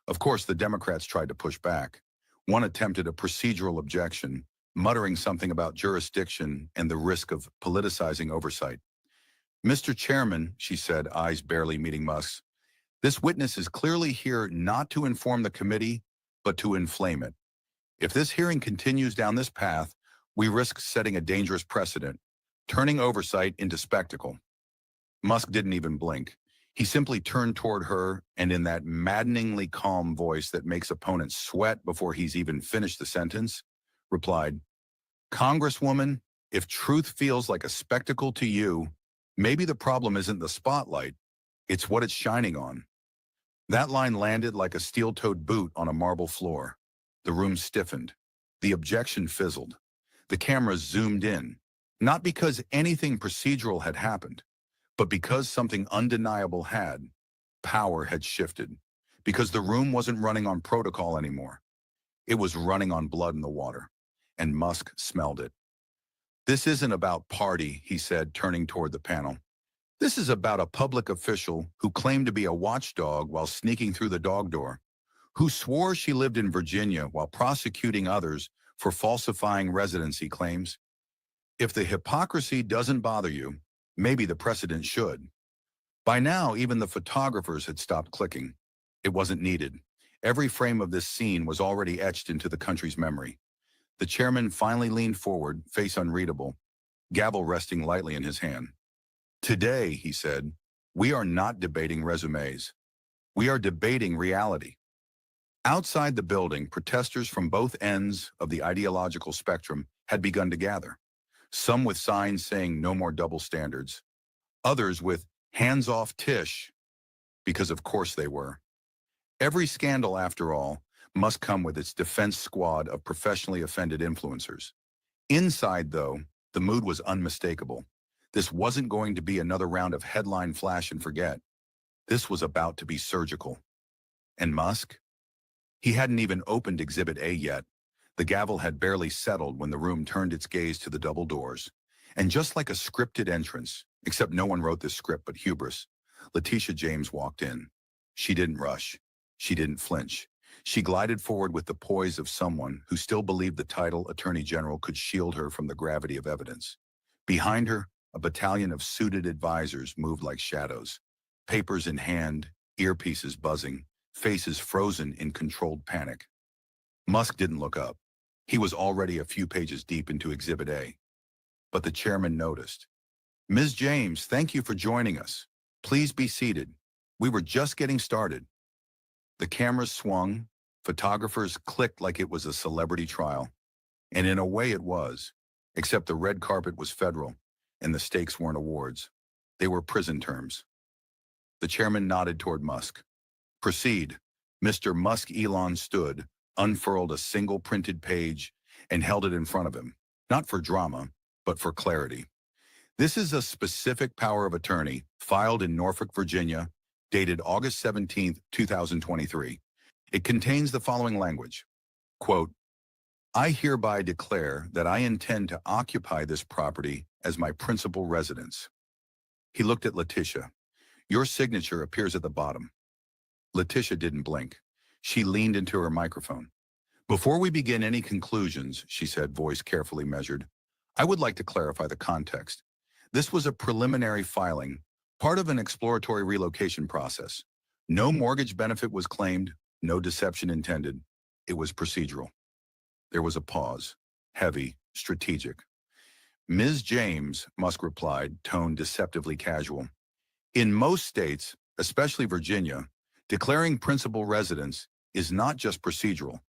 Of course, the Democrats tried to push back. One attempted a procedural objection, muttering something about jurisdiction and the risk of politicizing oversight. Mr. Chairman, she said, eyes barely meeting Musk's, this witness is clearly here not to inform the committee, but to inflame it. If this hearing continues down this path, we risk setting a dangerous precedent, turning oversight into spectacle. Musk didn't even blink. He simply turned toward her and in that maddeningly calm voice that makes opponents sweat before he's even finished the sentence, replied, Congresswoman, if truth feels like a spectacle to you, maybe the problem isn't the spotlight, it's what it's shining on. That line landed like a steel-toed boot on a marble floor. The room stiffened. The objection fizzled. The cameras zoomed in, not because anything procedural had happened, but because something undeniable had. Power had shifted. Because the room wasn't running on protocol anymore. It was running on blood in the water. And Musk smelled it. This isn't about party, he said, turning toward the panel. This is about a public official who claimed to be a watchdog while sneaking through the dog door, who swore she lived in Virginia while prosecuting others for falsifying residency claims. If the hypocrisy doesn't bother you, maybe the precedent should. By now, even the photographers had stopped clicking. It wasn't needed. Every frame of this scene was already etched into the country's memory. The chairman finally leaned forward, face unreadable, gavel resting lightly in his hand. Today, he said, we are not debating resumes. We are debating reality. Outside the building, protesters from both ends of the ideological spectrum had begun to gather. Some with signs saying no more double standards. Others with hands off Tish, because of course they were. Every scandal, after all, must come with its defense squad of professionally offended influencers. Inside, though, the mood was unmistakable. This wasn't going to be another round of headline flash and forget. This was about to be surgical. And Musk? He hadn't even opened Exhibit A yet. The gavel had barely settled when the room turned its gaze to the double doors. And just like a scripted entrance, except no one wrote this script but hubris, Letitia James walked in. She didn't rush. She didn't flinch. She glided forward with the poise of someone who still believed the title Attorney General could shield her from the gravity of evidence. Behind her, a battalion of suited advisors moved like shadows, papers in hand, earpieces buzzing, faces frozen in controlled panic. Musk didn't look up. He was already a few pages deep into Exhibit A. But the chairman noticed. "Ms. James, thank you for joining us. Please be seated. We were just getting started." The cameras swung, photographers clicked like it was a celebrity trial. And in a way it was, except the red carpet was federal, and the stakes weren't awards. They were prison terms. The chairman nodded toward Musk. "Proceed." Mr. Musk Elon stood, unfurled a single printed page, and held it in front of him, not for drama, but for clarity. "This is a specific power of attorney filed in Norfolk, Virginia, dated August 17, 2023. It contains the following language, quote, I hereby declare that I intend to occupy this property as my principal residence." He looked at Letitia. "Your signature appears at the bottom." Letitia didn't blink. She leaned into her microphone. "Before we begin any conclusions," she said, voice carefully measured, "I would like to clarify the context. This was a preliminary filing, part of an exploratory relocation process. No mortgage benefit was claimed, no deception intended. It was procedural." There was a pause, heavy, strategic. "Ms. James," Musk replied, tone deceptively casual, "in most states, especially Virginia, declaring principal residence is not just procedural.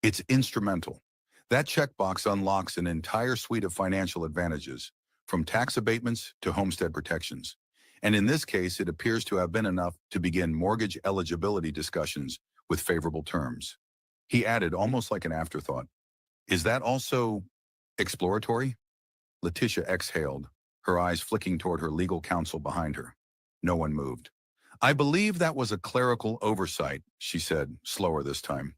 It's instrumental. That checkbox unlocks an entire suite of financial advantages, from tax abatements to homestead protections. And in this case, it appears to have been enough to begin mortgage eligibility discussions with favorable terms." He added, almost like an afterthought, "Is that also exploratory?" Letitia exhaled, her eyes flicking toward her legal counsel behind her. No one moved. "I believe that was a clerical oversight," she said, slower this time.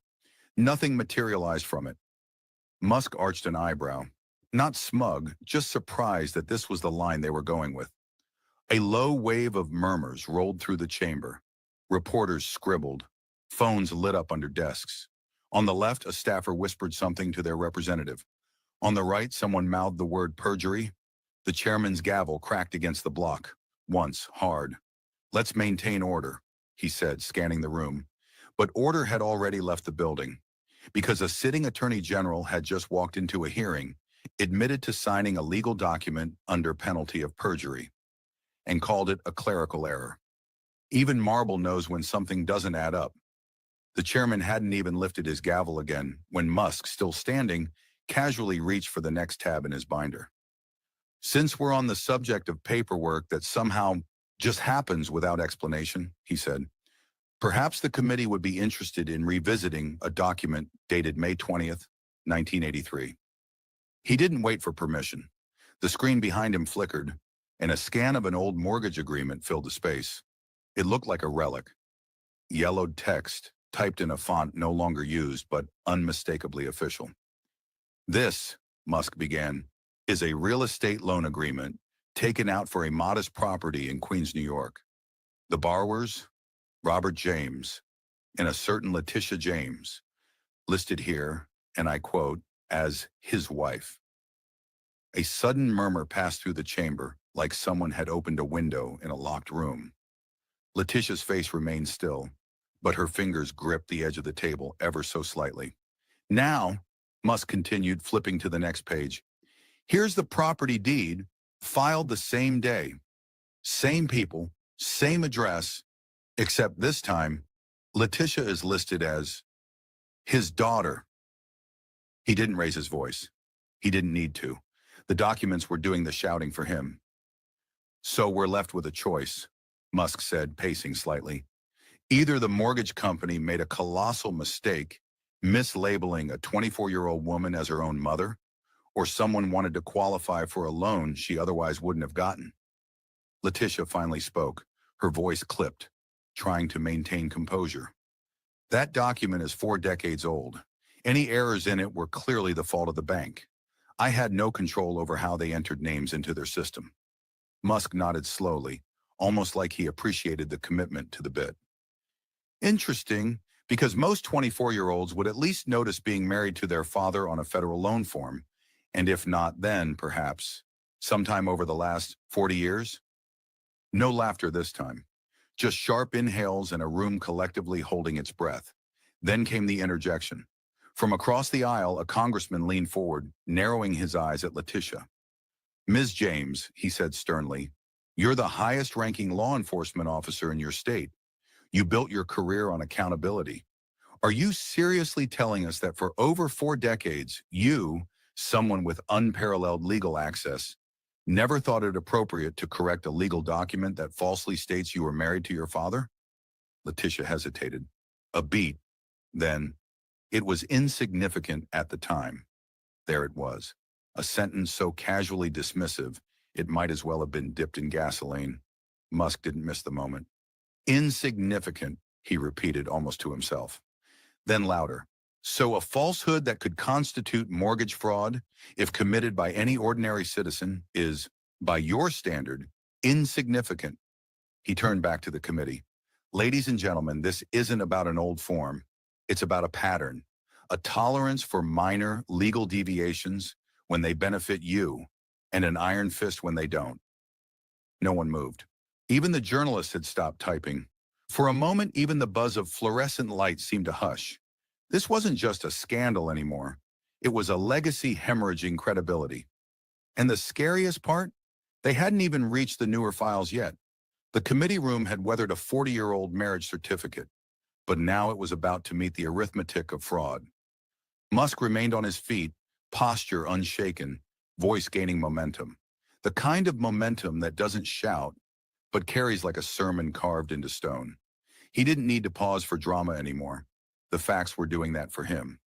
"Nothing materialized from it." Musk arched an eyebrow. Not smug, just surprised that this was the line they were going with. A low wave of murmurs rolled through the chamber. Reporters scribbled. Phones lit up under desks. On the left, a staffer whispered something to their representative. On the right, someone mouthed the word perjury. The chairman's gavel cracked against the block. Once, hard. "Let's maintain order," he said, scanning the room. But order had already left the building, because a sitting attorney general had just walked into a hearing, admitted to signing a legal document under penalty of perjury, and called it a clerical error. Even marble knows when something doesn't add up. The chairman hadn't even lifted his gavel again when Musk, still standing, casually reached for the next tab in his binder. "Since we're on the subject of paperwork that somehow just happens without explanation," he said, "perhaps the committee would be interested in revisiting a document dated May 20th, 1983. He didn't wait for permission. The screen behind him flickered, and a scan of an old mortgage agreement filled the space. It looked like a relic. Yellowed text, typed in a font no longer used, but unmistakably official. "This," Musk began, "is a real estate loan agreement taken out for a modest property in Queens, New York. The borrowers, Robert James and a certain Letitia James, listed here, and I quote, as his wife." A sudden murmur passed through the chamber, like someone had opened a window in a locked room. Letitia's face remained still, but her fingers gripped the edge of the table ever so slightly. "Now," Musk continued, flipping to the next page, "here's the property deed, filed the same day. Same people, same address, except this time, Letitia is listed as his daughter." He didn't raise his voice. He didn't need to. The documents were doing the shouting for him. "So we're left with a choice," Musk said, pacing slightly. "Either the mortgage company made a colossal mistake, mislabeling a 24-year-old woman as her own mother, or someone wanted to qualify for a loan she otherwise wouldn't have gotten. Letitia finally spoke, her voice clipped, trying to maintain composure. That document is 4 decades old. Any errors in it were clearly the fault of the bank. I had no control over how they entered names into their system. Musk nodded slowly, almost like he appreciated the commitment to the bit. Interesting, because most 24-year-olds would at least notice being married to their father on a federal loan form, and if not then, perhaps, sometime over the last 40 years? No laughter this time, just sharp inhales and a room collectively holding its breath. Then came the interjection. From across the aisle, a congressman leaned forward, narrowing his eyes at Letitia. Ms. James, he said sternly, you're the highest-ranking law enforcement officer in your state. You built your career on accountability. Are you seriously telling us that for over 4 decades, you, someone with unparalleled legal access, never thought it appropriate to correct a legal document that falsely states you were married to your father? Letitia hesitated. A beat. Then, it was insignificant at the time. There it was. A sentence so casually dismissive, it might as well have been dipped in gasoline. Musk didn't miss the moment. Insignificant, he repeated almost to himself. Then louder. So a falsehood that could constitute mortgage fraud, if committed by any ordinary citizen, is, by your standard, insignificant. He turned back to the committee. Ladies and gentlemen, this isn't about an old form. It's about a pattern, a tolerance for minor legal deviations when they benefit you, and an iron fist when they don't. No one moved. Even the journalists had stopped typing. For a moment, even the buzz of fluorescent light seemed to hush. This wasn't just a scandal anymore. It was a legacy hemorrhaging credibility. And the scariest part? They hadn't even reached the newer files yet. The committee room had weathered a 40-year-old marriage certificate, but now it was about to meet the arithmetic of fraud. Musk remained on his feet, posture unshaken, voice gaining momentum. The kind of momentum that doesn't shout, but carries like a sermon carved into stone. He didn't need to pause for drama anymore. The facts were doing that for him.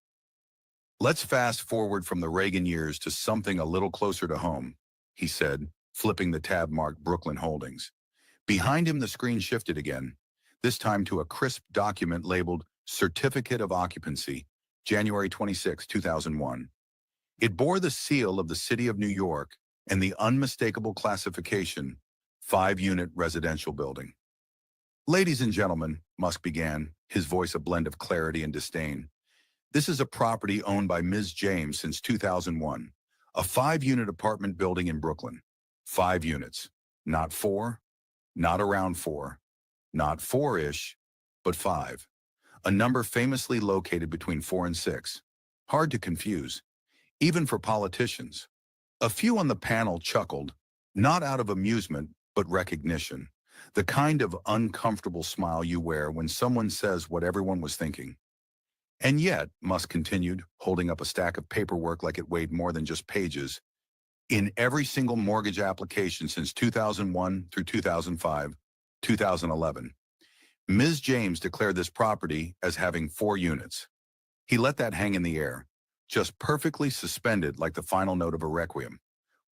Let's fast forward from the Reagan years to something a little closer to home, he said, flipping the tab marked Brooklyn Holdings. Behind him, the screen shifted again, this time to a crisp document labeled Certificate of Occupancy, January 26, 2001. It bore the seal of the City of New York and the unmistakable classification, 5-unit residential building. Ladies and gentlemen, Musk began, his voice a blend of clarity and disdain. This is a property owned by Ms. James since 2001, a 5-unit apartment building in Brooklyn. 5 units, not 4, not around 4, not 4-ish, but 5. A number famously located between 4 and 6. Hard to confuse, even for politicians. A few on the panel chuckled, not out of amusement, but recognition. The kind of uncomfortable smile you wear when someone says what everyone was thinking. And yet, Musk continued, holding up a stack of paperwork like it weighed more than just pages, in every single mortgage application since 2001 through 2005, 2011, Ms. James declared this property as having 4 units. He let that hang in the air, just perfectly suspended like the final note of a requiem.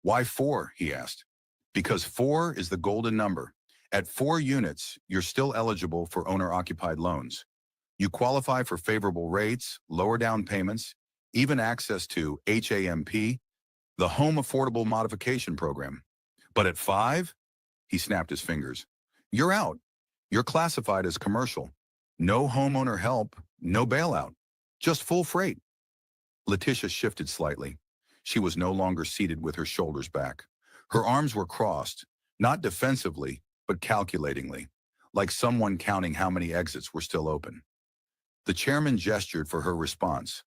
Why 4, he asked. Because 4 is the golden number. At 4 units, you're still eligible for owner-occupied loans. You qualify for favorable rates, lower down payments, even access to HAMP, the Home Affordable Modification Program. But at 5, he snapped his fingers. You're out. You're classified as commercial. No homeowner help, no bailout, just full freight. Letitia shifted slightly. She was no longer seated with her shoulders back. Her arms were crossed, not defensively, but calculatingly, like someone counting how many exits were still open. The chairman gestured for her response.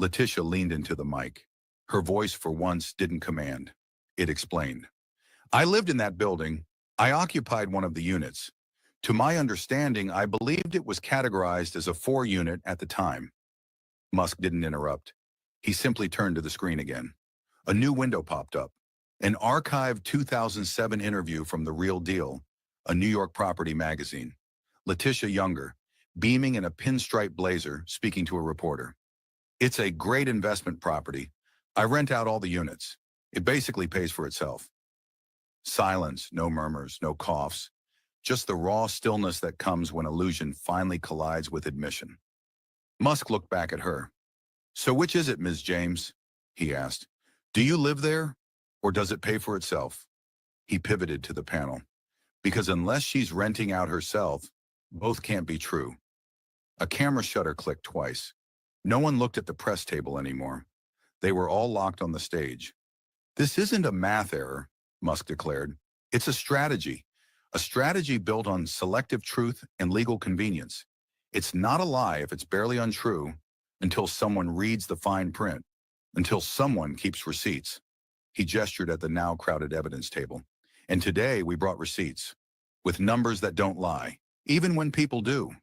Letitia leaned into the mic. Her voice for once didn't command. It explained. I lived in that building. I occupied one of the units. To my understanding, I believed it was categorized as a 4-unit at the time. Musk didn't interrupt. He simply turned to the screen again. A new window popped up. An archived 2007 interview from The Real Deal, a New York property magazine. Letitia Younger, beaming in a pinstripe blazer, speaking to a reporter. It's a great investment property. I rent out all the units. It basically pays for itself. Silence, no murmurs, no coughs, just the raw stillness that comes when illusion finally collides with admission. Musk looked back at her. "So which is it, Ms. James?" he asked. "Do you live there, or does it pay for itself?" He pivoted to the panel. "Because unless she's renting out herself, both can't be true." A camera shutter clicked twice. No one looked at the press table anymore. They were all locked on the stage. "This isn't a math error," Musk declared. "It's a strategy built on selective truth and legal convenience. It's not a lie if it's barely untrue until someone reads the fine print, until someone keeps receipts." He gestured at the now crowded evidence table. "And today we brought receipts, with numbers that don't lie, even when people do."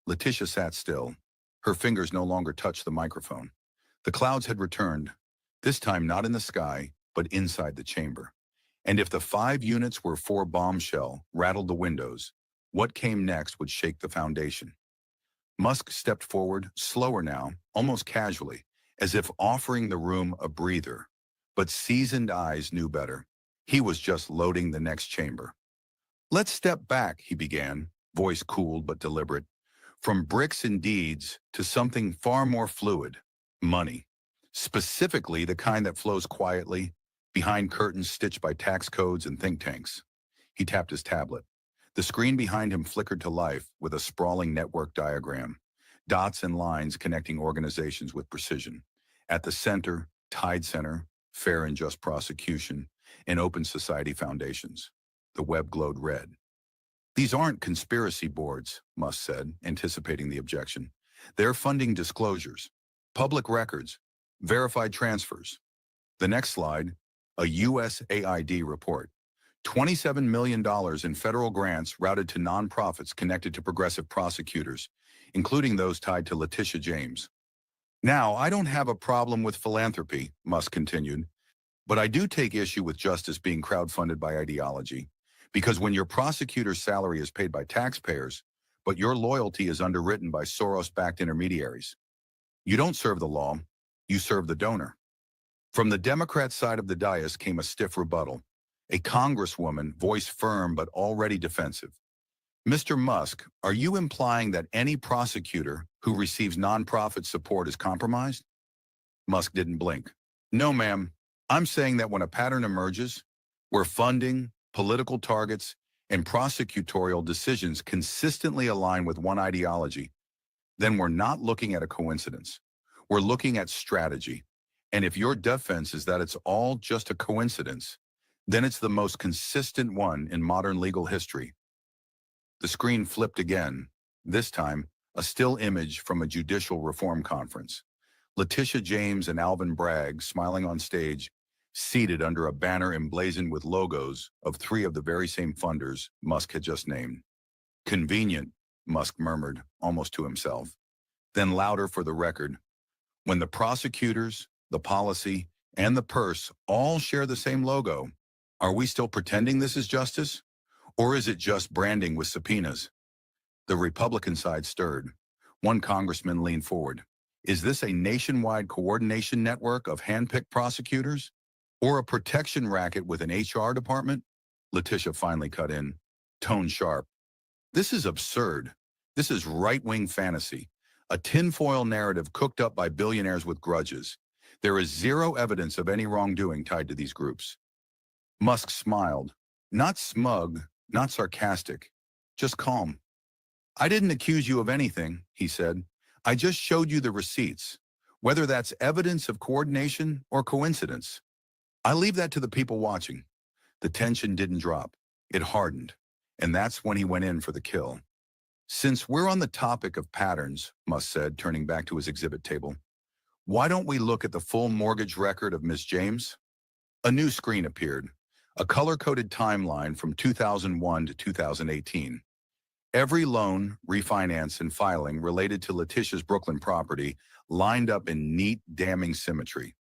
Letitia sat still. Her fingers no longer touched the microphone. The clouds had returned, this time not in the sky, but inside the chamber. And if the 5 units were 4 bombshell, rattled the windows, what came next would shake the foundation. Musk stepped forward, slower now, almost casually, as if offering the room a breather. But seasoned eyes knew better. He was just loading the next chamber. "Let's step back," he began, voice cooled but deliberate. "From bricks and deeds to something far more fluid, money. Specifically the kind that flows quietly, behind curtains stitched by tax codes and think tanks." He tapped his tablet. The screen behind him flickered to life with a sprawling network diagram, dots and lines connecting organizations with precision. At the center, Tide Center, Fair and Just Prosecution, and Open Society Foundations. The web glowed red. "These aren't conspiracy boards," Musk said, anticipating the objection. "They're funding disclosures, public records, verified transfers." The next slide, a USAID report. $27 million in federal grants routed to nonprofits connected to progressive prosecutors, including those tied to Letitia James. "Now, I don't have a problem with philanthropy," Musk continued, "but I do take issue with justice being crowdfunded by ideology. Because when your prosecutor's salary is paid by taxpayers, but your loyalty is underwritten by Soros-backed intermediaries, you don't serve the law, you serve the donor." From the Democrat side of the dais came a stiff rebuttal. A congresswoman, voice firm but already defensive. "Mr. Musk, are you implying that any prosecutor who receives nonprofit support is compromised?" Musk didn't blink. "No, ma'am. I'm saying that when a pattern emerges, where funding, political targets, and prosecutorial decisions consistently align with one ideology, then we're not looking at a coincidence. We're looking at strategy. And if your defense is that it's all just a coincidence, then it's the most consistent one in modern legal history." The screen flipped again, this time a still image from a judicial reform conference. Letitia James and Alvin Bragg smiling on stage, seated under a banner emblazoned with logos of 3 of the very same funders Musk had just named. "Convenient," Musk murmured, almost to himself. Then louder for the record, "When the prosecutors, the policy, and the purse all share the same logo, are we still pretending this is justice? Or is it just branding with subpoenas?" The Republican side stirred. One congressman leaned forward. "Is this a nationwide coordination network of handpicked prosecutors? Or a protection racket with an HR department?" Letitia finally cut in, tone sharp. "This is absurd. This is right-wing fantasy, a tinfoil narrative cooked up by billionaires with grudges. There is zero evidence of any wrongdoing tied to these groups." Musk smiled, not smug, not sarcastic, just calm. "I didn't accuse you of anything," he said. "I just showed you the receipts, whether that's evidence of coordination or coincidence. I leave that to the people watching." The tension didn't drop. It hardened. And that's when he went in for the kill. "Since we're on the topic of patterns," Musk said, turning back to his exhibit table, "why don't we look at the full mortgage record of Ms. James?" A new screen appeared, a color-coded timeline from 2001 to 2018. Every loan, refinance, and filing related to Letitia's Brooklyn property lined up in neat, damning symmetry.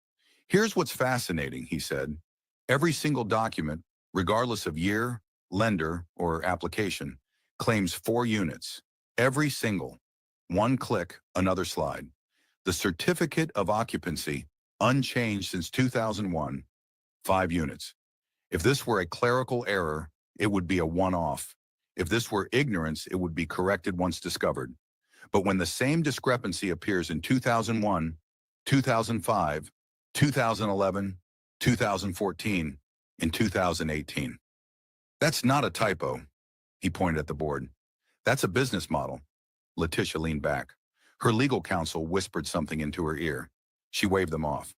"Here's what's fascinating," he said. "Every single document, regardless of year, lender, or application, claims 4 units. Every single. One click, another slide. The certificate of occupancy, unchanged since 2001, 5 units. If this were a clerical error, it would be a one-off. If this were ignorance, it would be corrected once discovered. But when the same discrepancy appears in 2001, 2005, 2011, 2014, and 2018, that's not a typo. He pointed at the board. That's a business model. Letitia leaned back. Her legal counsel whispered something into her ear. She waved them off.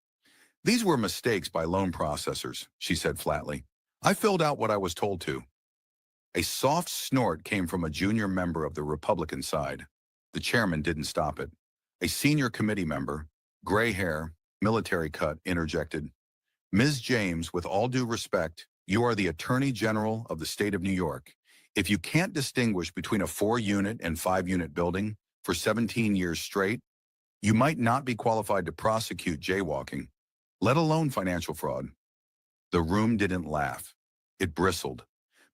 These were mistakes by loan processors, she said flatly. I filled out what I was told to. A soft snort came from a junior member of the Republican side. The chairman didn't stop it. A senior committee member, gray hair, military cut, interjected. Ms. James, with all due respect, you are the Attorney General of the state of New York. If you can't distinguish between a 4-unit and 5-unit building for 17 years straight, you might not be qualified to prosecute jaywalking, let alone financial fraud. The room didn't laugh. It bristled.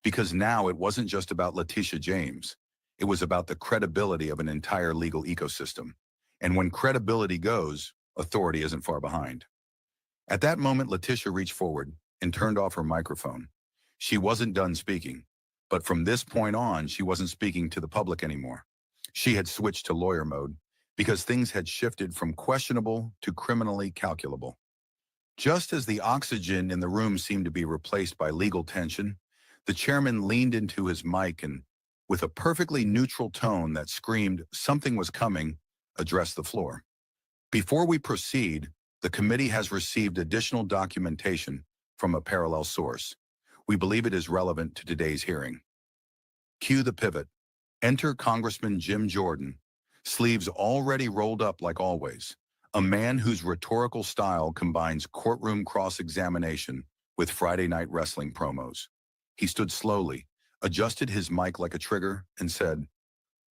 Because now it wasn't just about Letitia James. It was about the credibility of an entire legal ecosystem. And when credibility goes, authority isn't far behind. At that moment, Letitia reached forward and turned off her microphone. She wasn't done speaking, but from this point on, she wasn't speaking to the public anymore. She had switched to lawyer mode because things had shifted from questionable to criminally calculable. Just as the oxygen in the room seemed to be replaced by legal tension, the chairman leaned into his mic and, with a perfectly neutral tone that screamed something was coming, addressed the floor. Before we proceed, the committee has received additional documentation from a parallel source. We believe it is relevant to today's hearing. Cue the pivot. Enter Congressman Jim Jordan, sleeves already rolled up like always, a man whose rhetorical style combines courtroom cross-examination with Friday night wrestling promos. He stood slowly, adjusted his mic like a trigger, and said,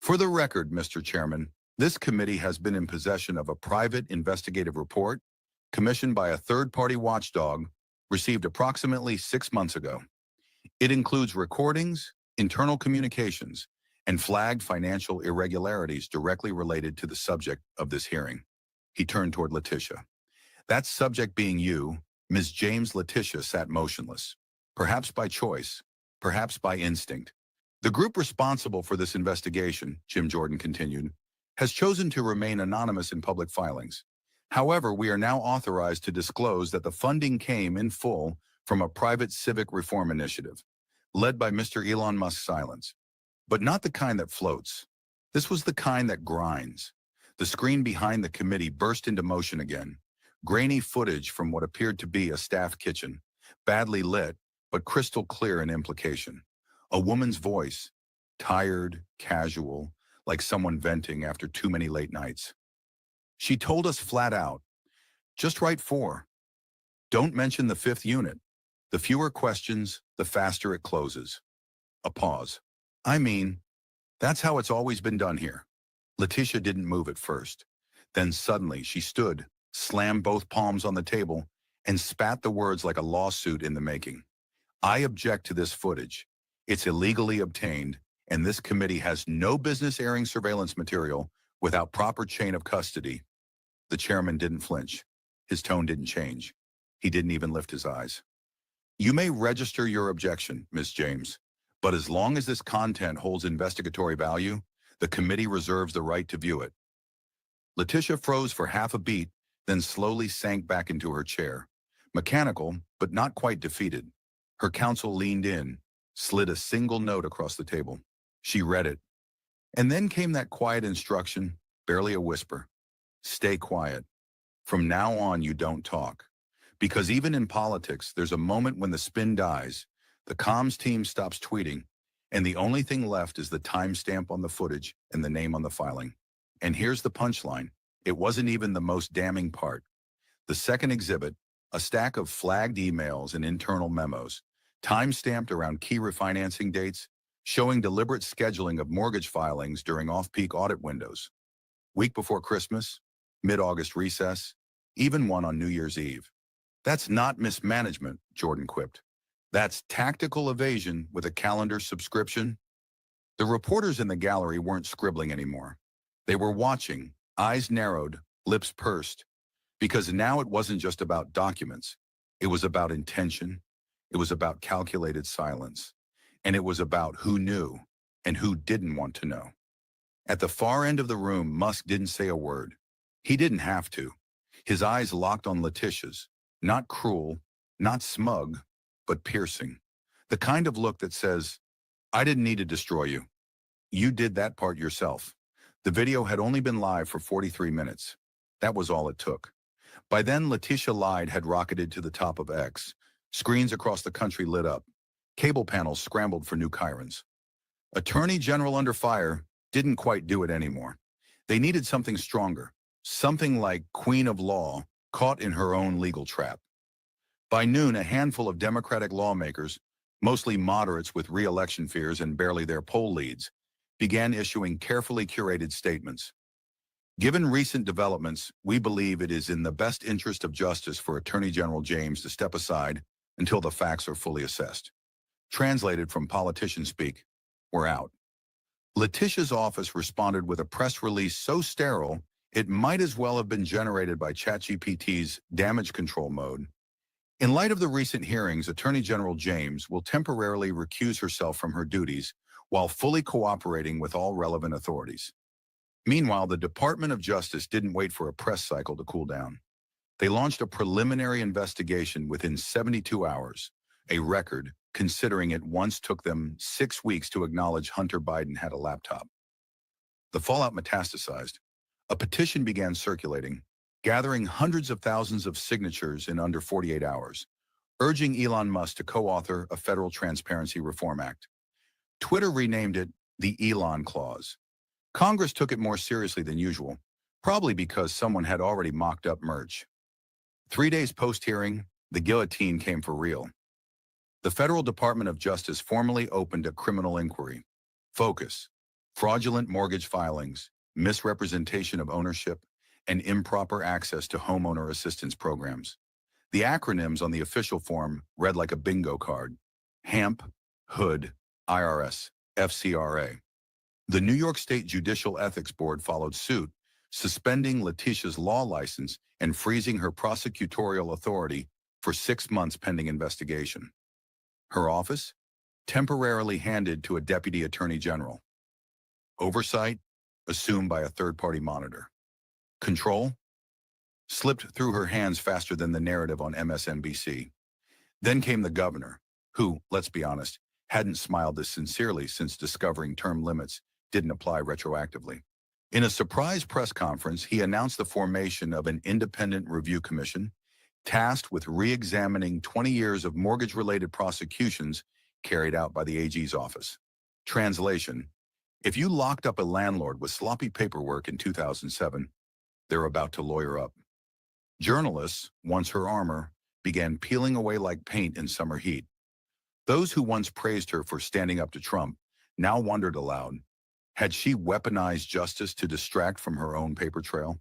"For the record, Mr. Chairman, this committee has been in possession of a private investigative report commissioned by a third-party watchdog received approximately 6 months ago. It includes recordings, internal communications, and flagged financial irregularities directly related to the subject of this hearing." He turned toward Letitia. That subject being you, Ms. James Letitia sat motionless. Perhaps by choice, perhaps by instinct. The group responsible for this investigation, Jim Jordan continued, has chosen to remain anonymous in public filings. However, we are now authorized to disclose that the funding came in full from a private civic reform initiative, led by Mr. Elon Musk Silence. But not the kind that floats. This was the kind that grinds. The screen behind the committee burst into motion again. Grainy footage from what appeared to be a staff kitchen, badly lit, but crystal clear in implication. A woman's voice, tired, casual, like someone venting after too many late nights. She told us flat out, just write 4. Don't mention the 5th unit. The fewer questions, the faster it closes. A pause. I mean, that's how it's always been done here. Letitia didn't move at first. Then suddenly she stood, slammed both palms on the table, and spat the words like a lawsuit in the making. I object to this footage. It's illegally obtained, and this committee has no business airing surveillance material without proper chain of custody. The chairman didn't flinch. His tone didn't change. He didn't even lift his eyes. You may register your objection, Ms. James, but as long as this content holds investigatory value, the committee reserves the right to view it. Letitia froze for half a beat, then slowly sank back into her chair. Mechanical, but not quite defeated. Her counsel leaned in, slid a single note across the table. She read it. And then came that quiet instruction, barely a whisper. Stay quiet. From now on, you don't talk. Because even in politics, there's a moment when the spin dies, the comms team stops tweeting, and the only thing left is the timestamp on the footage and the name on the filing. And here's the punchline. It wasn't even the most damning part. The second exhibit, a stack of flagged emails and internal memos, time-stamped around key refinancing dates, showing deliberate scheduling of mortgage filings during off-peak audit windows. Week before Christmas, mid-August recess, even one on New Year's Eve. That's not mismanagement, Jordan quipped. That's tactical evasion with a calendar subscription. The reporters in the gallery weren't scribbling anymore. They were watching, eyes narrowed, lips pursed, because now it wasn't just about documents. It was about intention. It was about calculated silence. And it was about who knew and who didn't want to know. At the far end of the room, Musk didn't say a word. He didn't have to. His eyes locked on Letitia's, not cruel, not smug, but piercing. The kind of look that says, I didn't need to destroy you. You did that part yourself. The video had only been live for 43 minutes. That was all it took. By then, Letitia Lied had rocketed to the top of X. Screens across the country lit up. Cable panels scrambled for new Chirons. Attorney General under fire didn't quite do it anymore. They needed something stronger, something like Queen of Law caught in her own legal trap. By noon, a handful of Democratic lawmakers, mostly moderates with re-election fears and barely their poll leads, began issuing carefully curated statements. Given recent developments, we believe it is in the best interest of justice for Attorney General James to step aside until the facts are fully assessed. Translated from politician speak, we're out. Letitia's office responded with a press release so sterile, it might as well have been generated by ChatGPT's damage control mode. In light of the recent hearings, Attorney General James will temporarily recuse herself from her duties while fully cooperating with all relevant authorities. Meanwhile, the Department of Justice didn't wait for a press cycle to cool down. They launched a preliminary investigation within 72 hours, a record considering it once took them 6 weeks to acknowledge Hunter Biden had a laptop. The fallout metastasized. A petition began circulating, gathering hundreds of thousands of signatures in under 48 hours, urging Elon Musk to co-author a federal Transparency Reform Act. Twitter renamed it the Elon Clause. Congress took it more seriously than usual, probably because someone had already mocked up merch. 3 days post-hearing, the guillotine came for real. The Federal Department of Justice formally opened a criminal inquiry. Focus: fraudulent mortgage filings, misrepresentation of ownership, and improper access to homeowner assistance programs. The acronyms on the official form read like a bingo card: HAMP, HOOD, IRS, FCRA. The New York State Judicial Ethics Board followed suit, suspending Letitia's law license and freezing her prosecutorial authority for 6 months pending investigation. Her office? Temporarily handed to a deputy attorney general. Oversight? Assumed by a third-party monitor. Control? Slipped through her hands faster than the narrative on MSNBC. Then came the governor, who, let's be honest, hadn't smiled this sincerely since discovering term limits didn't apply retroactively. In a surprise press conference, he announced the formation of an independent review commission tasked with re-examining 20 years of mortgage-related prosecutions carried out by the AG's office. Translation: if you locked up a landlord with sloppy paperwork in 2007, they're about to lawyer up. Journalists, once her armor, began peeling away like paint in summer heat. Those who once praised her for standing up to Trump now wondered aloud, had she weaponized justice to distract from her own paper trail?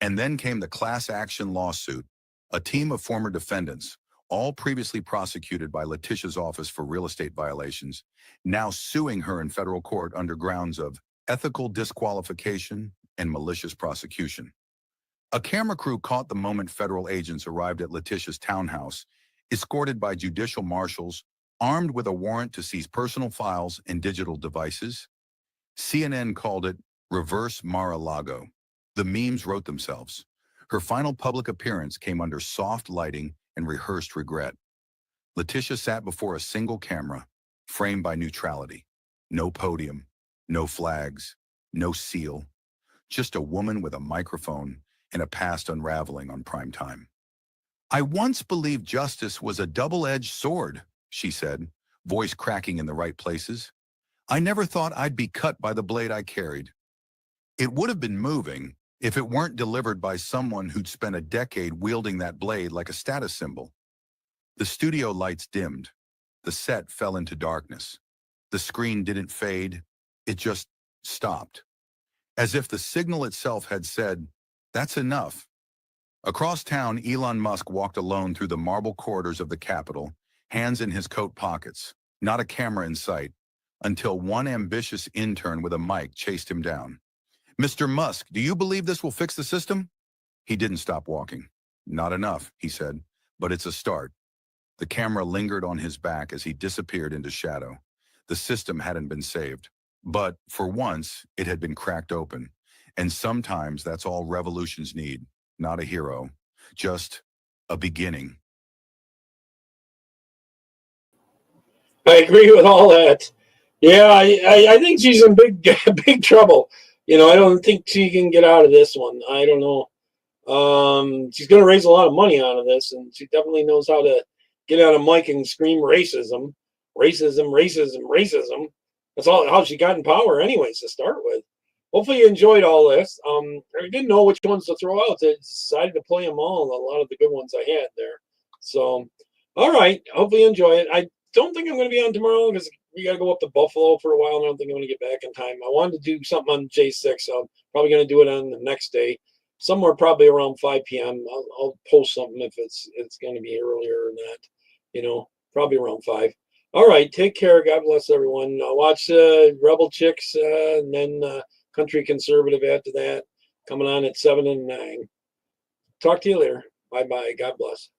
And then came the class action lawsuit, a team of former defendants, all previously prosecuted by Letitia's office for real estate violations, now suing her in federal court under grounds of ethical disqualification and malicious prosecution. A camera crew caught the moment federal agents arrived at Letitia's townhouse, escorted by judicial marshals, armed with a warrant to seize personal files and digital devices. CNN called it reverse Mar-a-Lago. The memes wrote themselves. Her final public appearance came under soft lighting and rehearsed regret. Letitia sat before a single camera, framed by neutrality. No podium, no flags, no seal. Just a woman with a microphone and a past unraveling on prime time. I once believed justice was a double-edged sword, she said, voice cracking in the right places. I never thought I'd be cut by the blade I carried. It would have been moving if it weren't delivered by someone who'd spent a decade wielding that blade like a status symbol. The studio lights dimmed. The set fell into darkness. The screen didn't fade. It just stopped. As if the signal itself had said, that's enough. Across town, Elon Musk walked alone through the marble corridors of the Capitol, hands in his coat pockets, not a camera in sight, until one ambitious intern with a mic chased him down. Mr. Musk, do you believe this will fix the system? He didn't stop walking. Not enough, he said, but it's a start. The camera lingered on his back as he disappeared into shadow. The system hadn't been saved, but for once, it had been cracked open. And sometimes that's all revolutions need, not a hero, just a beginning. I agree with all that. Yeah, I think she's in big trouble. You know, I don't think she can get out of this one. I don't know. She's going to raise a lot of money out of this, and she definitely knows how to get on a mic and scream racism. That's all how she got in power, anyways, to start with. Hopefully you enjoyed all this. I didn't know which ones to throw out. I decided to play them all, a lot of the good ones I had there. So, all right. Hopefully you enjoy it. I don't think I'm going to be on tomorrow because we got to go up to Buffalo for a while, and I don't think I'm going to get back in time. I wanted to do something on J6, so I'm probably going to do it on the next day, somewhere probably around 5 p.m. I'll post something if it's going to be earlier than that, you know, probably around 5. All right, take care. God bless everyone. Watch Rebel Chicks and then Country Conservative after that, coming on at 7 and 9. Talk to you later. Bye-bye. God bless.